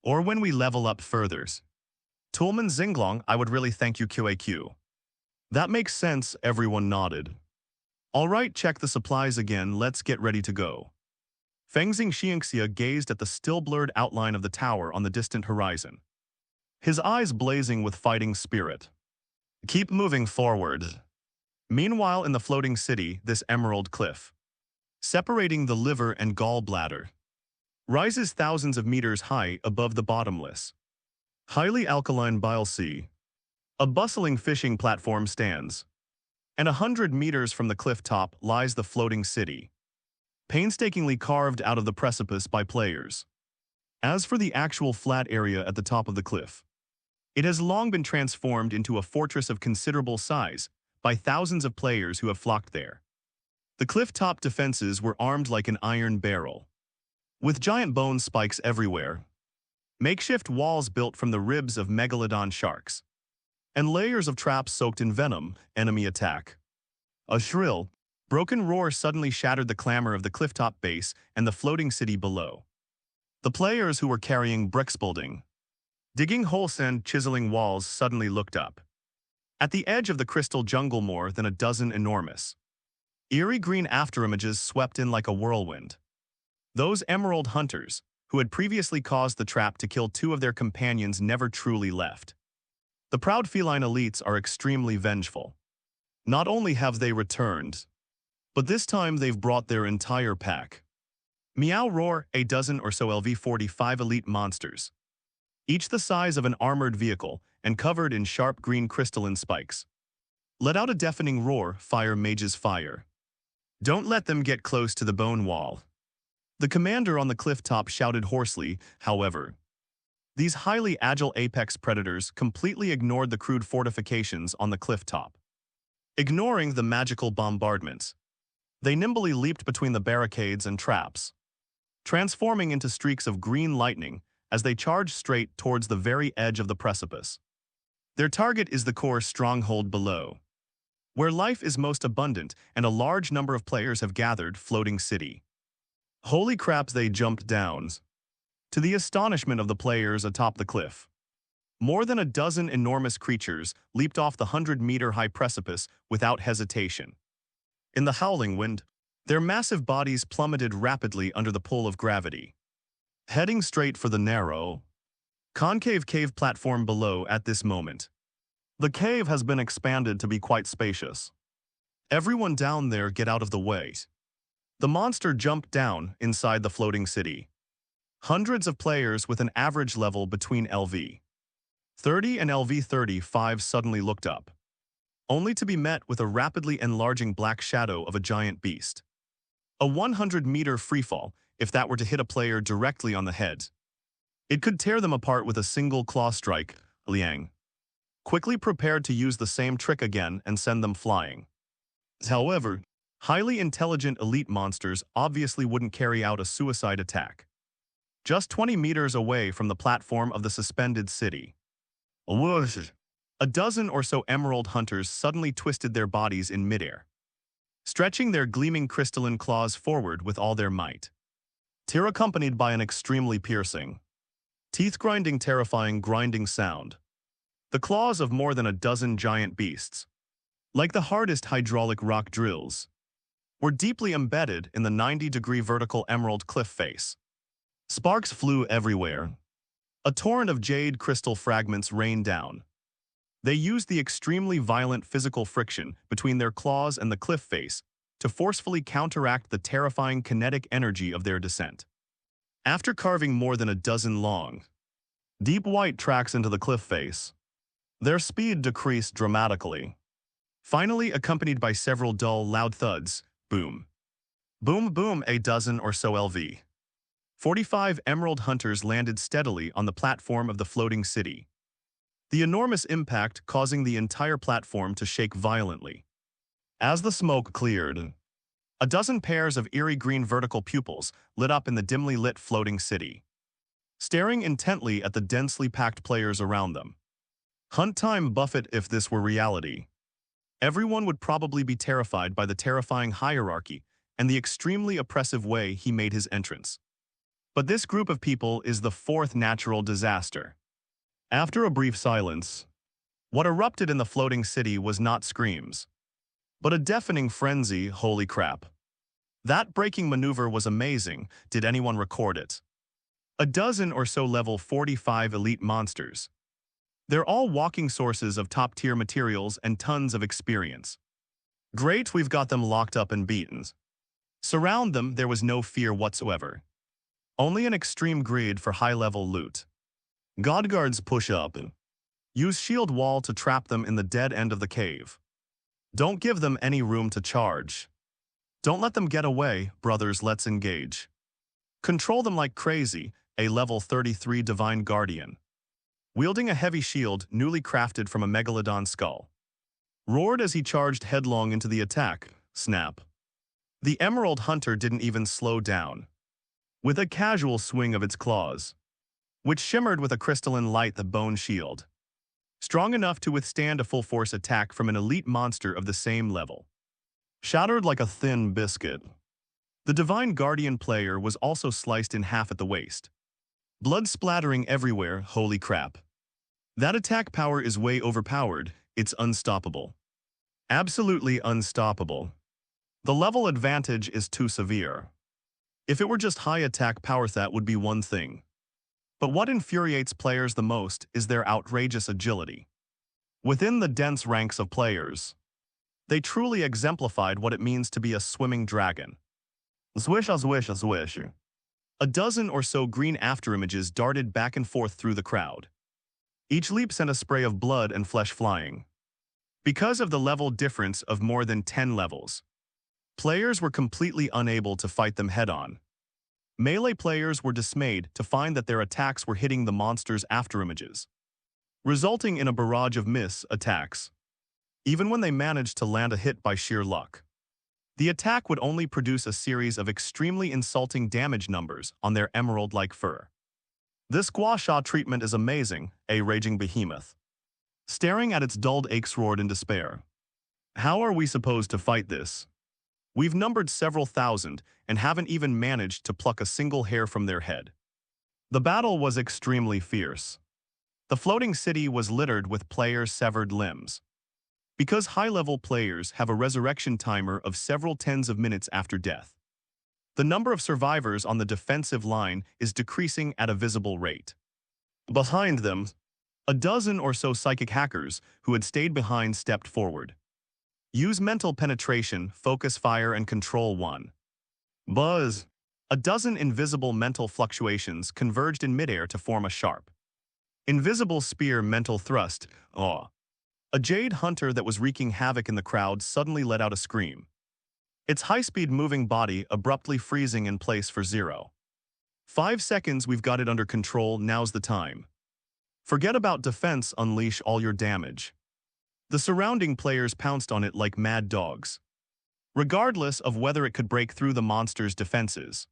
or when we level up further. Toolman Zinglong, I would really thank you. QAQ. That makes sense, everyone nodded. Alright, check the supplies again, let's get ready to go. Fengxing Xiangxia gazed at the still blurred outline of the tower on the distant horizon, his eyes blazing with fighting spirit. Keep moving forward. Meanwhile, in the floating city, this emerald cliff, separating the liver and gallbladder, rises thousands of meters high above the bottomless, highly alkaline bile sea. A bustling fishing platform stands, and 100 meters from the cliff top lies the floating city, painstakingly carved out of the precipice by players. As for the actual flat area at the top of the cliff, it has long been transformed into a fortress of considerable size by thousands of players who have flocked there. The cliff-top defenses were armed like an iron barrel, with giant bone spikes everywhere, makeshift walls built from the ribs of megalodon sharks, and layers of traps soaked in venom. Enemy attack. A shrill, Broken roar suddenly shattered the clamor of the clifftop base and the floating city below. The players who were carrying bricks building, digging holes and chiseling walls suddenly looked up. At the edge of the crystal jungle more than a dozen enormous, eerie green afterimages swept in like a whirlwind. Those emerald hunters, who had previously caused the trap to kill two of their companions, never truly left. The proud feline elites are extremely vengeful. Not only have they returned, but this time they've brought their entire pack. Meow roar, a dozen or so LV-45 elite monsters, each the size of an armored vehicle and covered in sharp green crystalline spikes. Let out a deafening roar, fire mages fire. Don't let them get close to the bone wall. The commander on the cliff top shouted hoarsely, however. These highly agile apex predators completely ignored the crude fortifications on the cliff top. Ignoring the magical bombardments, they nimbly leaped between the barricades and traps, transforming into streaks of green lightning as they charged straight towards the very edge of the precipice. Their target is the core stronghold below, where life is most abundant and a large number of players have gathered, floating city. Holy crap, they jumped down. To the astonishment of the players atop the cliff, more than a dozen enormous creatures leaped off the 100-meter-high precipice without hesitation. In the howling wind, their massive bodies plummeted rapidly under the pull of gravity, heading straight for the narrow, concave cave platform below at this moment. The cave has been expanded to be quite spacious. Everyone down there, get out of the way. The monster jumped down inside the floating city. Hundreds of players with an average level between LV-30 and LV-35 suddenly looked up, only to be met with a rapidly enlarging black shadow of a giant beast. A 100-meter freefall, if that were to hit a player directly on the head. It could tear them apart with a single claw strike. Liang quickly prepared to use the same trick again and send them flying. However, highly intelligent elite monsters obviously wouldn't carry out a suicide attack. Just 20 meters away from the platform of the suspended city, a dozen or so emerald hunters suddenly twisted their bodies in midair, stretching their gleaming crystalline claws forward with all their might. Tear accompanied by an extremely piercing, teeth-grinding, terrifying grinding sound. The claws of more than a dozen giant beasts, like the hardest hydraulic rock drills, were deeply embedded in the 90-degree vertical emerald cliff face. Sparks flew everywhere. A torrent of jade crystal fragments rained down. They used the extremely violent physical friction between their claws and the cliff face to forcefully counteract the terrifying kinetic energy of their descent. After carving more than a dozen long, deep white tracks into the cliff face, their speed decreased dramatically, finally accompanied by several dull, loud thuds. Boom. Boom, boom, a dozen or so LV-45 emerald hunters landed steadily on the platform of the floating city, the enormous impact causing the entire platform to shake violently. As the smoke cleared, a dozen pairs of eerie green vertical pupils lit up in the dimly lit floating city, staring intently at the densely packed players around them. Hunt time Buffett. If this were reality, everyone would probably be terrified by the terrifying hierarchy and the extremely oppressive way he made his entrance. But this group of people is the fourth natural disaster. After a brief silence, what erupted in the floating city was not screams, but a deafening frenzy. Holy crap. That braking maneuver was amazing. Did anyone record it? A dozen or so level 45 elite monsters. They're all walking sources of top-tier materials and tons of experience. Great, we've got them locked up and beaten. Surround them, there was no fear whatsoever. Only an extreme greed for high-level loot. Godguards push up. Use shield wall to trap them in the dead end of the cave. Don't give them any room to charge. Don't let them get away, brothers, let's engage. Control them like crazy, a level 33 Divine Guardian, wielding a heavy shield newly crafted from a megalodon skull, roared as he charged headlong into the attack. Snap. The Emerald Hunter didn't even slow down. With a casual swing of its claws, which shimmered with a crystalline light, the bone shield, strong enough to withstand a full-force attack from an elite monster of the same level. shattered like a thin biscuit. The Divine Guardian player was also sliced in half at the waist. Blood splattering everywhere, holy crap. That attack power is way overpowered, it's unstoppable. Absolutely unstoppable. The level advantage is too severe. If it were just high attack power, that would be one thing. But what infuriates players the most is their outrageous agility. Within the dense ranks of players, they truly exemplified what it means to be a swimming dragon. Swish, a swish, a swish. A dozen or so green afterimages darted back and forth through the crowd. Each leap sent a spray of blood and flesh flying. Because of the level difference of more than 10 levels, players were completely unable to fight them head-on. Melee players were dismayed to find that their attacks were hitting the monster's afterimages, resulting in a barrage of miss attacks. Even when they managed to land a hit by sheer luck, the attack would only produce a series of extremely insulting damage numbers on their emerald-like fur. This gua sha treatment is amazing, a raging behemoth. Staring at its dulled aches roared in despair. How are we supposed to fight this? We've numbered several thousand and haven't even managed to pluck a single hair from their head. The battle was extremely fierce. The floating city was littered with players' severed limbs. Because high-level players have a resurrection timer of several tens of minutes after death, the number of survivors on the defensive line is decreasing at a visible rate. Behind them, a dozen or so psychic hackers who had stayed behind stepped forward. Use mental penetration, focus fire, and control 1. Buzz. A dozen invisible mental fluctuations converged in midair to form a sharp, invisible spear mental thrust. A jade hunter that was wreaking havoc in the crowd suddenly let out a scream, its high-speed moving body abruptly freezing in place for 0. 5 seconds, we've got it under control, now's the time. Forget about defense, unleash all your damage. The surrounding players pounced on it like mad dogs, regardless of whether it could break through the monster's defenses.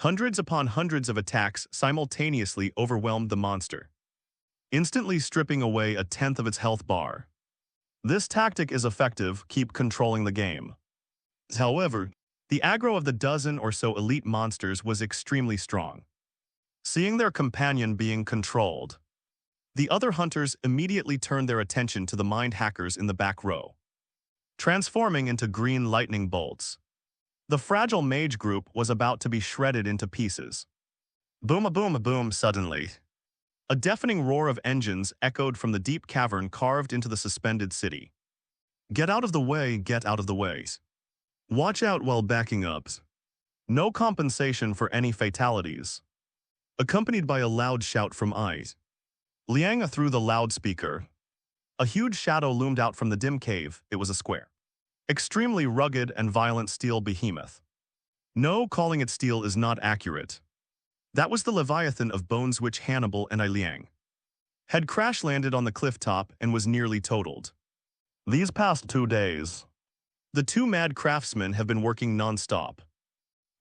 Hundreds upon hundreds of attacks simultaneously overwhelmed the monster, instantly stripping away a tenth of its health bar. This tactic is effective, keep controlling the game. However, the aggro of the dozen or so elite monsters was extremely strong. Seeing their companion being controlled, the other hunters immediately turned their attention to the mind hackers in the back row, transforming into green lightning bolts. The fragile mage group was about to be shredded into pieces. Boom, a boom, a boom, suddenly. A deafening roar of engines echoed from the deep cavern carved into the suspended city. Get out of the way, get out of the way. Watch out while backing up. No compensation for any fatalities. Accompanied by a loud shout from eyes. Liang through the loudspeaker. A huge shadow loomed out from the dim cave. It was a square, extremely rugged and violent steel behemoth. No, calling it steel is not accurate. That was the Leviathan of bones which Hannibal and Liang had crash-landed on the cliff top and was nearly totaled. These past 2 days, the two mad craftsmen have been working non-stop.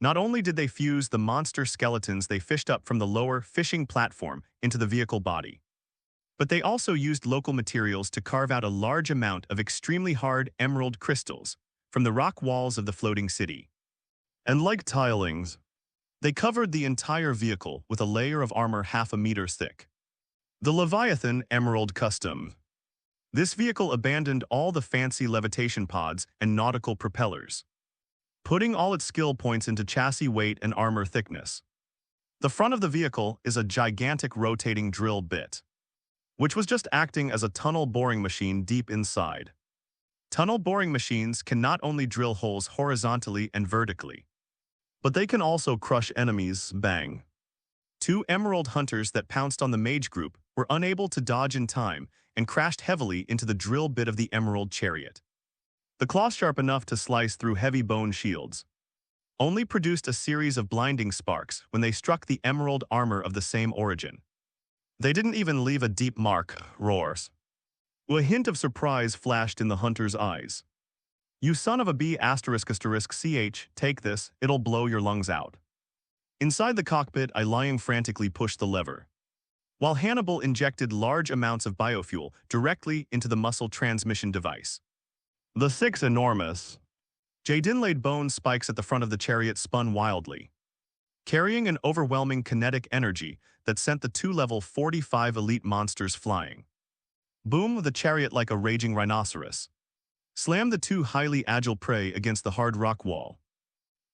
Not only did they fuse the monster skeletons they fished up from the lower fishing platform into the vehicle body, but they also used local materials to carve out a large amount of extremely hard emerald crystals from the rock walls of the floating city. And like tilings, they covered the entire vehicle with a layer of armor half a meter thick. The Leviathan Emerald Custom. This vehicle abandoned all the fancy levitation pods and nautical propellers, putting all its skill points into chassis weight and armor thickness. The front of the vehicle is a gigantic rotating drill bit, which was just acting as a tunnel boring machine deep inside. Tunnel boring machines can not only drill holes horizontally and vertically, but they can also crush enemies, bang. 2 emerald hunters that pounced on the mage group were unable to dodge in time and crashed heavily into the drill bit of the emerald chariot. The claw, sharp enough to slice through heavy bone shields, only produced a series of blinding sparks when they struck the emerald armor of the same origin. They didn't even leave a deep mark, roars. A hint of surprise flashed in the hunter's eyes. You son of a b******ch, take this, it'll blow your lungs out. Inside the cockpit, Liang frantically pushed the lever, while Hannibal injected large amounts of biofuel directly into the muscle transmission device. The 6 enormous, Jaden laid bone spikes at the front of the chariot spun wildly, carrying an overwhelming kinetic energy that sent the two level 45 elite monsters flying. Boom, the chariot like a raging rhinoceros slammed the two highly agile prey against the hard rock wall.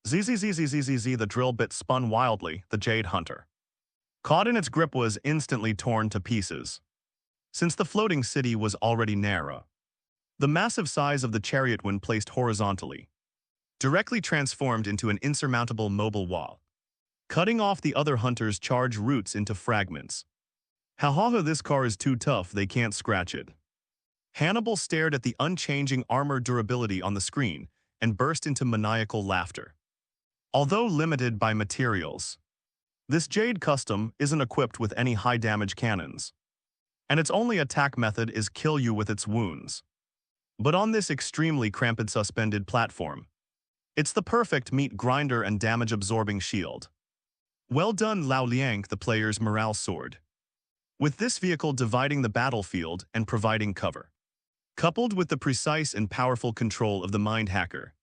Zzzzzzzzz, the drill bit spun wildly, the Jade Hunter, caught in its grip, was instantly torn to pieces. Since the floating city was already narrow, the massive size of the chariot, when placed horizontally, directly transformed into an insurmountable mobile wall, cutting off the other hunters' charge routes into fragments. Ha ha ha, this car is too tough, they can't scratch it. Hannibal stared at the unchanging armor durability on the screen and burst into maniacal laughter. Although limited by materials, this Jade Custom isn't equipped with any high-damage cannons, and its only attack method is kill you with its wounds. But on this extremely cramped suspended platform, it's the perfect meat grinder and damage-absorbing shield. Well done, Lao Liang, the player's morale soared, with this vehicle dividing the battlefield and providing cover. Coupled with the precise and powerful control of the mind hacker,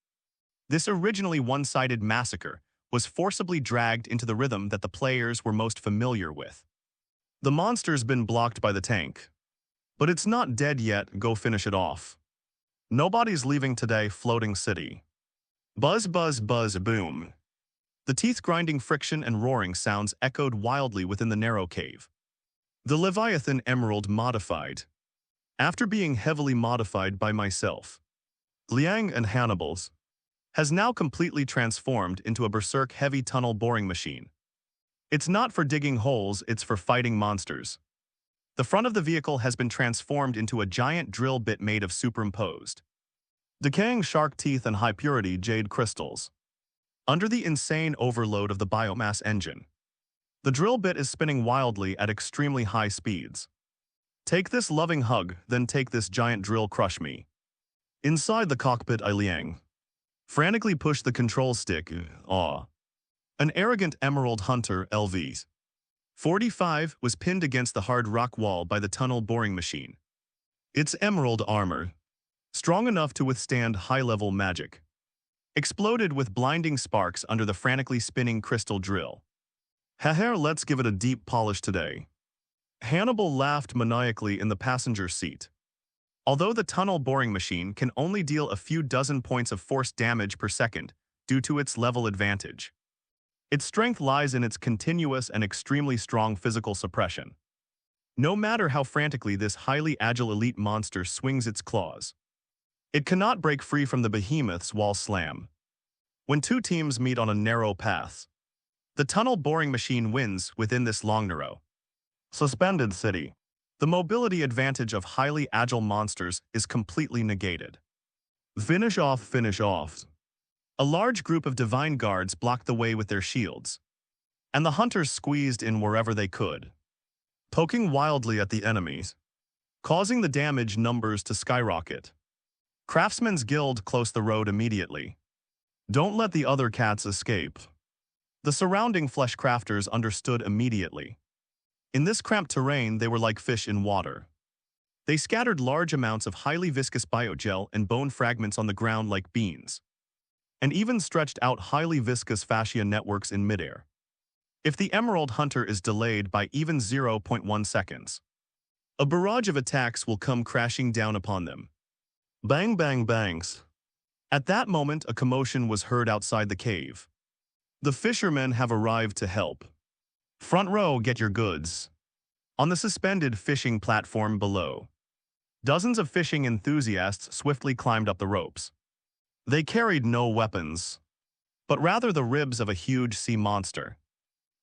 this originally one-sided massacre was forcibly dragged into the rhythm that the players were most familiar with. The monster's been blocked by the tank, but it's not dead yet, go finish it off. Nobody's leaving today, floating city. Buzz buzz buzz boom. The teeth-grinding friction and roaring sounds echoed wildly within the narrow cave. The Leviathan Emerald modified. After being heavily modified by myself, Liang and Hannibal's, has now completely transformed into a berserk heavy tunnel boring machine. It's not for digging holes, it's for fighting monsters. The front of the vehicle has been transformed into a giant drill bit made of superimposed, decaying shark teeth and high-purity jade crystals. Under the insane overload of the biomass engine, the drill bit is spinning wildly at extremely high speeds. Take this loving hug, then take this giant drill, crush me. Inside the cockpit, Liang frantically pushed the control stick. An arrogant Emerald Hunter LV 45 was pinned against the hard rock wall by the tunnel boring machine. Its emerald armor, strong enough to withstand high-level magic, exploded with blinding sparks under the frantically spinning crystal drill. Haha, let's give it a deep polish today. Hannibal laughed maniacally in the passenger seat. Although the tunnel boring machine can only deal a few dozen points of force damage per second due to its level advantage, its strength lies in its continuous and extremely strong physical suppression. No matter how frantically this highly agile elite monster swings its claws, it cannot break free from the behemoth's wall slam. When two teams meet on a narrow path, the tunnel boring machine wins within this long narrow, suspended city. The mobility advantage of highly agile monsters is completely negated. Finish off, finish off. A large group of divine guards blocked the way with their shields, and the hunters squeezed in wherever they could, poking wildly at the enemies, causing the damage numbers to skyrocket. Craftsman's Guild closed the road immediately. Don't let the other cats escape. The surrounding flesh crafters understood immediately. In this cramped terrain, they were like fish in water. They scattered large amounts of highly viscous biogel and bone fragments on the ground like beans, and even stretched out highly viscous fascia networks in midair. If the Emerald Hunter is delayed by even 0.1 seconds, a barrage of attacks will come crashing down upon them. Bang, bang, bangs. At that moment, a commotion was heard outside the cave. The fishermen have arrived to help. Front row, get your goods. On the suspended fishing platform below, dozens of fishing enthusiasts swiftly climbed up the ropes. They carried no weapons, but rather the ribs of a huge sea monster,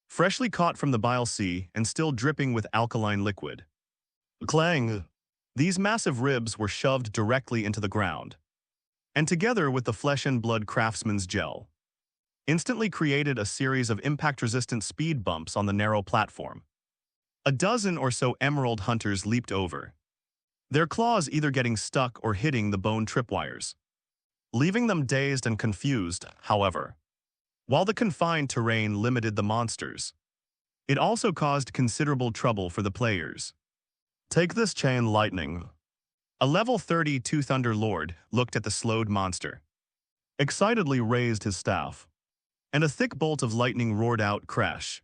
freshly caught from the bile sea and still dripping with alkaline liquid. Clang! These massive ribs were shoved directly into the ground, and together with the flesh and blood craftsman's gel, instantly created a series of impact-resistant speed bumps on the narrow platform. A dozen or so emerald hunters leaped over, their claws either getting stuck or hitting the bone tripwires, leaving them dazed and confused. However, while the confined terrain limited the monsters, it also caused considerable trouble for the players. Take this chain lightning. A level 32 Thunder Lord looked at the slowed monster. excitedly raised his staff, and a thick bolt of lightning roared out, crash.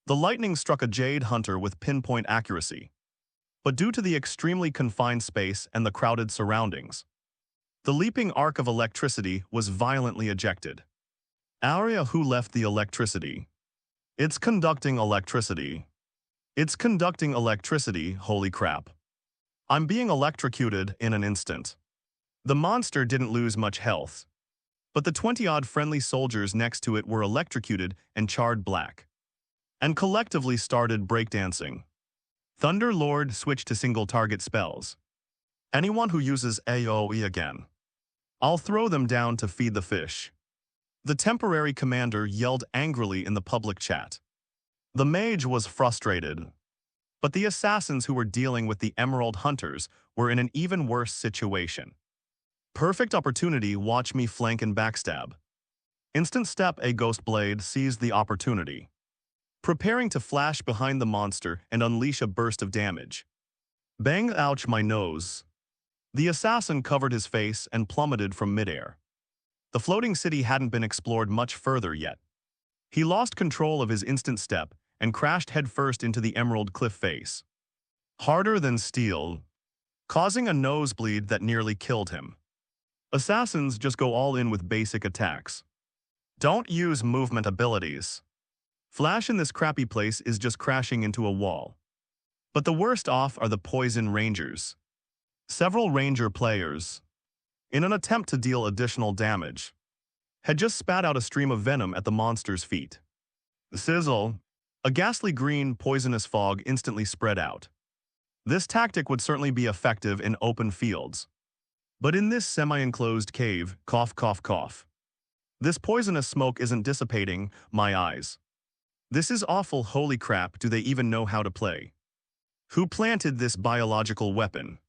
The lightning struck a jade hunter with pinpoint accuracy, but due to the extremely confined space and the crowded surroundings, the leaping arc of electricity was violently ejected. Area who left the electricity. It's conducting electricity. It's conducting electricity, holy crap. I'm being electrocuted in an instant. The monster didn't lose much health, but the 20-odd friendly soldiers next to it were electrocuted and charred black, and collectively started breakdancing. Thunder Lord switched to single-target spells. Anyone who uses AoE again, I'll throw them down to feed the fish. The temporary commander yelled angrily in the public chat. The mage was frustrated, but the assassins who were dealing with the Emerald Hunters were in an even worse situation. Perfect opportunity, watch me flank and backstab. Instant step, a ghost blade seized the opportunity, preparing to flash behind the monster and unleash a burst of damage. Bang, ouch, my nose. The assassin covered his face and plummeted from midair. The floating city hadn't been explored much further yet. He lost control of his instant step and crashed headfirst into the emerald cliff face, harder than steel, causing a nosebleed that nearly killed him. Assassins just go all in with basic attacks. Don't use movement abilities. Flash in this crappy place is just crashing into a wall. But the worst off are the poison rangers. Several ranger players, in an attempt to deal additional damage, had just spat out a stream of venom at the monster's feet. Sizzle. A ghastly green, poisonous fog instantly spread out. This tactic would certainly be effective in open fields. But in this semi-enclosed cave, cough, cough, cough. This poisonous smoke isn't dissipating, my eyes. This is awful, holy crap, do they even know how to play? Who planted this biological weapon?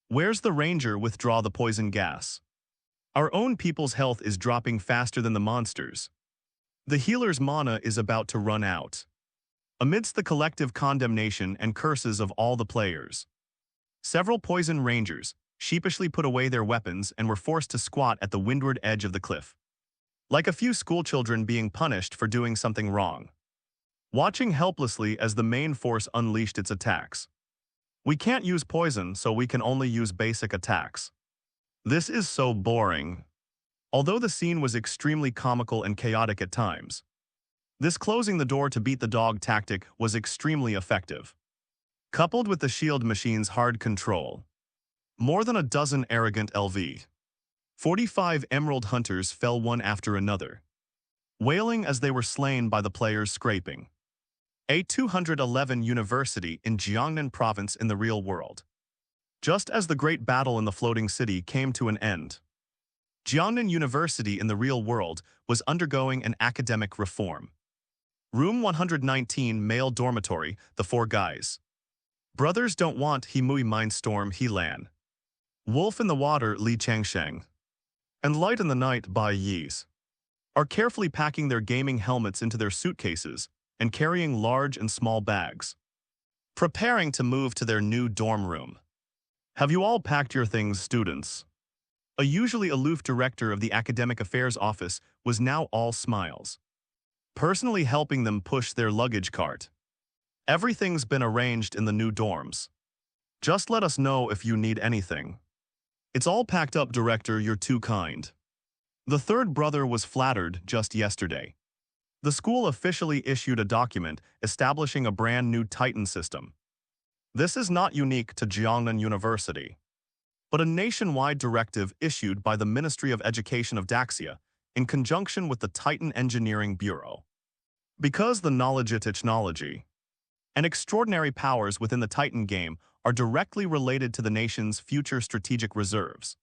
Where's the ranger? Withdraw the poison gas. Our own people's health is dropping faster than the monsters. The healer's mana is about to run out. Amidst the collective condemnation and curses of all the players, several poison rangers sheepishly put away their weapons and were forced to squat at the windward edge of the cliff, like a few schoolchildren being punished for doing something wrong, watching helplessly as the main force unleashed its attacks. We can't use poison, so we can only use basic attacks. This is so boring. Although the scene was extremely comical and chaotic at times, this closing the door to beat the dog tactic was extremely effective. Coupled with the shield machine's hard control, more than a dozen arrogant LV 45 Emerald Hunters fell one after another, wailing as they were slain by the players scraping. A 211 University in Jiangnan Province in the real world. Just as the great battle in the floating city came to an end, Jiangnan University in the real world was undergoing an academic reform. Room 119, male dormitory, the four guys. Brothers don't want Himui Mindstorm Helan. Wolf in the water, Li Changsheng. And Light in the night, Bai Yis, are carefully packing their gaming helmets into their suitcases and carrying large and small bags, preparing to move to their new dorm room. Have you all packed your things, students? A usually aloof director of the academic affairs office was now all smiles, personally helping them push their luggage cart. Everything's been arranged in the new dorms. Just let us know if you need anything. It's all packed up, director, you're too kind. The third brother was flattered just yesterday. The school officially issued a document establishing a brand new Titan system. This is not unique to Jiangnan University, but a nationwide directive issued by the Ministry of Education of Daxia in conjunction with the Titan Engineering Bureau. Because the knowledge technology and extraordinary powers within the Titan game are directly related to the nation's future strategic reserves,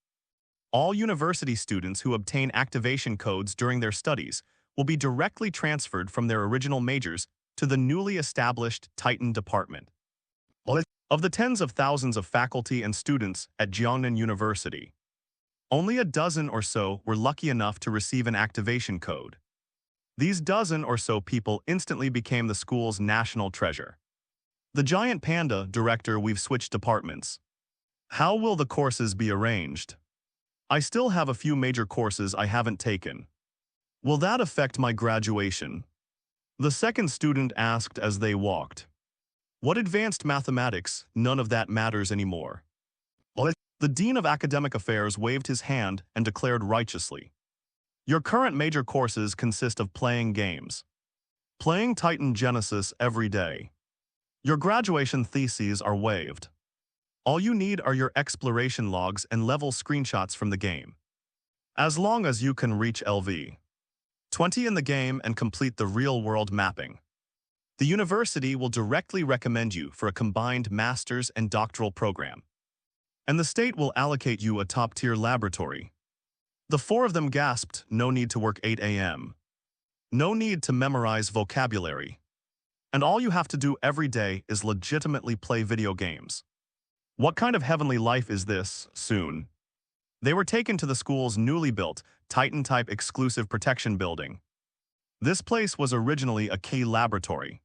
all university students who obtain activation codes during their studies will be directly transferred from their original majors to the newly established Titan Department. Of the tens of thousands of faculty and students at Jiangnan University, only a dozen or so were lucky enough to receive an activation code. These dozen or so people instantly became the school's national treasure. The giant panda, director, we've switched departments. How will the courses be arranged? I still have a few major courses I haven't taken. Will that affect my graduation? The second student asked as they walked. What advanced mathematics? None of that matters anymore. The Dean of Academic Affairs waved his hand and declared righteously. Your current major courses consist of playing games. Playing Titan Genesis every day. Your graduation theses are waived. All you need are your exploration logs and level screenshots from the game. As long as you can reach LV 20 in the game and complete the real-world mapping. The university will directly recommend you for a combined master's and doctoral program. And the state will allocate you a top-tier laboratory. The four of them gasped, no need to work 8 a.m. No need to memorize vocabulary. And all you have to do every day is legitimately play video games. What kind of heavenly life is this, soon? They were taken to the school's newly built, Titan-type exclusive protection building. This place was originally a K laboratory,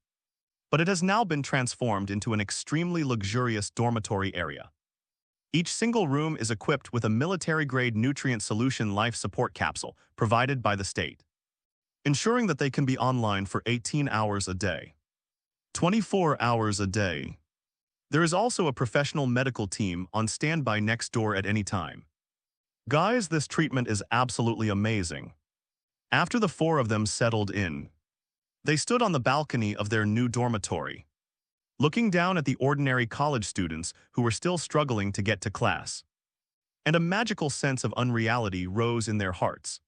but it has now been transformed into an extremely luxurious dormitory area. Each single room is equipped with a military-grade nutrient solution life support capsule provided by the state, ensuring that they can be online for 18 hours a day. 24 hours a day. There is also a professional medical team on standby next door at any time. Guys, this treatment is absolutely amazing. After the four of them settled in, they stood on the balcony of their new dormitory, looking down at the ordinary college students who were still struggling to get to class. And a magical sense of unreality rose in their hearts.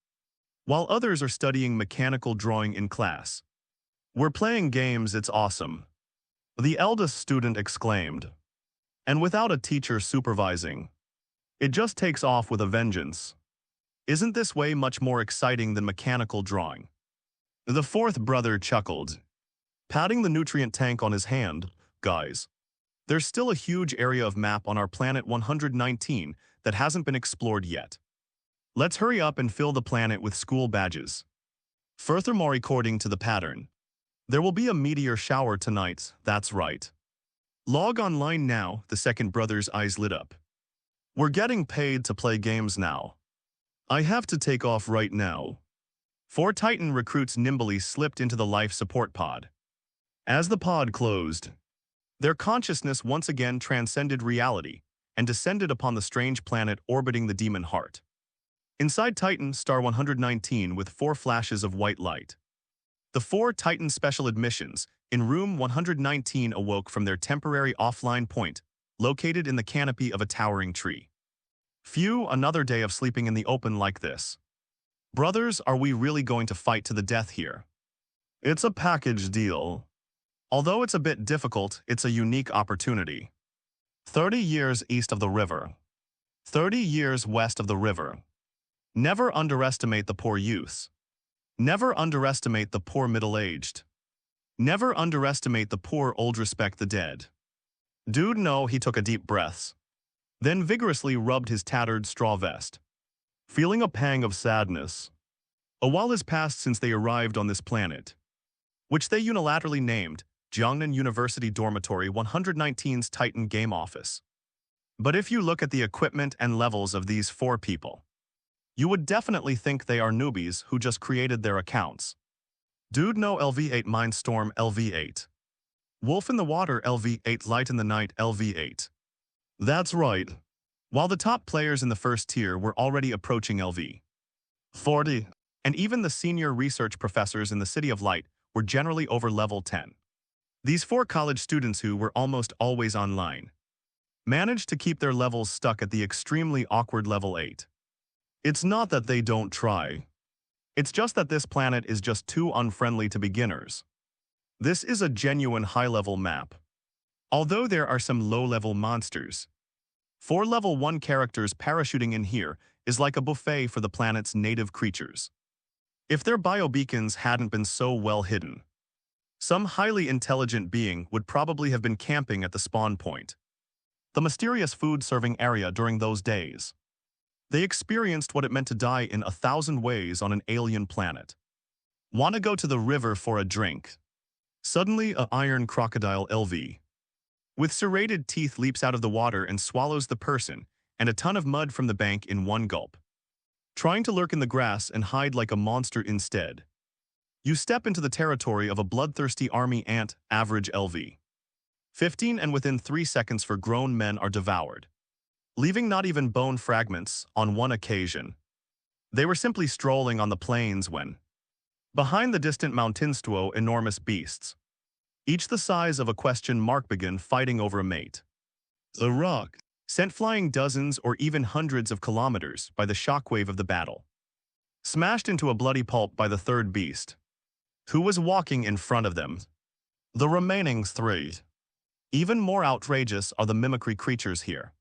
While others are studying mechanical drawing in class. We're playing games, it's awesome. The eldest student exclaimed. And without a teacher supervising. It just takes off with a vengeance. Isn't this way much more exciting than mechanical drawing? The fourth brother chuckled, patting the nutrient tank on his hand. Guys, there's still a huge area of map on our planet 119 that hasn't been explored yet. Let's hurry up and fill the planet with school badges. Furthermore, according to the pattern, there will be a meteor shower tonight, that's right. Log online now, the second brother's eyes lit up. We're getting paid to play games now. I have to take off right now. Four Titan recruits nimbly slipped into the life support pod. As the pod closed, their consciousness once again transcended reality and descended upon the strange planet orbiting the demon heart. Inside Titan Star 119 with 4 flashes of white light. The 4 Titan special admissions in room 119 awoke from their temporary offline point, located in the canopy of a towering tree. Phew, another day of sleeping in the open like this. Brothers, are we really going to fight to the death here? It's a package deal. Although it's a bit difficult, it's a unique opportunity. 30 years east of the river. 30 years west of the river. Never underestimate the poor youths. Never underestimate the poor middle-aged. Never underestimate the poor old. Respect the dead. Dude, no, he took a deep breath, then vigorously rubbed his tattered straw vest, feeling a pang of sadness. A while has passed since they arrived on this planet, which they unilaterally named Jiangnan University Dormitory 119's Titan Game Office. But if you look at the equipment and levels of these 4 people, you would definitely think they are newbies who just created their accounts. Dude, no, LV8 Mindstorm LV8. Wolf in the Water LV8 Light in the Night LV8. That's right. While the top players in the first tier were already approaching LV 40, and even the senior research professors in the City of Light were generally over level 10. These 4 college students who were almost always online managed to keep their levels stuck at the extremely awkward level 8. It's not that they don't try. It's just that this planet is just too unfriendly to beginners. This is a genuine high-level map. Although there are some low-level monsters, 4 level 1 characters parachuting in here is like a buffet for the planet's native creatures. If their biobeacons hadn't been so well hidden, some highly intelligent being would probably have been camping at the spawn point, the mysterious food-serving area during those days. They experienced what it meant to die in 1,000 ways on an alien planet. Want to go to the river for a drink? Suddenly, a iron crocodile LV with serrated teeth leaps out of the water and swallows the person and a ton of mud from the bank in one gulp. trying to lurk in the grass and hide like a monster instead. You step into the territory of a bloodthirsty army ant, average LV. 15, and within 3 seconds for grown men are devoured, leaving not even bone fragments on one occasion. They were simply strolling on the plains when, behind the distant mountainstuo, enormous beasts, each the size of a question mark, began fighting over a mate. The rock sent flying dozens or even hundreds of kilometers by the shockwave of the battle, smashed into a bloody pulp by the third beast, who was walking in front of them. The remaining 3. Even more outrageous are the mimicry creatures here.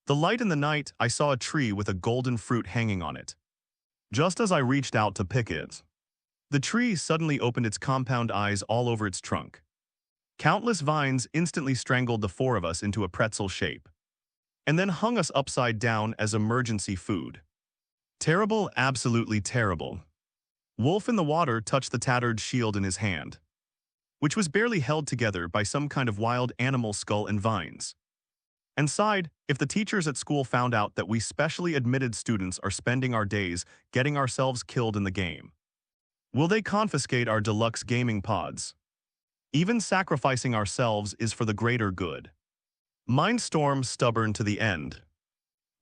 The light in the night, I saw a tree with a golden fruit hanging on it. Just as I reached out to pick it, the tree suddenly opened its compound eyes all over its trunk. Countless vines instantly strangled the 4 of us into a pretzel shape, and then hung us upside down as emergency food. Terrible, absolutely terrible. Wolf in the water touched the tattered shield in his hand, which was barely held together by some kind of wild animal skull and vines, and sighed, if the teachers at school found out that we specially admitted students are spending our days getting ourselves killed in the game, will they confiscate our deluxe gaming pods? Even sacrificing ourselves is for the greater good. Mindstorm stubborn to the end.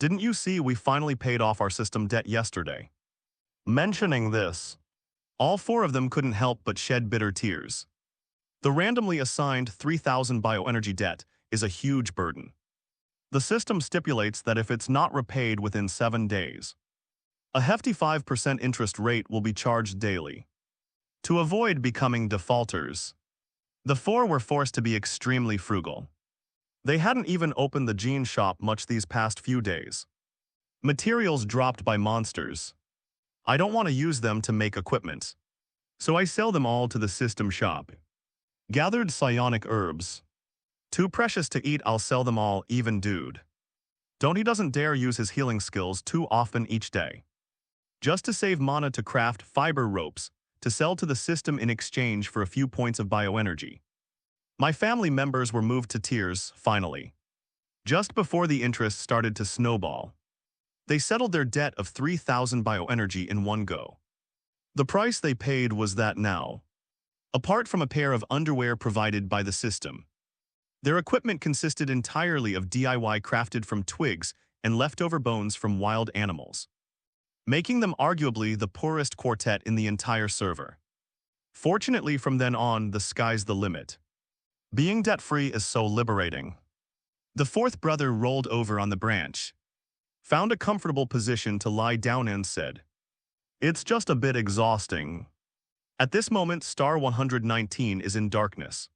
Didn't you see we finally paid off our system debt yesterday? Mentioning this, all 4 of them couldn't help but shed bitter tears. The randomly assigned 3,000 bioenergy debt is a huge burden. The system stipulates that if it's not repaid within 7 days, a hefty 5% interest rate will be charged daily. To avoid becoming defaulters, the 4 were forced to be extremely frugal. They hadn't even opened the gene shop much these past few days. Materials dropped by monsters. I don't want to use them to make equipment, so I sell them all to the system shop. Gathered psionic herbs. Too precious to eat, I'll sell them all, even dude. He doesn't dare use his healing skills too often each day. Just to save mana to craft fiber ropes to sell to the system in exchange for a few points of bioenergy. My family members were moved to tears, finally. Just before the interest started to snowball, they settled their debt of 3,000 bioenergy in one go. The price they paid was that now, apart from a pair of underwear provided by the system, their equipment consisted entirely of DIY crafted from twigs and leftover bones from wild animals, making them arguably the poorest quartet in the entire server. Fortunately, from then on, the sky's the limit. Being debt-free is so liberating. The 4th brother rolled over on the branch, found a comfortable position to lie down and said, "It's just a bit exhausting." At this moment, star 119 is in darkness.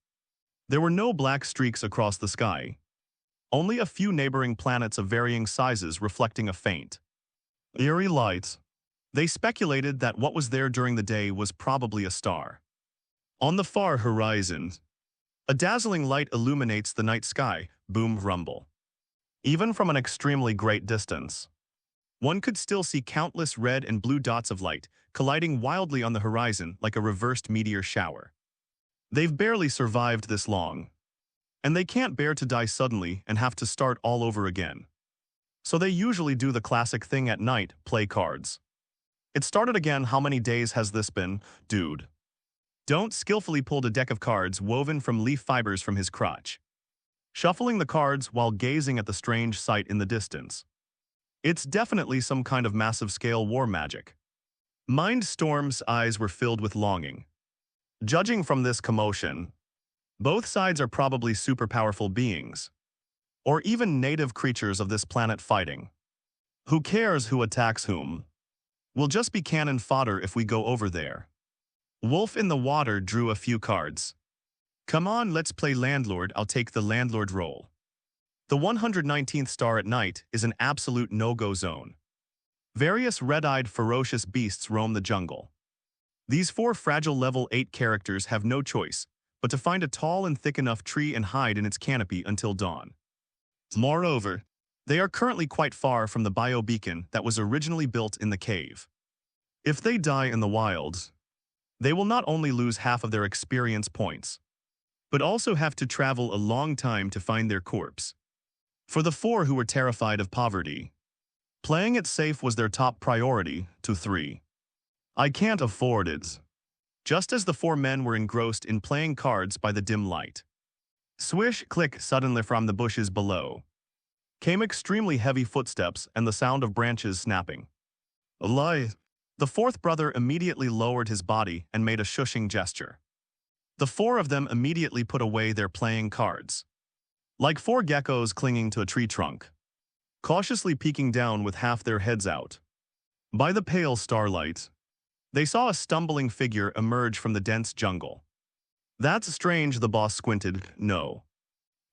There were no black streaks across the sky, only a few neighboring planets of varying sizes reflecting a faint, eerie light. They speculated that what was there during the day was probably a star. On the far horizon, a dazzling light illuminates the night sky, boom rumble. Even from an extremely great distance, one could still see countless red and blue dots of light colliding wildly on the horizon like a reversed meteor shower. They've barely survived this long, and they can't bear to die suddenly and have to start all over again. So they usually do the classic thing at night, play cards. It started again. How many days has this been, dude? Don't skillfully pulled a deck of cards woven from leaf fibers from his crotch, shuffling the cards while gazing at the strange sight in the distance. It's definitely some kind of massive-scale war magic. Mindstorm's eyes were filled with longing. Judging from this commotion, both sides are probably super powerful beings, or even native creatures of this planet fighting. Who cares who attacks whom? We'll just be cannon fodder if we go over there. Wolf in the water drew a few cards. Come on, let's play landlord. I'll take the landlord role. The 119th star at night is an absolute no-go zone. Various red-eyed ferocious beasts roam the jungle. These 4 fragile level 8 characters have no choice but to find a tall and thick enough tree and hide in its canopy until dawn. Moreover, they are currently quite far from the bio-beacon that was originally built in the cave. If they die in the wild, they will not only lose half of their experience points, but also have to travel a long time to find their corpse. For the 4 who were terrified of poverty, Playing it safe was their top priority, to 3. I can't afford it. Just as the 4 men were engrossed in playing cards by the dim light. Swish, click, suddenly from the bushes below came extremely heavy footsteps and the sound of branches snapping. Lie. The 4th brother immediately lowered his body and made a shushing gesture. The 4 of them immediately put away their playing cards. Like 4 geckos clinging to a tree trunk, cautiously peeking down with half their heads out. By the pale starlight, they saw a stumbling figure emerge from the dense jungle. That's strange, the boss squinted. No.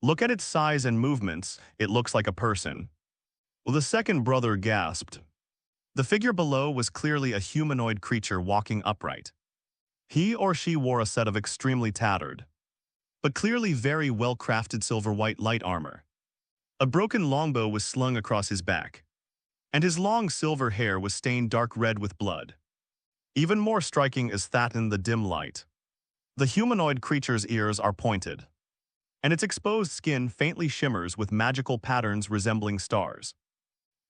Look at its size and movements, it looks like a person. Well, the 2nd brother gasped. The figure below was clearly a humanoid creature walking upright. He or she wore a set of extremely tattered, but clearly very well-crafted silver-white light armor. A broken longbow was slung across his back, and his long silver hair was stained dark red with blood. Even more striking is that in the dim light, the humanoid creature's ears are pointed, and its exposed skin faintly shimmers with magical patterns resembling stars.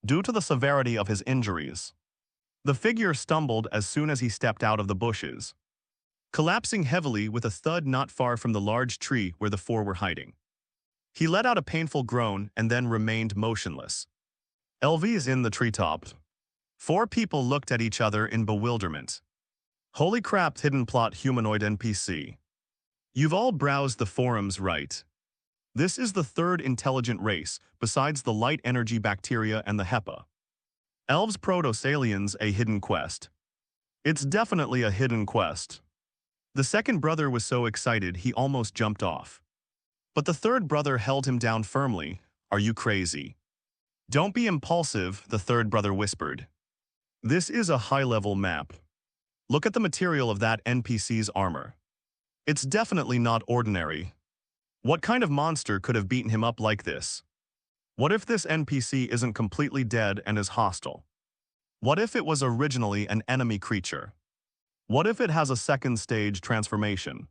Due to the severity of his injuries, the figure stumbled as soon as he stepped out of the bushes, collapsing heavily with a thud not far from the large tree where the 4 were hiding. He let out a painful groan and then remained motionless. LV's in the treetop. 4 people looked at each other in bewilderment. Holy crap, hidden plot humanoid NPC. You've all browsed the forums, right? This is the 3rd intelligent race, besides the light energy bacteria and the HEPA. Elves Proto-Saliens, a hidden quest. It's definitely a hidden quest. The 2nd brother was so excited he almost jumped off. But the 3rd brother held him down firmly. Are you crazy? Don't be impulsive, the 3rd brother whispered. This is a high-level map. Look at the material of that NPC's armor. It's definitely not ordinary. What kind of monster could have beaten him up like this? What if this NPC isn't completely dead and is hostile? What if it was originally an enemy creature? What if it has a 2nd stage transformation?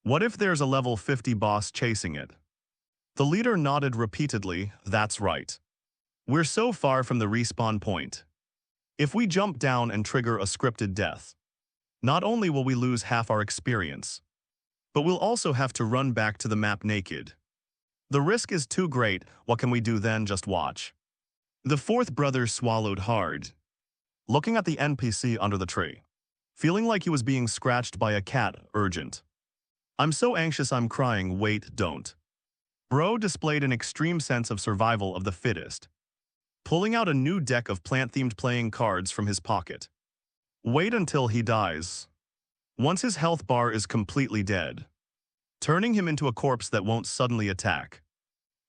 What if there's a level 50 boss chasing it? The leader nodded repeatedly. That's right. We're so far from the respawn point. If we jump down and trigger a scripted death, not only will we lose half our experience, but we'll also have to run back to the map naked. The risk is too great. What can we do then? Just watch. The 4th brother swallowed hard, looking at the NPC under the tree, feeling like he was being scratched by a cat. Urgent. I'm so anxious I'm crying. Wait, don't. Bro displayed an extreme sense of survival of the fittest, pulling out a new deck of plant-themed playing cards from his pocket. Wait until he dies. Once his health bar is completely dead, turning him into a corpse that won't suddenly attack.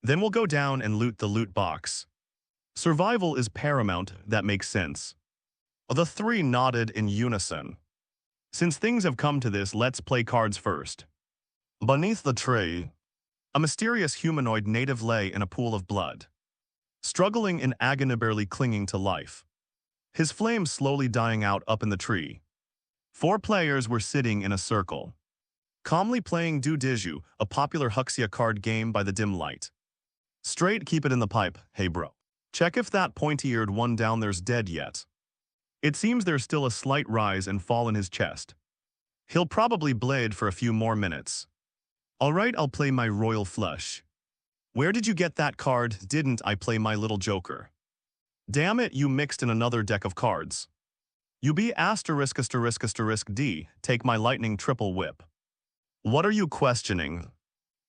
Then we'll go down and loot the loot box. Survival is paramount, that makes sense. The 3 nodded in unison. Since things have come to this, let's play cards first. Beneath the tree, a mysterious humanoid native lay in a pool of blood, struggling in agony, barely clinging to life. His flame slowly dying out up in the tree. 4 players were sitting in a circle, calmly playing Do Diju, a popular Huxia card game by the dim light. Straight, keep it in the pipe. Hey bro, check if that pointy-eared one down there's dead yet. It seems there's still a slight rise and fall in his chest. He'll probably blade for a few more minutes. Alright, I'll play my royal flush. Where did you get that card? Didn't I play my little joker? Damn it, you mixed in another deck of cards. You be asterisk asterisk asterisk D, take my lightning triple whip. What are you questioning?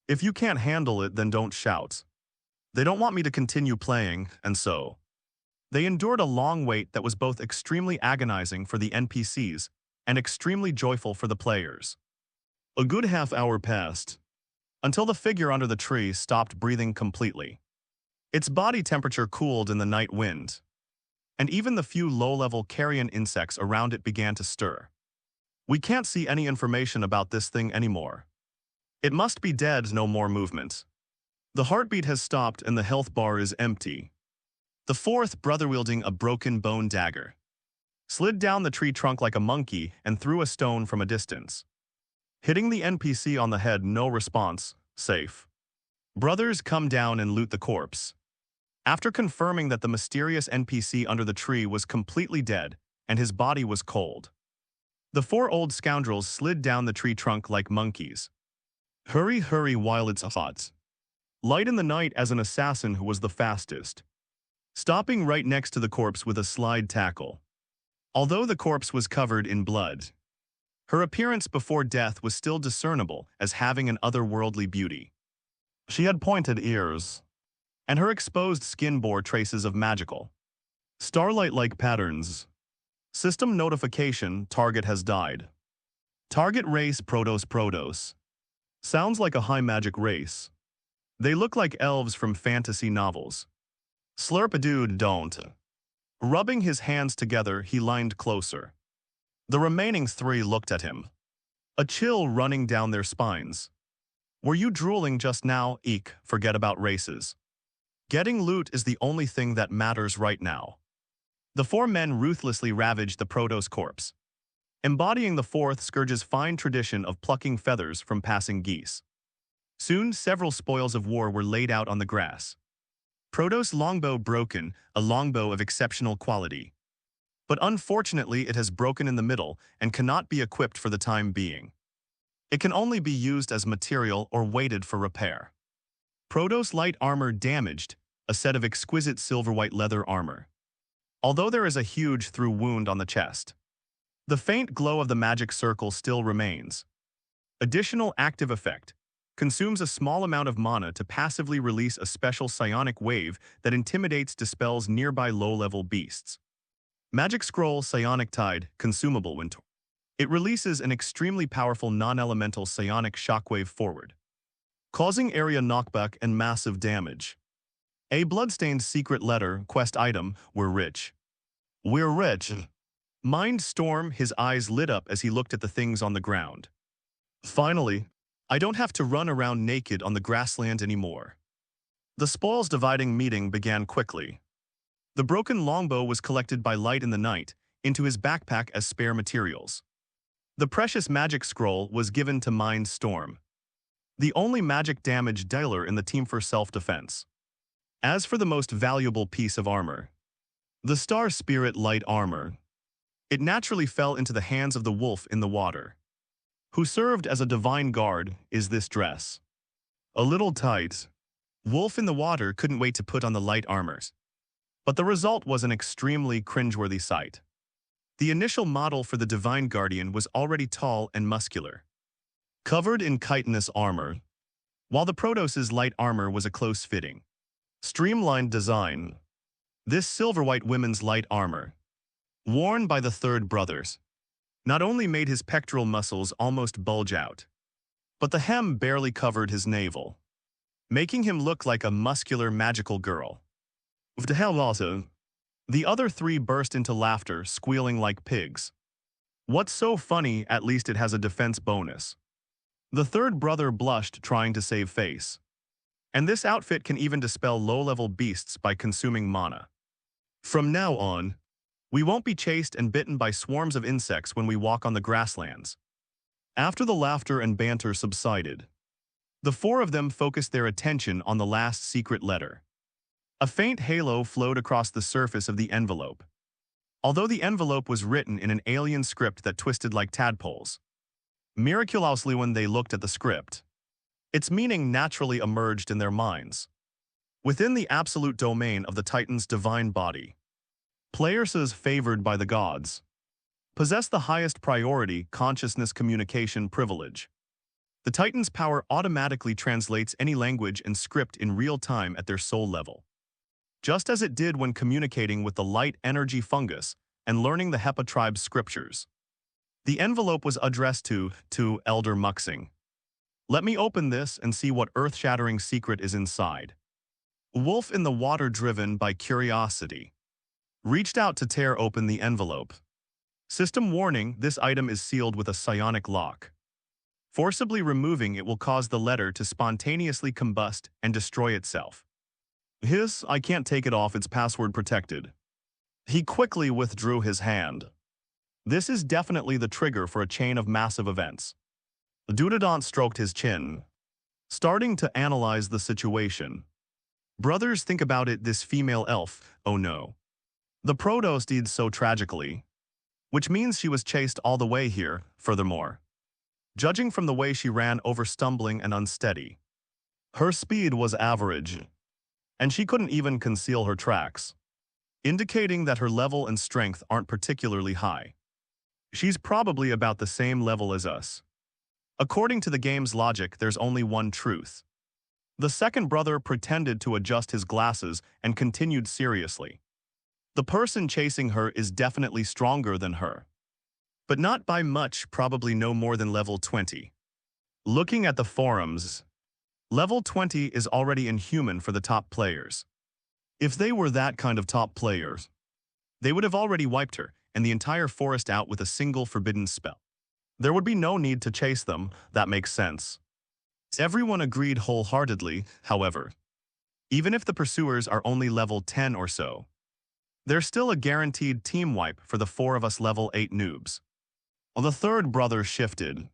If you can't handle it, then don't shout. They don't want me to continue playing, and so they endured a long wait that was both extremely agonizing for the NPCs and extremely joyful for the players. A good half-hour passed, until the figure under the tree stopped breathing completely. Its body temperature cooled in the night wind, and even the few low-level carrion insects around it began to stir. We can't see any information about this thing anymore. It must be dead. No more movement. The heartbeat has stopped and the health bar is empty. The 4th brother, wielding a broken bone dagger, slid down the tree trunk like a monkey and threw a stone from a distance, hitting the NPC on the head. No response. Safe. Brothers, come down and loot the corpse. After confirming that the mysterious NPC under the tree was completely dead and his body was cold, the four old scoundrels slid down the tree trunk like monkeys. Hurry, hurry while it's hot. Light in the night as an assassin who was the fastest, stopping right next to the corpse with a slide tackle. Although the corpse was covered in blood, her appearance before death was still discernible as having an otherworldly beauty. She had pointed ears, and her exposed skin bore traces of magical, starlight-like patterns. System notification, target has died. Target race Protos. Sounds like a high magic race. They look like elves from fantasy novels. Slurp a dude, don't. Rubbing his hands together, he leaned closer. The remaining three looked at him, a chill running down their spines. Were you drooling just now? Eek, forget about races. Getting loot is the only thing that matters right now. The four men ruthlessly ravaged the Protos corpse, embodying the fourth Scourge's fine tradition of plucking feathers from passing geese. Soon, several spoils of war were laid out on the grass. Protos longbow broken, a longbow of exceptional quality. But unfortunately, it has broken in the middle and cannot be equipped for the time being. It can only be used as material or weighted for repair. Protos light armor damaged, a set of exquisite silver-white leather armor. Although there is a huge through wound on the chest, the faint glow of the magic circle still remains. Additional active effect. Consumes a small amount of mana to passively release a special psionic wave that intimidates dispels nearby low-level beasts. Magic Scroll Psionic Tide, consumable when torn. It releases an extremely powerful non-elemental psionic shockwave forward, causing area knockback and massive damage. A bloodstained secret letter, quest item, we're rich. We're rich. Mind Storm, his eyes lit up as he looked at the things on the ground. Finally, I don't have to run around naked on the grassland anymore. The spoils dividing meeting began quickly. The broken longbow was collected by Light in the night into his backpack as spare materials. The precious magic scroll was given to Mind Storm, the only magic damage dealer in the team for self-defense. As for the most valuable piece of armor, the Star Spirit Light Armor, it naturally fell into the hands of the wolf in the water, who served as a divine guard. Is this dress a little tight? Wolf in the water couldn't wait to put on the light armors, but the result was an extremely cringeworthy sight. The initial model for the Divine Guardian was already tall and muscular, covered in chitinous armor, while the Protos' light armor was a close-fitting, streamlined design. This silver-white women's light armor, worn by the third brothers, not only made his pectoral muscles almost bulge out, but the hem barely covered his navel, making him look like a muscular magical girl. Of the hell also. The other three burst into laughter, squealing like pigs. What's so funny? At least it has a defense bonus. The third brother blushed, trying to save face. And this outfit can even dispel low-level beasts by consuming mana. From now on, we won't be chased and bitten by swarms of insects when we walk on the grasslands. After the laughter and banter subsided, the four of them focused their attention on the last secret letter. A faint halo flowed across the surface of the envelope. Although the envelope was written in an alien script that twisted like tadpoles, miraculously when they looked at the script, its meaning naturally emerged in their minds. Within the absolute domain of the Titan's divine body, players favored by the gods possess the highest priority consciousness communication privilege. The Titan's power automatically translates any language and script in real time at their soul level, just as it did when communicating with the light energy fungus and learning the Hepa tribe's scriptures. The envelope was addressed to Elder Muxing. Let me open this and see what earth-shattering secret is inside. Wolf in the water, driven by curiosity, reached out to tear open the envelope. System warning, this item is sealed with a psionic lock. Forcibly removing it will cause the letter to spontaneously combust and destroy itself. I can't take it off, it's password protected. He quickly withdrew his hand. This is definitely the trigger for a chain of massive events. Dudadont stroked his chin, starting to analyze the situation. Brothers, think about it, this female elf, oh no. The Protos died so tragically, which means she was chased all the way here, furthermore. Judging from the way she ran over stumbling and unsteady, her speed was average, and she couldn't even conceal her tracks, indicating that her level and strength aren't particularly high. She's probably about the same level as us. According to the game's logic, there's only one truth. The second brother pretended to adjust his glasses and continued seriously. The person chasing her is definitely stronger than her, but not by much, probably no more than level 20. Looking at the forums, level 20 is already inhuman for the top players. If they were that kind of top players, they would have already wiped her and the entire forest out with a single forbidden spell. There would be no need to chase them, that makes sense. Everyone agreed wholeheartedly, however. Even if the pursuers are only level 10 or so, there's still a guaranteed team wipe for the four of us level 8 noobs. The third brother shifted,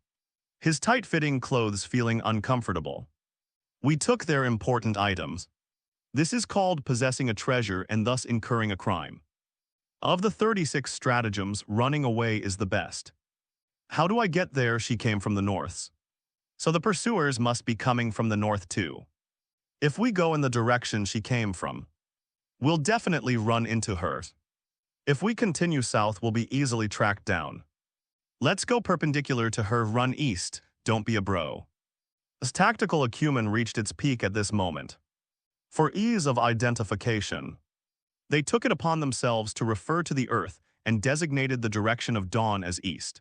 his tight-fitting clothes feeling uncomfortable. We took their important items. This is called possessing a treasure and thus incurring a crime. Of the 36 stratagems, running away is the best. How do I get there? She came from the north. So the pursuers must be coming from the north too. If we go in the direction she came from, we'll definitely run into her. If we continue south, we'll be easily tracked down. Let's go perpendicular to her, run east, don't be a bro. This tactical acumen reached its peak at this moment. For ease of identification, they took it upon themselves to refer to the earth and designated the direction of dawn as east.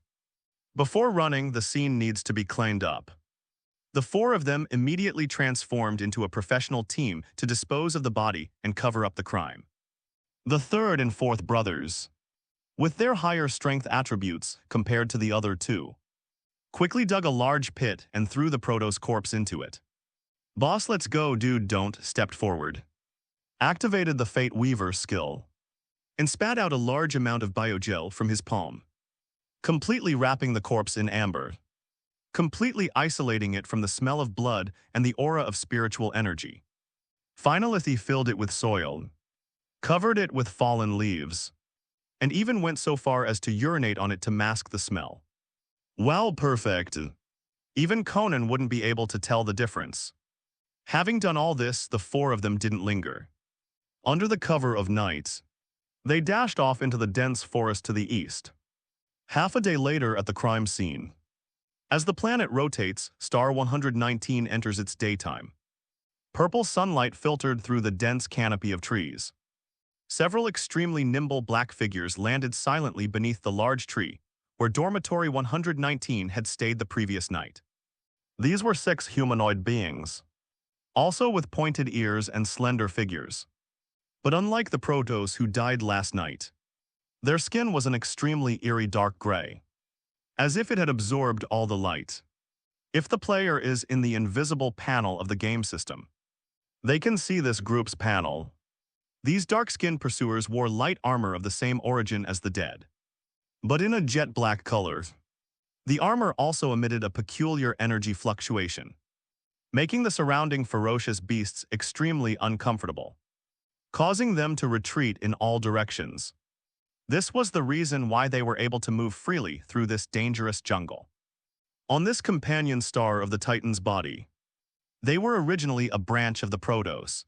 Before running, the scene needs to be cleaned up. The four of them immediately transformed into a professional team to dispose of the body and cover up the crime. The third and fourth brothers, with their higher strength attributes compared to the other two, quickly dug a large pit and threw the Proto's corpse into it. Boss, let's go, dude, don't, stepped forward. Activated the Fate Weaver skill, and spat out a large amount of biogel from his palm, completely wrapping the corpse in amber, completely isolating it from the smell of blood and the aura of spiritual energy. Finally, he filled it with soil, covered it with fallen leaves, and even went so far as to urinate on it to mask the smell. Wow, perfect. Even Conan wouldn't be able to tell the difference. Having done all this, the four of them didn't linger. Under the cover of night, they dashed off into the dense forest to the east. Half a day later at the crime scene, as the planet rotates, star 119 enters its daytime. Purple sunlight filtered through the dense canopy of trees. Several extremely nimble black figures landed silently beneath the large tree, where dormitory 119 had stayed the previous night. These were 6 humanoid beings, also with pointed ears and slender figures. But unlike the Protos who died last night, their skin was an extremely eerie dark gray, as if it had absorbed all the light. If the player is in the invisible panel of the game system, they can see this group's panel. These dark-skinned pursuers wore light armor of the same origin as the dead, but in a jet black color. The armor also emitted a peculiar energy fluctuation, making the surrounding ferocious beasts extremely uncomfortable, causing them to retreat in all directions. This was the reason why they were able to move freely through this dangerous jungle. On this companion star of the Titan's body, they were originally a branch of the Protos,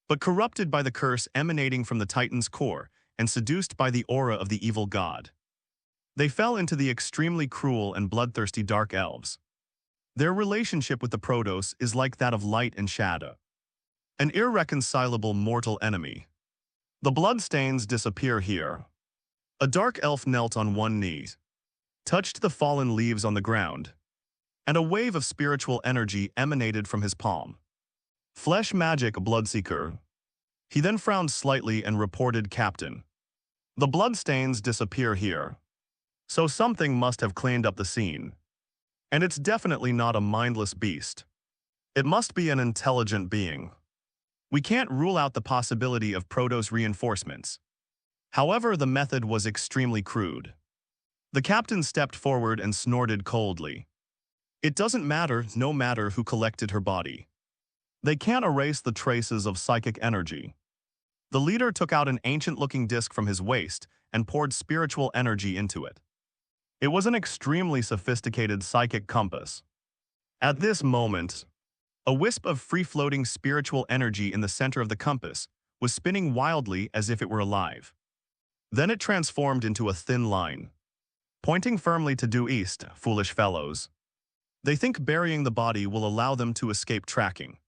but corrupted by the curse emanating from the Titan's core and seduced by the aura of the evil god, they fell into the extremely cruel and bloodthirsty Dark Elves. Their relationship with the Protos is like that of light and shadow, an irreconcilable mortal enemy. The bloodstains disappear here. A dark elf knelt on one knee, touched the fallen leaves on the ground, and a wave of spiritual energy emanated from his palm. Flesh magic, Bloodseeker. He then frowned slightly and reported, Captain, the bloodstains disappear here. So something must have cleaned up the scene. And it's definitely not a mindless beast. It must be an intelligent being. We can't rule out the possibility of Protos reinforcements. However, the method was extremely crude. The captain stepped forward and snorted coldly. It doesn't matter, no matter who collected her body. They can't erase the traces of psychic energy. The leader took out an ancient-looking disc from his waist and poured spiritual energy into it. It was an extremely sophisticated psychic compass. At this moment, a wisp of free-floating spiritual energy in the center of the compass was spinning wildly as if it were alive. Then it transformed into a thin line, pointing firmly to due east, foolish fellows. They think burying the body will allow them to escape tracking.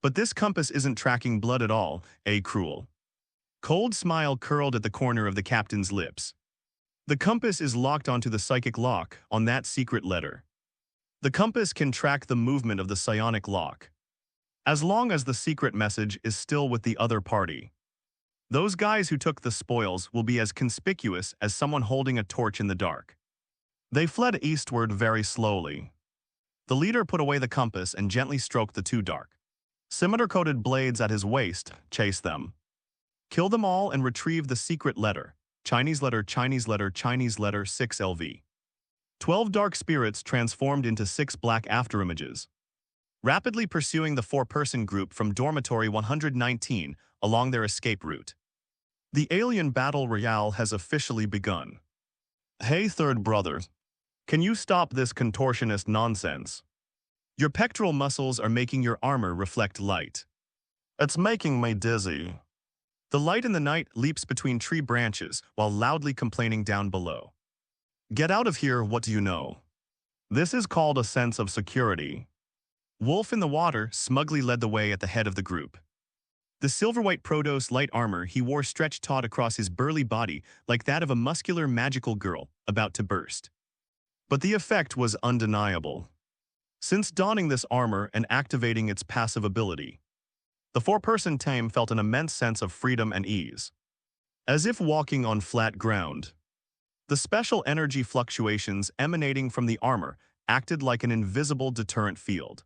But this compass isn't tracking blood at all, cruel. Cold smile curled at the corner of the captain's lips. The compass is locked onto the psychic lock on that secret letter. The compass can track the movement of the psionic lock, as long as the secret message is still with the other party. Those guys who took the spoils will be as conspicuous as someone holding a torch in the dark. They fled eastward very slowly. The leader put away the compass and gently stroked the two dark, scimitar-coated blades at his waist. Chase them. Kill them all and retrieve the secret letter. Chinese letter, Chinese letter, Chinese letter 6LV. 12 dark spirits transformed into 6 black afterimages, rapidly pursuing the 4-person group from dormitory 119 along their escape route. The alien battle royale has officially begun. Hey, third brother, can you stop this contortionist nonsense? Your pectoral muscles are making your armor reflect light. It's making me dizzy. The light in the night leaps between tree branches while loudly complaining down below. Get out of here, what do you know? This is called a sense of security. Wolf in the water smugly led the way at the head of the group. The silver-white Protos light armor he wore stretched taut across his burly body like that of a muscular magical girl about to burst. But the effect was undeniable. Since donning this armor and activating its passive ability, the 4-person team felt an immense sense of freedom and ease, as if walking on flat ground. The special energy fluctuations emanating from the armor acted like an invisible deterrent field.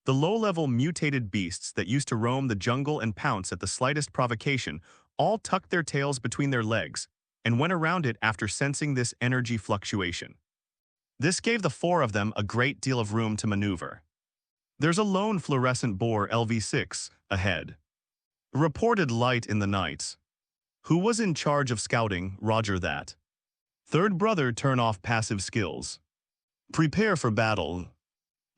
The low-level mutated beasts that used to roam the jungle and pounce at the slightest provocation all tucked their tails between their legs and went around it after sensing this energy fluctuation. This gave the 4 of them a great deal of room to maneuver. There's a lone fluorescent boar LV6 ahead. Reported light in the night. Who was in charge of scouting? Roger that. Third brother, turn off passive skills. Prepare for battle.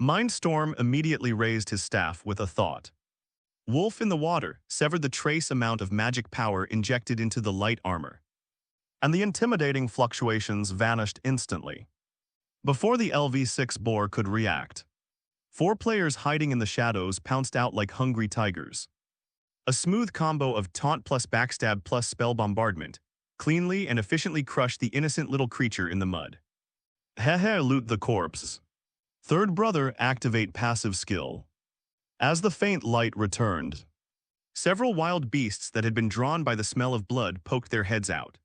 Mindstorm immediately raised his staff with a thought. Wolf in the water severed the trace amount of magic power injected into the light armor, and the intimidating fluctuations vanished instantly. Before the LV6 boar could react, 4 players hiding in the shadows pounced out like hungry tigers. A smooth combo of taunt plus backstab plus spell bombardment cleanly and efficiently crushed the innocent little creature in the mud. Hehe, loot the corpse. Third brother, activate passive skill. As the faint light returned, several wild beasts that had been drawn by the smell of blood poked their heads out,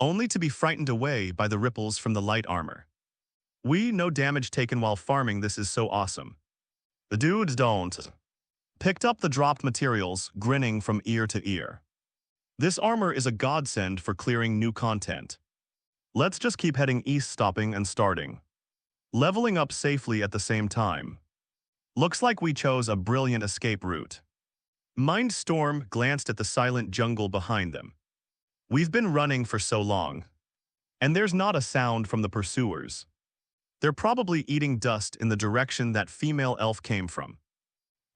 only to be frightened away by the ripples from the light armor. No damage taken while farming, this is so awesome. The dudes don't. Picked up the dropped materials, grinning from ear to ear. This armor is a godsend for clearing new content. Let's just keep heading east, stopping and starting. Leveling up safely at the same time. Looks like we chose a brilliant escape route. Mindstorm glanced at the silent jungle behind them. We've been running for so long, and there's not a sound from the pursuers. They're probably eating dust in the direction that female elf came from.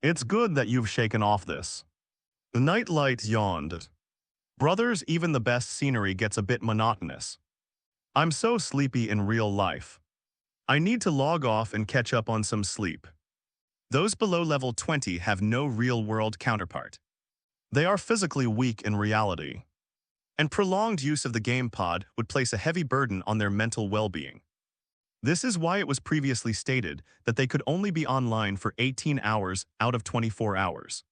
It's good that you've shaken off this. The nightlight yawned. Brothers, even the best scenery gets a bit monotonous. I'm so sleepy in real life. I need to log off and catch up on some sleep. Those below level 20 have no real-world counterpart. They are physically weak in reality, and prolonged use of the game pod would place a heavy burden on their mental well-being. This is why it was previously stated that they could only be online for 18 hours out of 24 hours.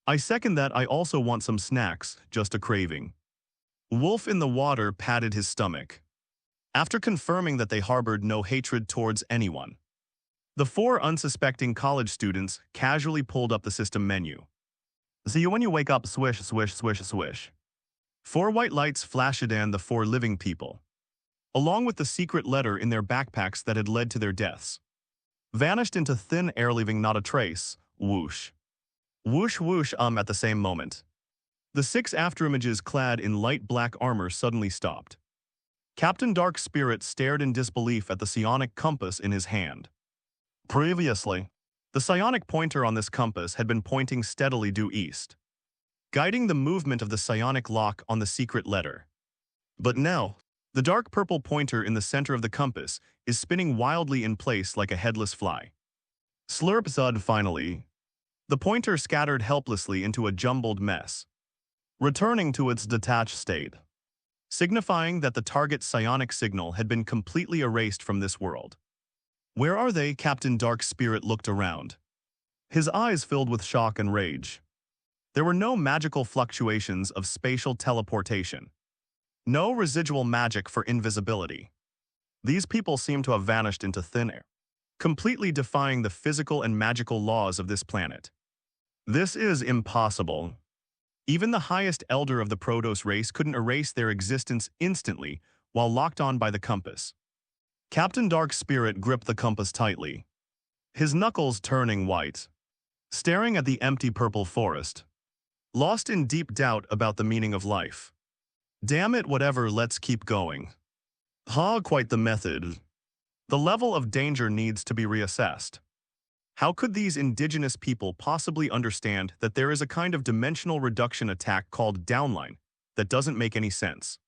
I second that. I also want some snacks, just a craving. Wolf in the water patted his stomach, after confirming that they harbored no hatred towards anyone. The 4 unsuspecting college students casually pulled up the system menu. See you when you wake up, swish, swish, swish, swish. 4 white lights flashed in the 4 living people, along with the secret letter in their backpacks that had led to their deaths. Vanished into thin air, leaving not a trace, Whoosh. Whoosh whoosh at the same moment. The 6 afterimages clad in light black armor suddenly stopped. Captain Dark Spirit stared in disbelief at the psionic compass in his hand. Previously, the psionic pointer on this compass had been pointing steadily due east, guiding the movement of the psionic lock on the secret letter. But now, the dark purple pointer in the center of the compass is spinning wildly in place like a headless fly. Slurp zud finally. The pointer scattered helplessly into a jumbled mess, returning to its detached state, signifying that the target's psionic signal had been completely erased from this world. Where are they? Captain Dark Spirit looked around, his eyes filled with shock and rage. There were no magical fluctuations of spatial teleportation, no residual magic for invisibility. These people seemed to have vanished into thin air, completely defying the physical and magical laws of this planet. This is impossible. Even the highest elder of the Protoss race couldn't erase their existence instantly while locked on by the compass. Captain Dark Spirit gripped the compass tightly, his knuckles turning white, staring at the empty purple forest, lost in deep doubt about the meaning of life. Damn it, whatever, let's keep going. Quite the method. The level of danger needs to be reassessed. How could these indigenous people possibly understand that there is a kind of dimensional reduction attack called downline that doesn't make any sense?